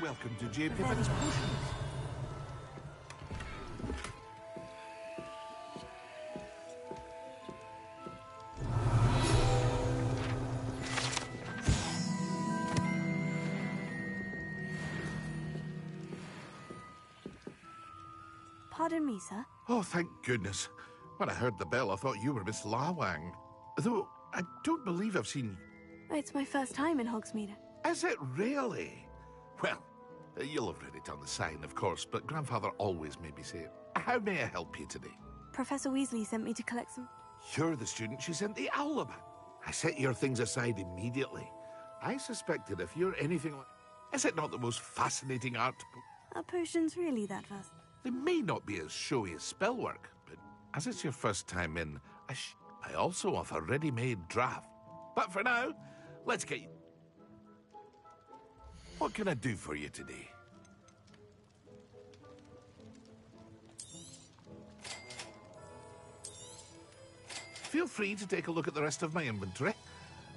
welcome to J. Pippin's Potions. Pardon me, sir. Oh, thank goodness. When I heard the bell, I thought you were Miss Lawang. Though, I don't believe I've seen you. It's my first time in Hogsmeade. Is it really? Well, you'll have read it on the sign, of course, but Grandfather always made me say it. How may I help you today? Professor Weasley sent me to collect some... You're the student she sent the owl about. I set your things aside immediately. I suspected if you're anything like... Is it not the most fascinating art... Are potions really that fast? They may not be as showy as spellwork, but as it's your first time in, I also offer ready-made draft. But for now, let's get you... What can I do for you today? Feel free to take a look at the rest of my inventory,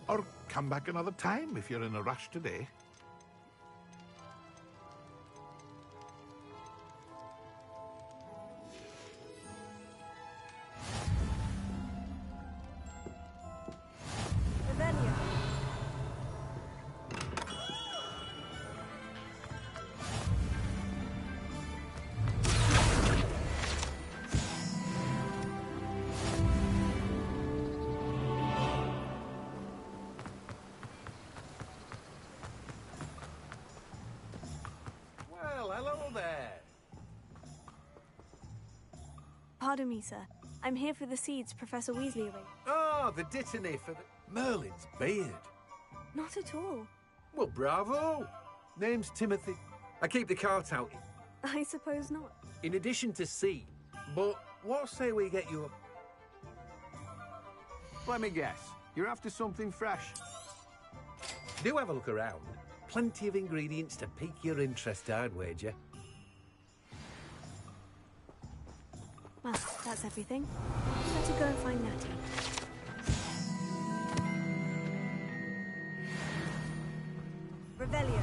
or come back another time if you're in a rush today. Pardon me, sir. I'm here for the seeds Professor Weasley arranged. Ah, the dittany for the... Merlin's beard. Not at all. Well, bravo. Name's Timothy. I keep the cart out. I suppose not. In addition to seed. But what say we get you a... Let me guess. You're after something fresh. Do have a look around. Plenty of ingredients to pique your interest, I'd wager. Well, that's everything. Better go and find Natty. Revelio.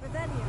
Revelio.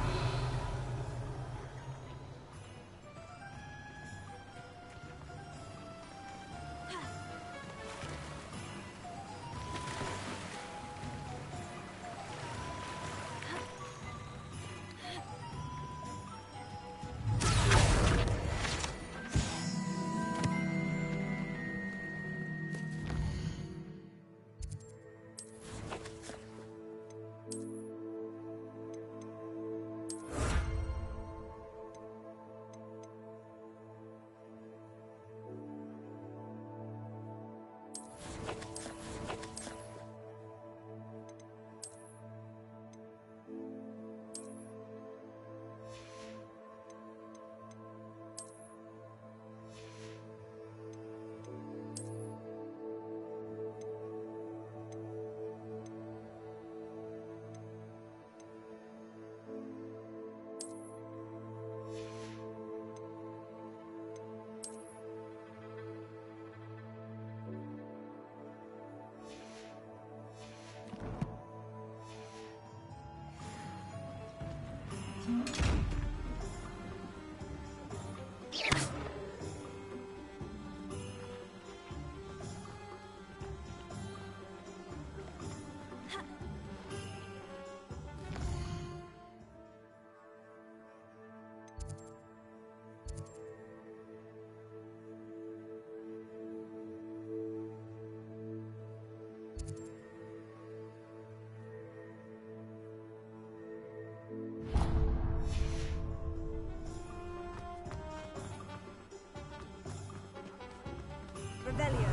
Revelio.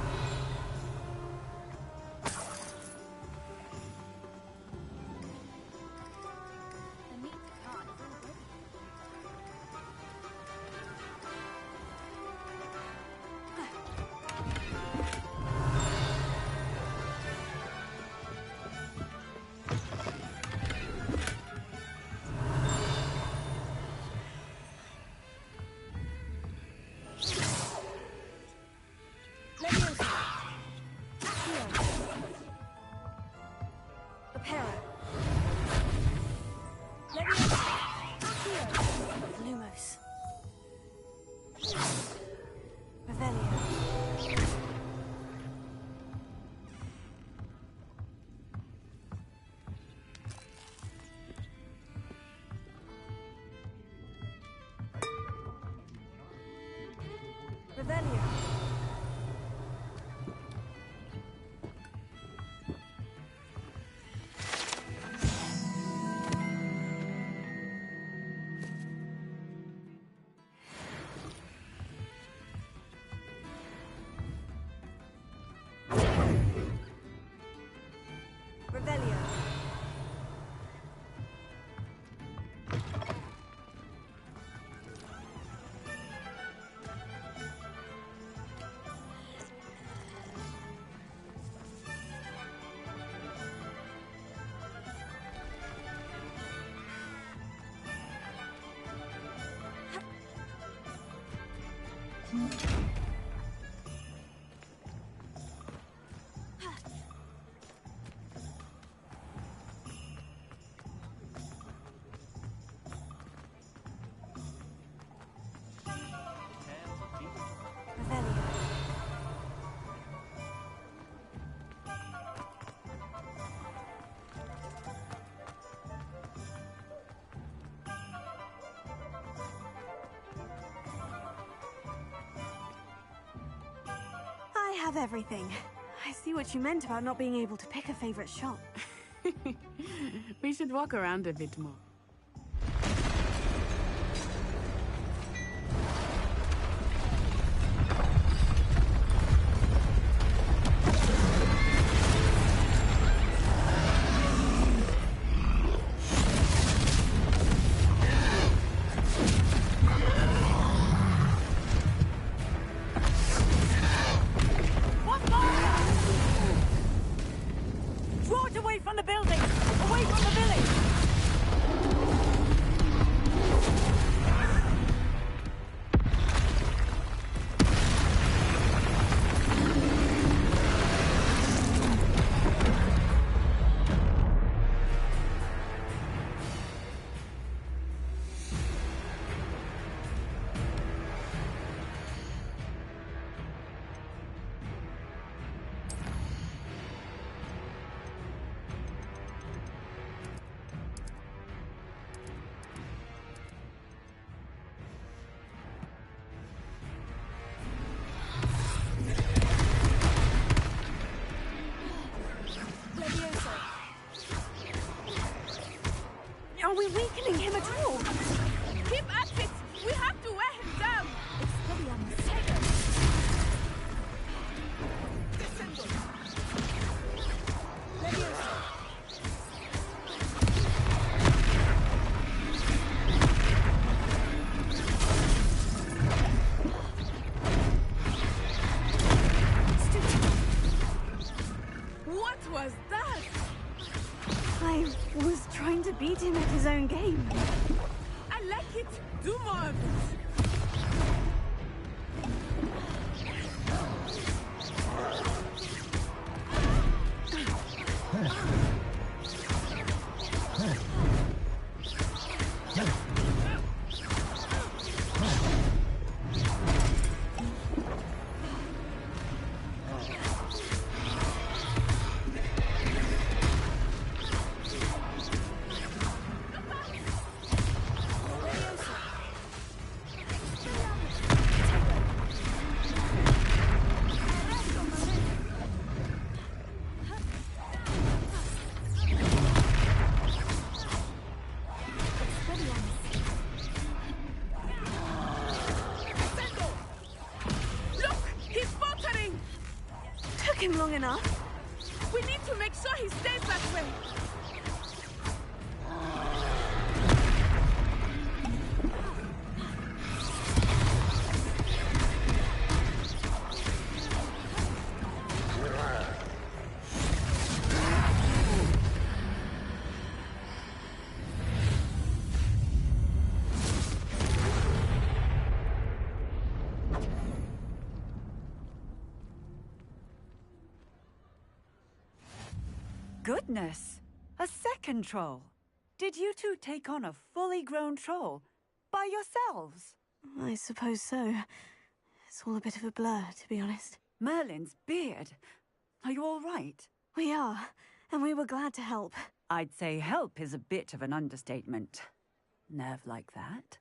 Leviosa. have everything. I see what you meant about not being able to pick a favorite shop. We should walk around a bit more. Draw it away from the building! Away from the village! Are we weakening him at all? Keep at it! We have to wear him down! What was that? I was trying to beat him at his own game. I like it! Do more of it! Took him long enough. We need to make sure he stays that way. Goodness! A second troll! Did you two take on a fully grown troll? By yourselves? I suppose so. It's all a bit of a blur, to be honest. Merlin's beard. Are you all right? We are, and we were glad to help. I'd say help is a bit of an understatement. Nerve like that.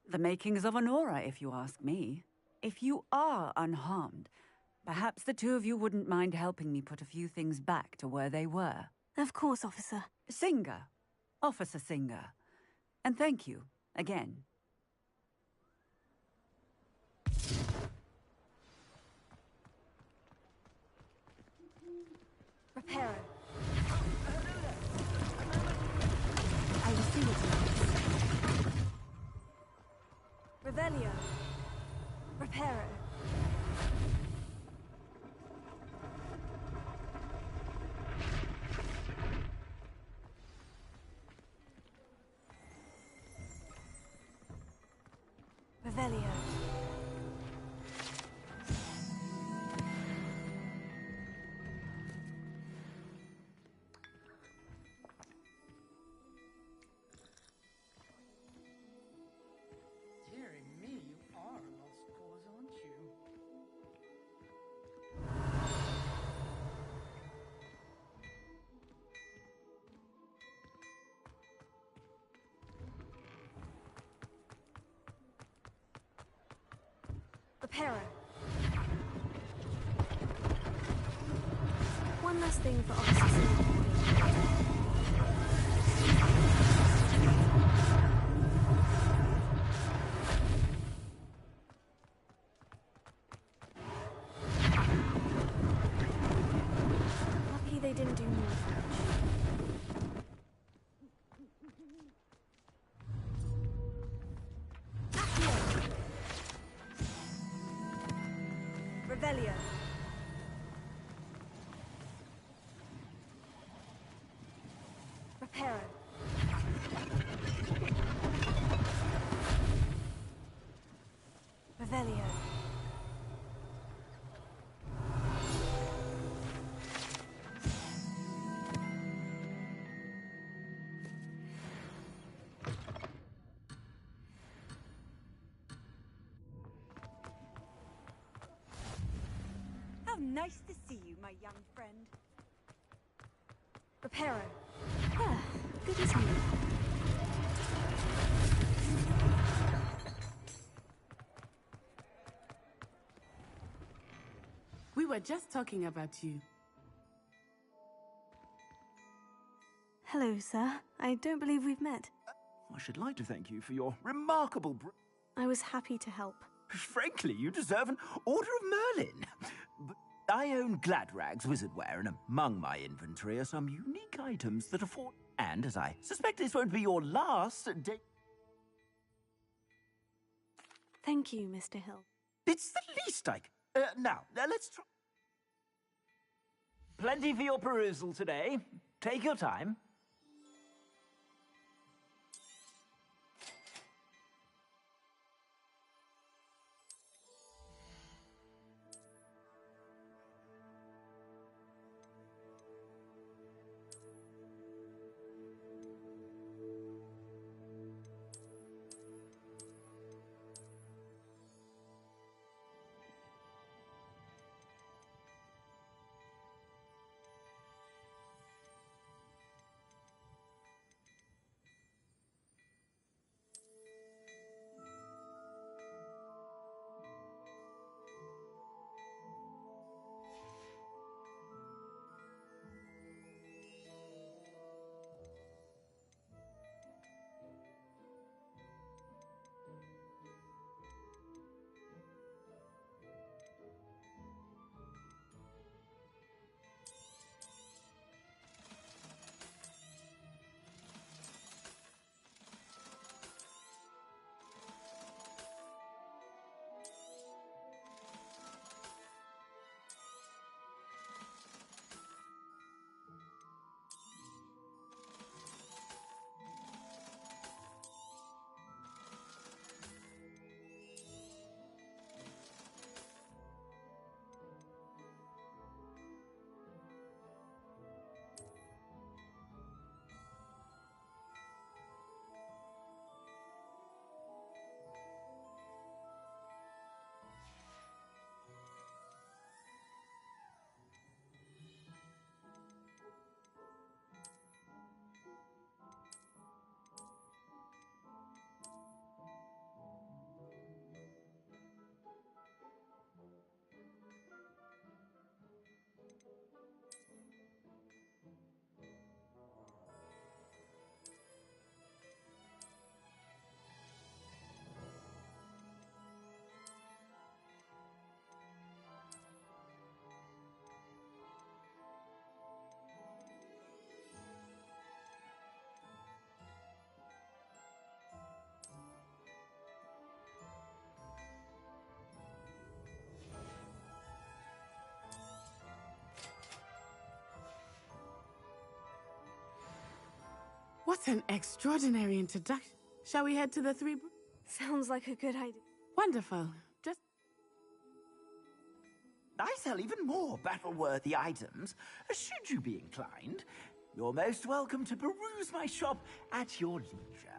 The makings of an aura, if you ask me. If you are unharmed, perhaps the two of you wouldn't mind helping me put a few things back to where they were. Of course, officer. Singer. Officer Singer. And thank you, again. Reparo. I will see what you want. Revelio. Reparo. Revelio. Dearie me, you are a lost cause, aren't you? Reparo. one last thing for Officer Singh. Lucky they didn't do more damage. Revelio. Reparo. Revelio. How nice to see you, my young friend. Reparo. Ah, good as new. We were just talking about you. Hello, sir. I don't believe we've met. I should like to thank you for your remarkable I was happy to help. Frankly, you deserve an Order of Merlin. But I own Gladrag's wizardware, and among my inventory are some unique items that afford... And, as I suspect this won't be your last day... Thank you, Mr. Hill. It's the least I can... now, let's try... Plenty for your perusal today. Take your time. What an extraordinary introduction. Shall we head to the three... Sounds like a good idea. Wonderful. Just... I sell even more battle-worthy items. Should you be inclined, you're most welcome to peruse my shop at your leisure.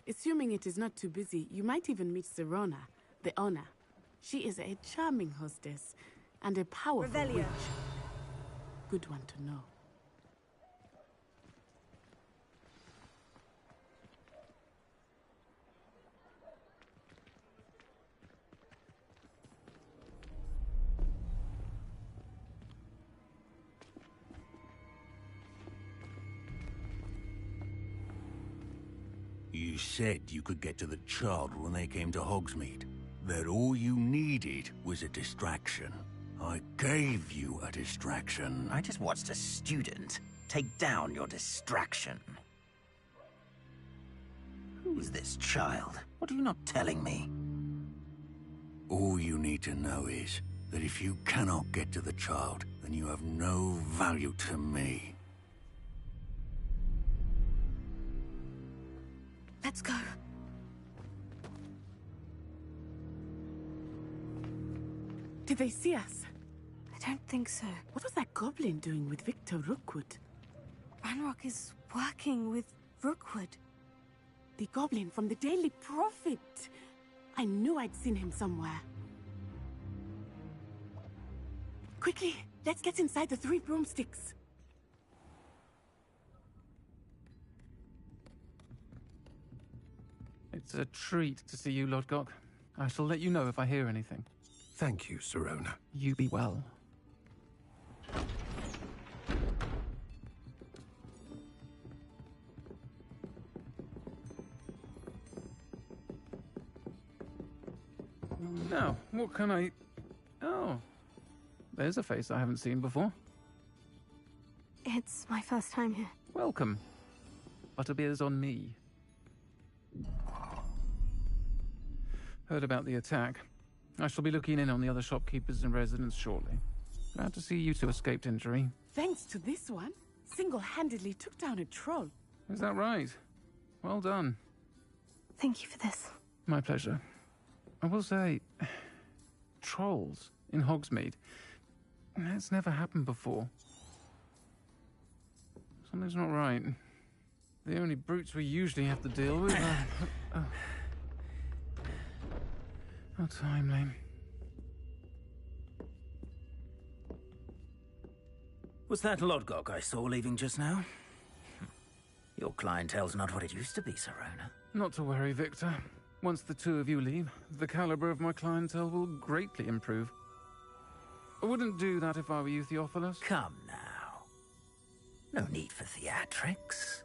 Assuming it is not too busy, you might even meet Serona, the owner. She is a charming hostess. and a powerful Revelio. witch. Good one to know. You said you could get to the child when they came to Hogsmeade. That all you needed was a distraction. I gave you a distraction. I just watched a student take down your distraction. Who's this child? What are you not telling me? All you need to know is that if you cannot get to the child, then you have no value to me. Let's go. Did they see us? I don't think so. What was that goblin doing with Victor Rookwood? Ranrock is working with Rookwood. The goblin from the Daily Prophet. I knew I'd seen him somewhere. Quickly, let's get inside the 3 broomsticks. It's a treat to see you, Lodgok. I shall let you know if I hear anything. Thank you, Sirona. You be well. Now, what can I... Oh, there's a face I haven't seen before. It's my first time here. Welcome. Butterbeer's on me. Heard about the attack. I shall be looking in on the other shopkeepers and residents shortly. Glad to see you two escaped injury. Thanks to this one, single-handedly took down a troll. Is that right? Well done. Thank you for this. My pleasure. I will say, trolls in Hogsmeade. That's never happened before. Something's not right. The only brutes we usually have to deal with are... How timely. Was that Lodgok I saw leaving just now? Your clientele's not what it used to be, Sirona. Not to worry, Victor. Once the two of you leave, the caliber of my clientele will greatly improve. I wouldn't do that if I were you, Theophilus. Come now. No need for theatrics.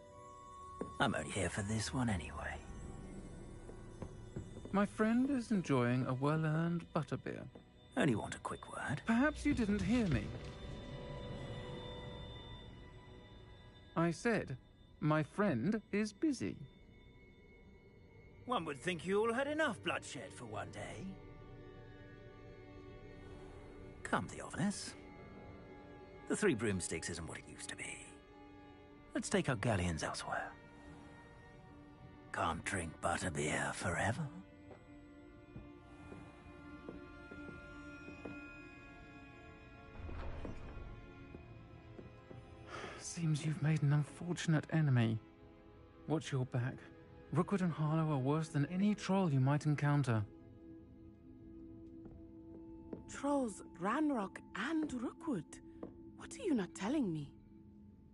I'm only here for this one anyway. My friend is enjoying a well-earned butterbeer. Only want a quick word. Perhaps you didn't hear me. I said, my friend is busy. One would think you all had enough bloodshed for one day. Come, Theophilus. The 3 broomsticks isn't what it used to be. Let's take our galleons elsewhere. Can't drink butterbeer forever. Seems you've made an unfortunate enemy. Watch your back. Rookwood and Harlow are worse than any troll you might encounter. Trolls, Ranrock, and Rookwood. What are you not telling me?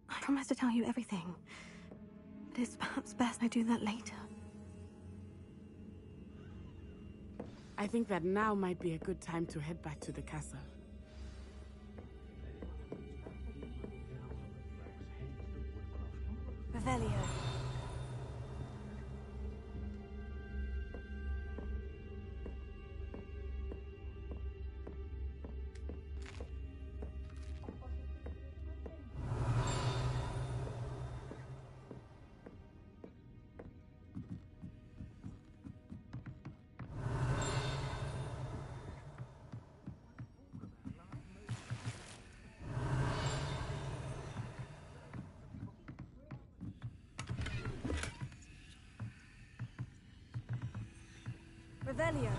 I promise to tell you everything. But it's perhaps best I do that later. I think that now might be a good time to head back to the castle. Revelio. Revelio.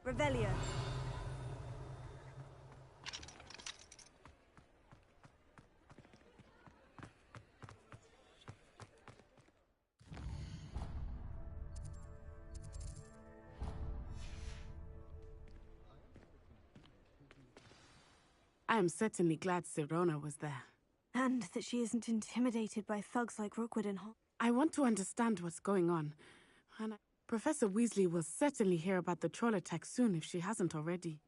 Revelio. I am certainly glad Sirona was there. And that she isn't intimidated by thugs like Rookwood and Hall. I want to understand what's going on. And Professor Weasley will certainly hear about the troll attack soon if she hasn't already.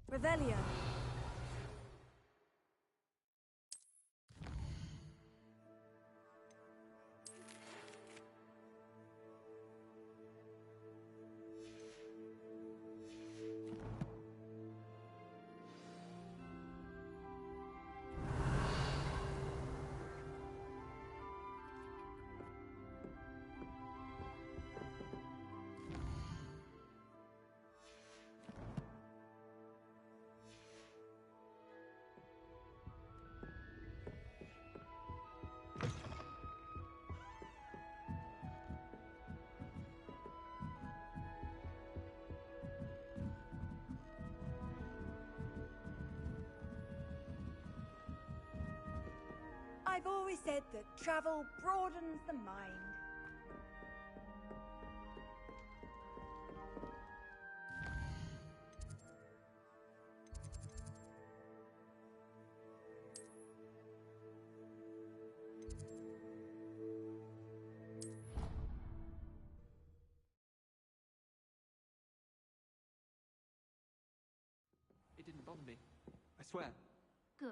Revelio. I've always said that travel broadens the mind. It didn't bother me. I swear. Good.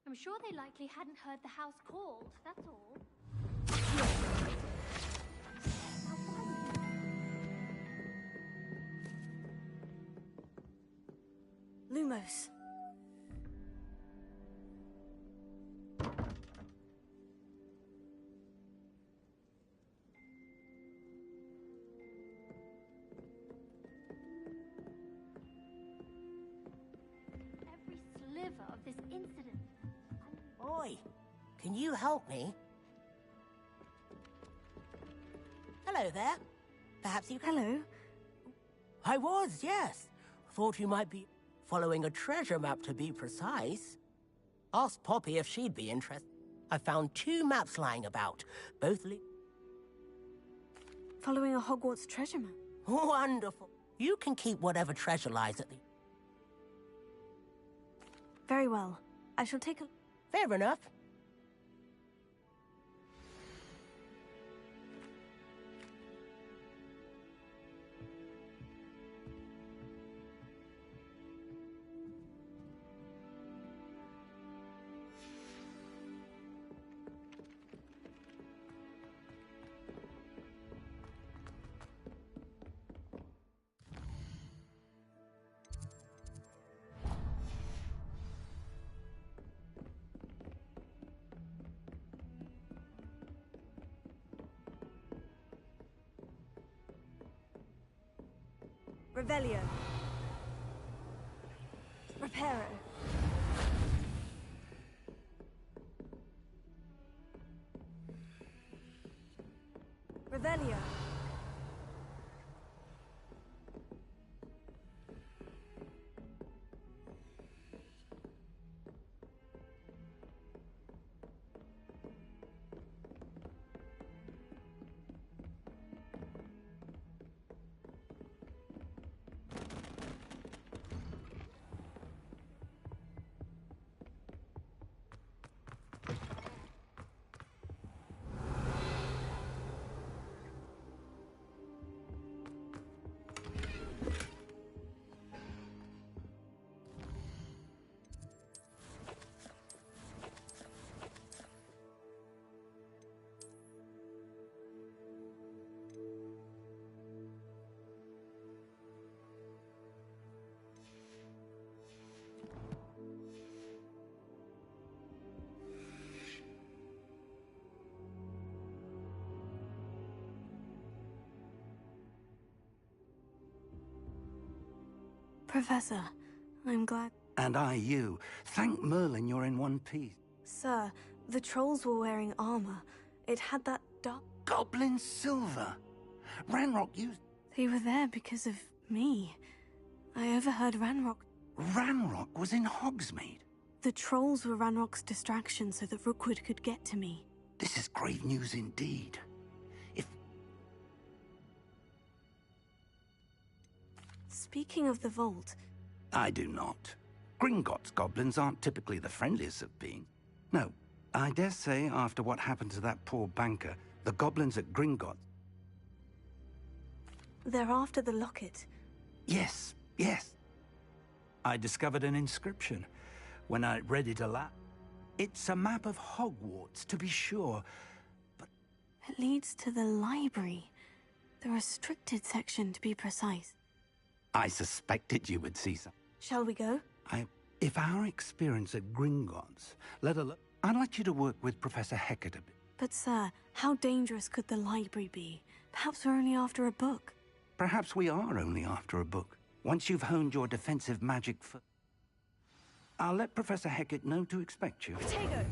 I'm sure they likely hadn't heard the house called, that's all. Lumos. Every sliver of this incident. Oi, can you help me? Hello there. Perhaps you can... Hello. I was, yes. Thought you might be following a treasure map, to be precise. Asked Poppy if she'd be interested. I found 2 maps lying about, both following a Hogwarts treasure map. Wonderful. You can keep whatever treasure lies at the... Very well. I shall take a... Fair enough. Revelio. Reparo. Revelio. Professor, I'm glad. And I you. Thank Merlin you're in one piece. Sir, the trolls were wearing armor. It had that dark... Goblin silver. Ranrock used... They were there because of me. I overheard Ranrock... Ranrock was in Hogsmeade? The trolls were Ranrock's distraction so that Rookwood could get to me. This is grave news indeed. Speaking of the vault... I do not. Gringotts goblins aren't typically the friendliest of beings. No, I dare say after what happened to that poor banker, the goblins at Gringotts... They're after the locket. Yes, yes. I discovered an inscription when I read it aloud. It's a map of Hogwarts, to be sure, but... It leads to the library. The restricted section, to be precise. I suspected you would see some. Shall we go? If our experience at Gringotts, I'd like you to work with Professor Hecat a bit. But sir, how dangerous could the library be? Perhaps we're only after a book. Perhaps we are only after a book. Once you've honed your defensive magic I'll let Professor Hecat know to expect you. Potato!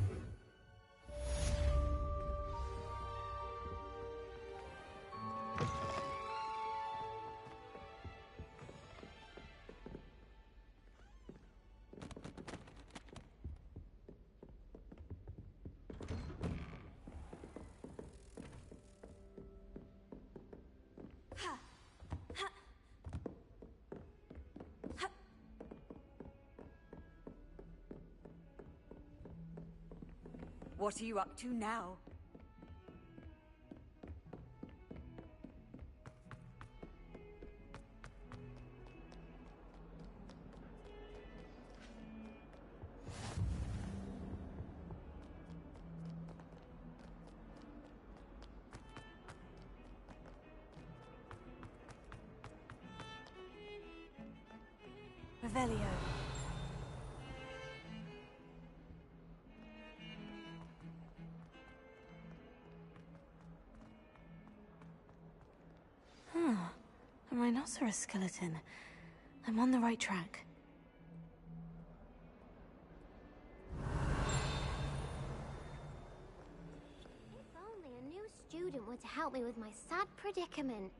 What are you up to now? Revelio. A rhinoceros skeleton. I'm on the right track. If only a new student were to help me with my sad predicament.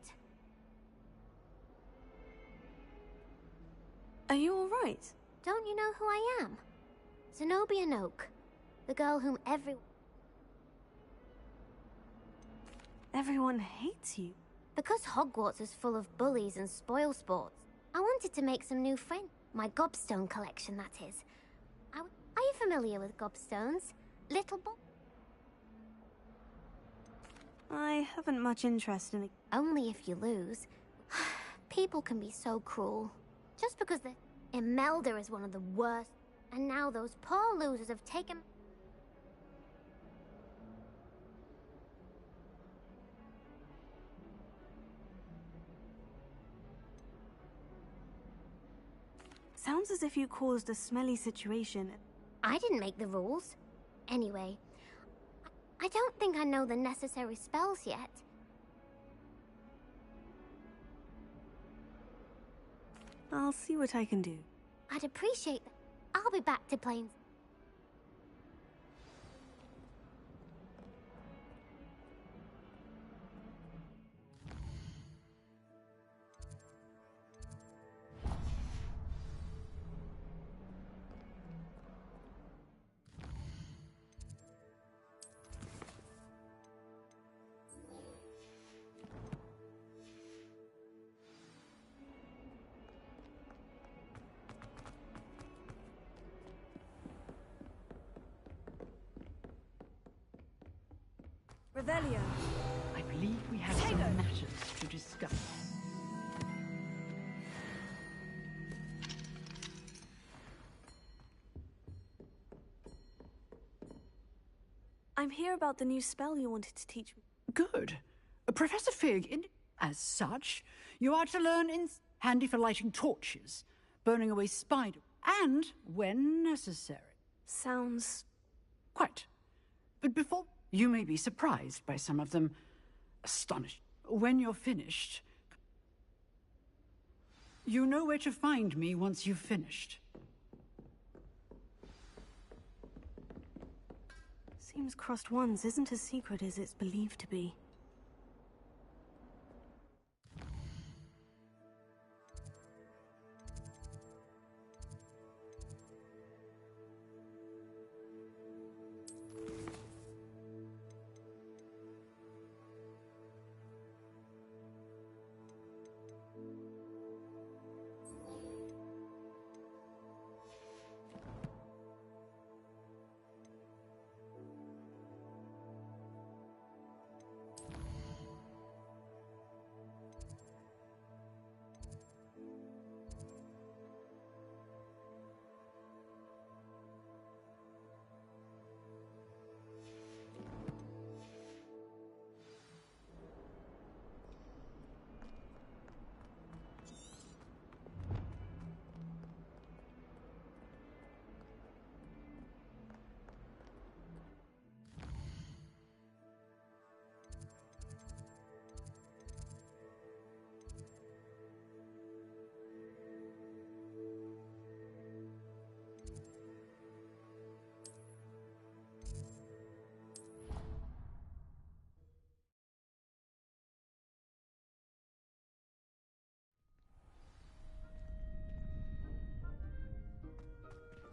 Are you all right? Don't you know who I am? Zenobia Noak, the girl whom Everyone hates you. Because Hogwarts is full of bullies and spoil sports, I wanted to make some new friends. My gobstone collection, that is. Are you familiar with gobstones? Little boy? I haven't much interest in it. Only if you lose. People can be so cruel. Just because Imelda is one of the worst, and now those poor losers have taken... Sounds as if you caused a smelly situation. I didn't make the rules. Anyway, I don't think I know the necessary spells yet. I'll see what I can do. I'd appreciate that. I'll be back to playing. Revelio. I believe we have some matters to discuss. I'm here about the new spell you wanted to teach me. Good. Professor Fig, as such, you are to learn handy for lighting torches, burning away spiders, and when necessary. Sounds... Quite. But before... You may be surprised by some of them. Astonished. When you're finished... You know where to find me once you've finished. Seems Crossed Wands isn't as secret as it's believed to be.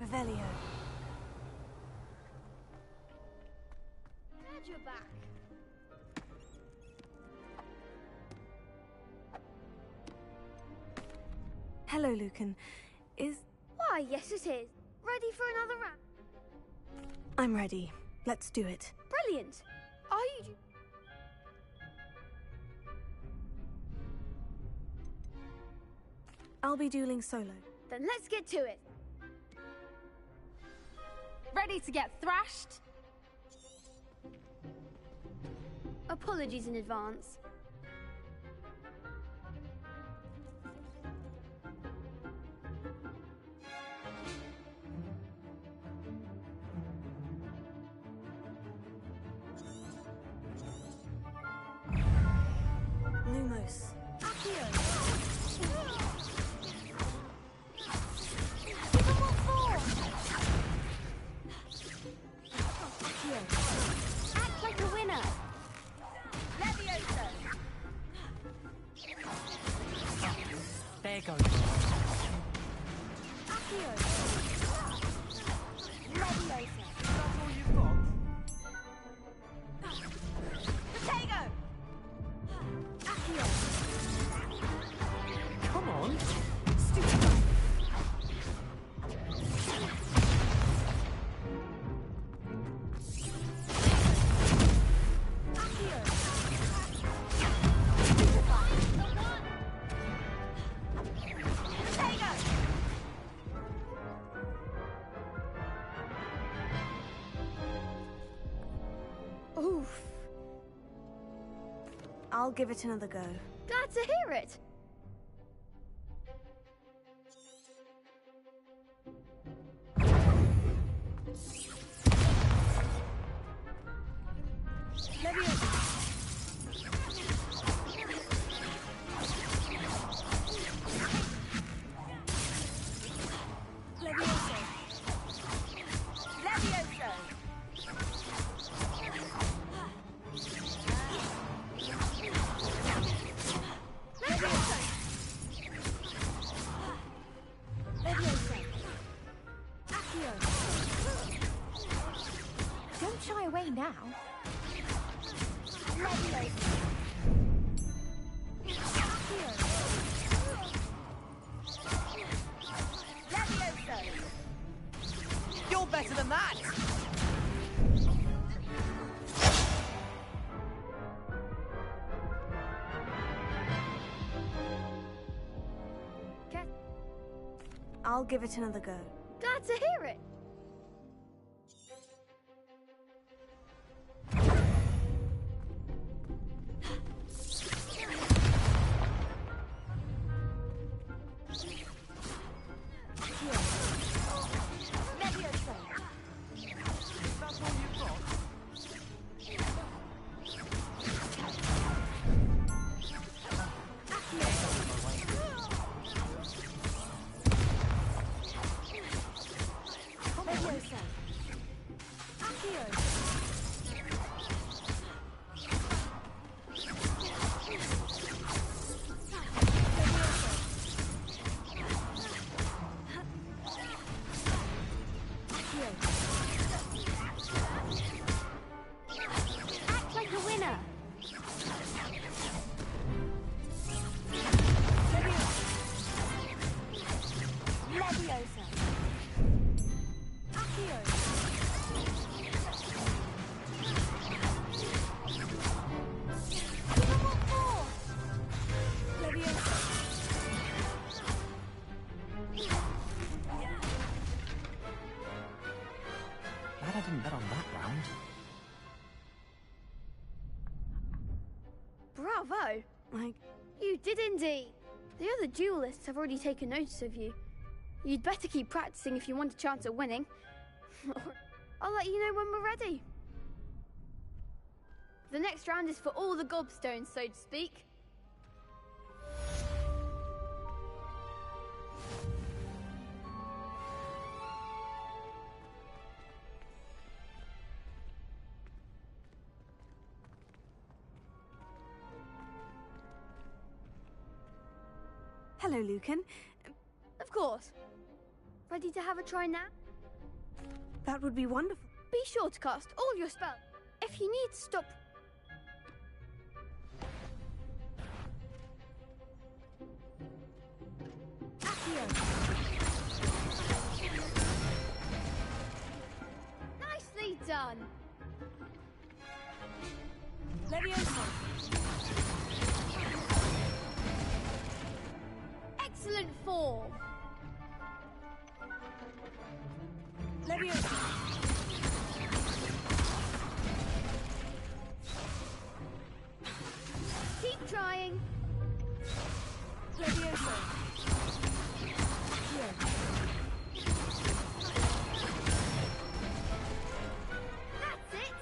Revelio. Glad you're back. Hello, Lucan. Why, yes it is. Ready for another round? I'm ready. Let's do it. Brilliant. Are you... I'll be dueling solo. Then let's get to it. Ready to get thrashed? Apologies in advance. Lumos. Act like a winner. Levioso. There goes. Accio. Levioso. That's all you've got? Potato. Accio. Come on. Oof. I'll give it another go. Glad to hear it. Don't shy away now. You're better than that! I'll give it another go. Glad to hear it. Act like a winner. Leviosa. Accio. Give 'em what for. Leviosa. Glad I didn't bet on that round. Bravo! You did indeed. The other duelists have already taken notice of you. You'd better keep practicing if you want a chance at winning. I'll let you know when we're ready. The next round is for all the gobstones, so to speak. Hello, Lucan. Of course. Ready to have a try now? That would be wonderful. Be sure to cast all your spells. If you need to stop... Accio. Nicely done. Leviosa. Excellent form. Leviosa. Keep trying. Leviosa. Here. That's it.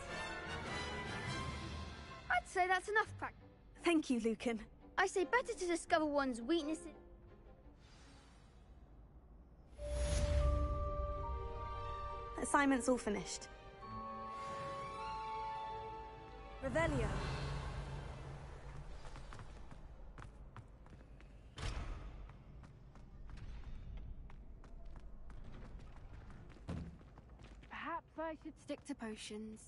I'd say that's enough practice. Thank you, Lucan. I say better to discover one's weaknesses. Assignment's all finished. Revelio. Perhaps I should stick to potions.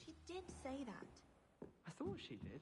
She did say that. I thought she did.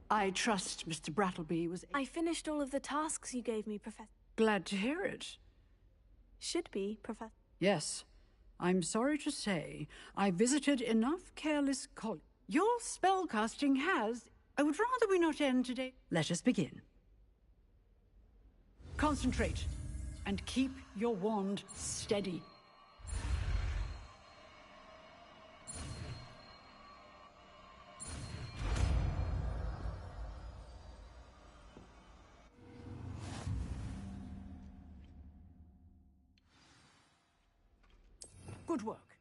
I trust Mr. Brattleby was... I finished all of the tasks you gave me, Professor. Glad to hear it. Should be, Professor. Yes. I'm sorry to say, I visited enough careless Your spellcasting has... I would rather we not end today. Let us begin. Concentrate, and keep your wand steady. Good work.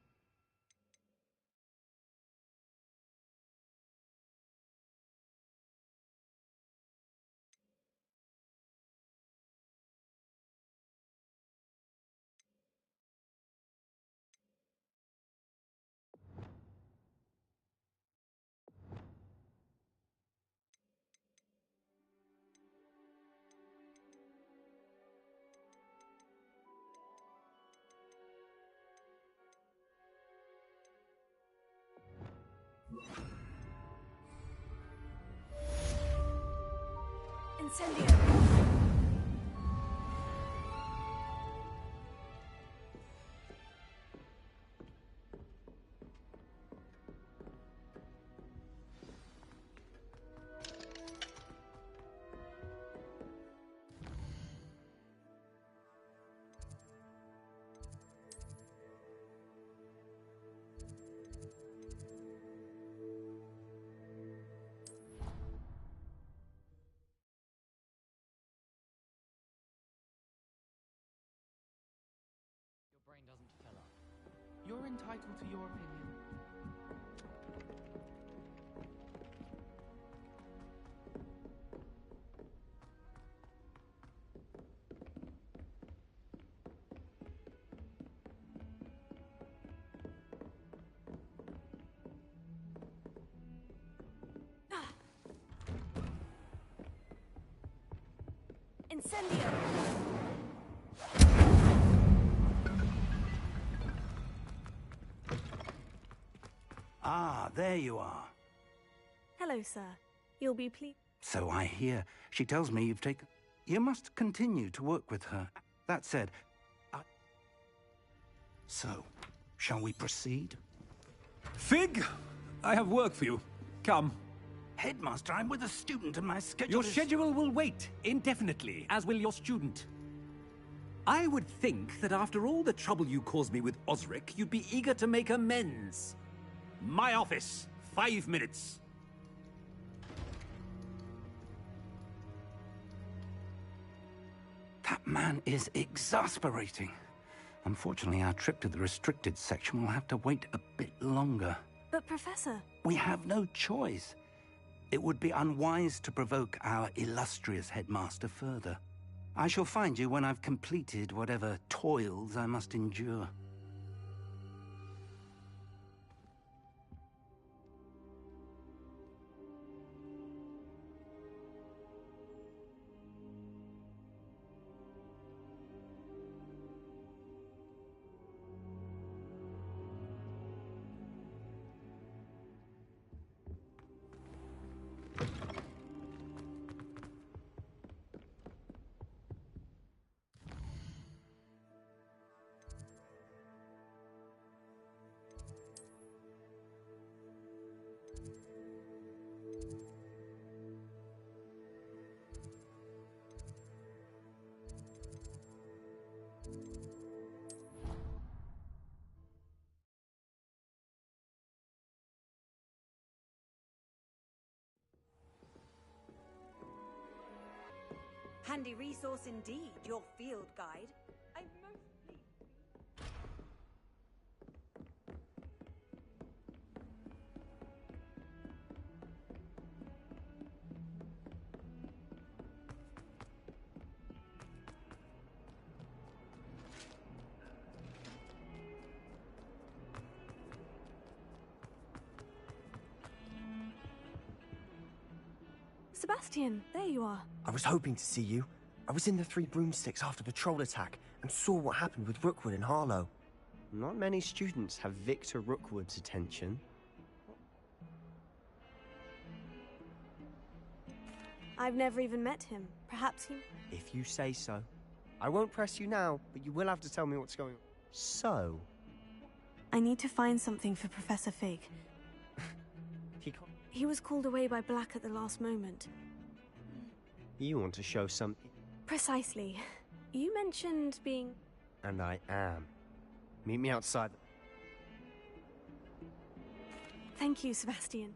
Incendio! Your brain doesn't fill up. You're entitled to your opinion. Incendio! Ah, there you are. Hello, sir. You'll be pleased. So I hear. She tells me you've taken... You must continue to work with her. That said, So, shall we proceed? Fig, I have work for you. Come. Headmaster, I'm with a student and my schedule Your is... schedule will wait indefinitely, as will your student. I would think that after all the trouble you caused me with Osric, you'd be eager to make amends. My office. 5 minutes. That man is exasperating. Unfortunately, our trip to the restricted section will have to wait a bit longer. But, Professor... We have no choice. It would be unwise to provoke our illustrious headmaster further. I shall find you when I've completed whatever toils I must endure. Handy resource indeed, your field guide. I'm most pleased. Sebastian, there you are. I was hoping to see you. I was in the Three Broomsticks after the troll attack and saw what happened with Rookwood and Harlow. Not many students have Victor Rookwood's attention. I've never even met him. Perhaps he... If you say so. I won't press you now, but you will have to tell me what's going on. So? I need to find something for Professor Fig. He was called away by Black at the last moment. You want to show something? Precisely. You mentioned being... And I am. Meet me outside. Thank you, Sebastian.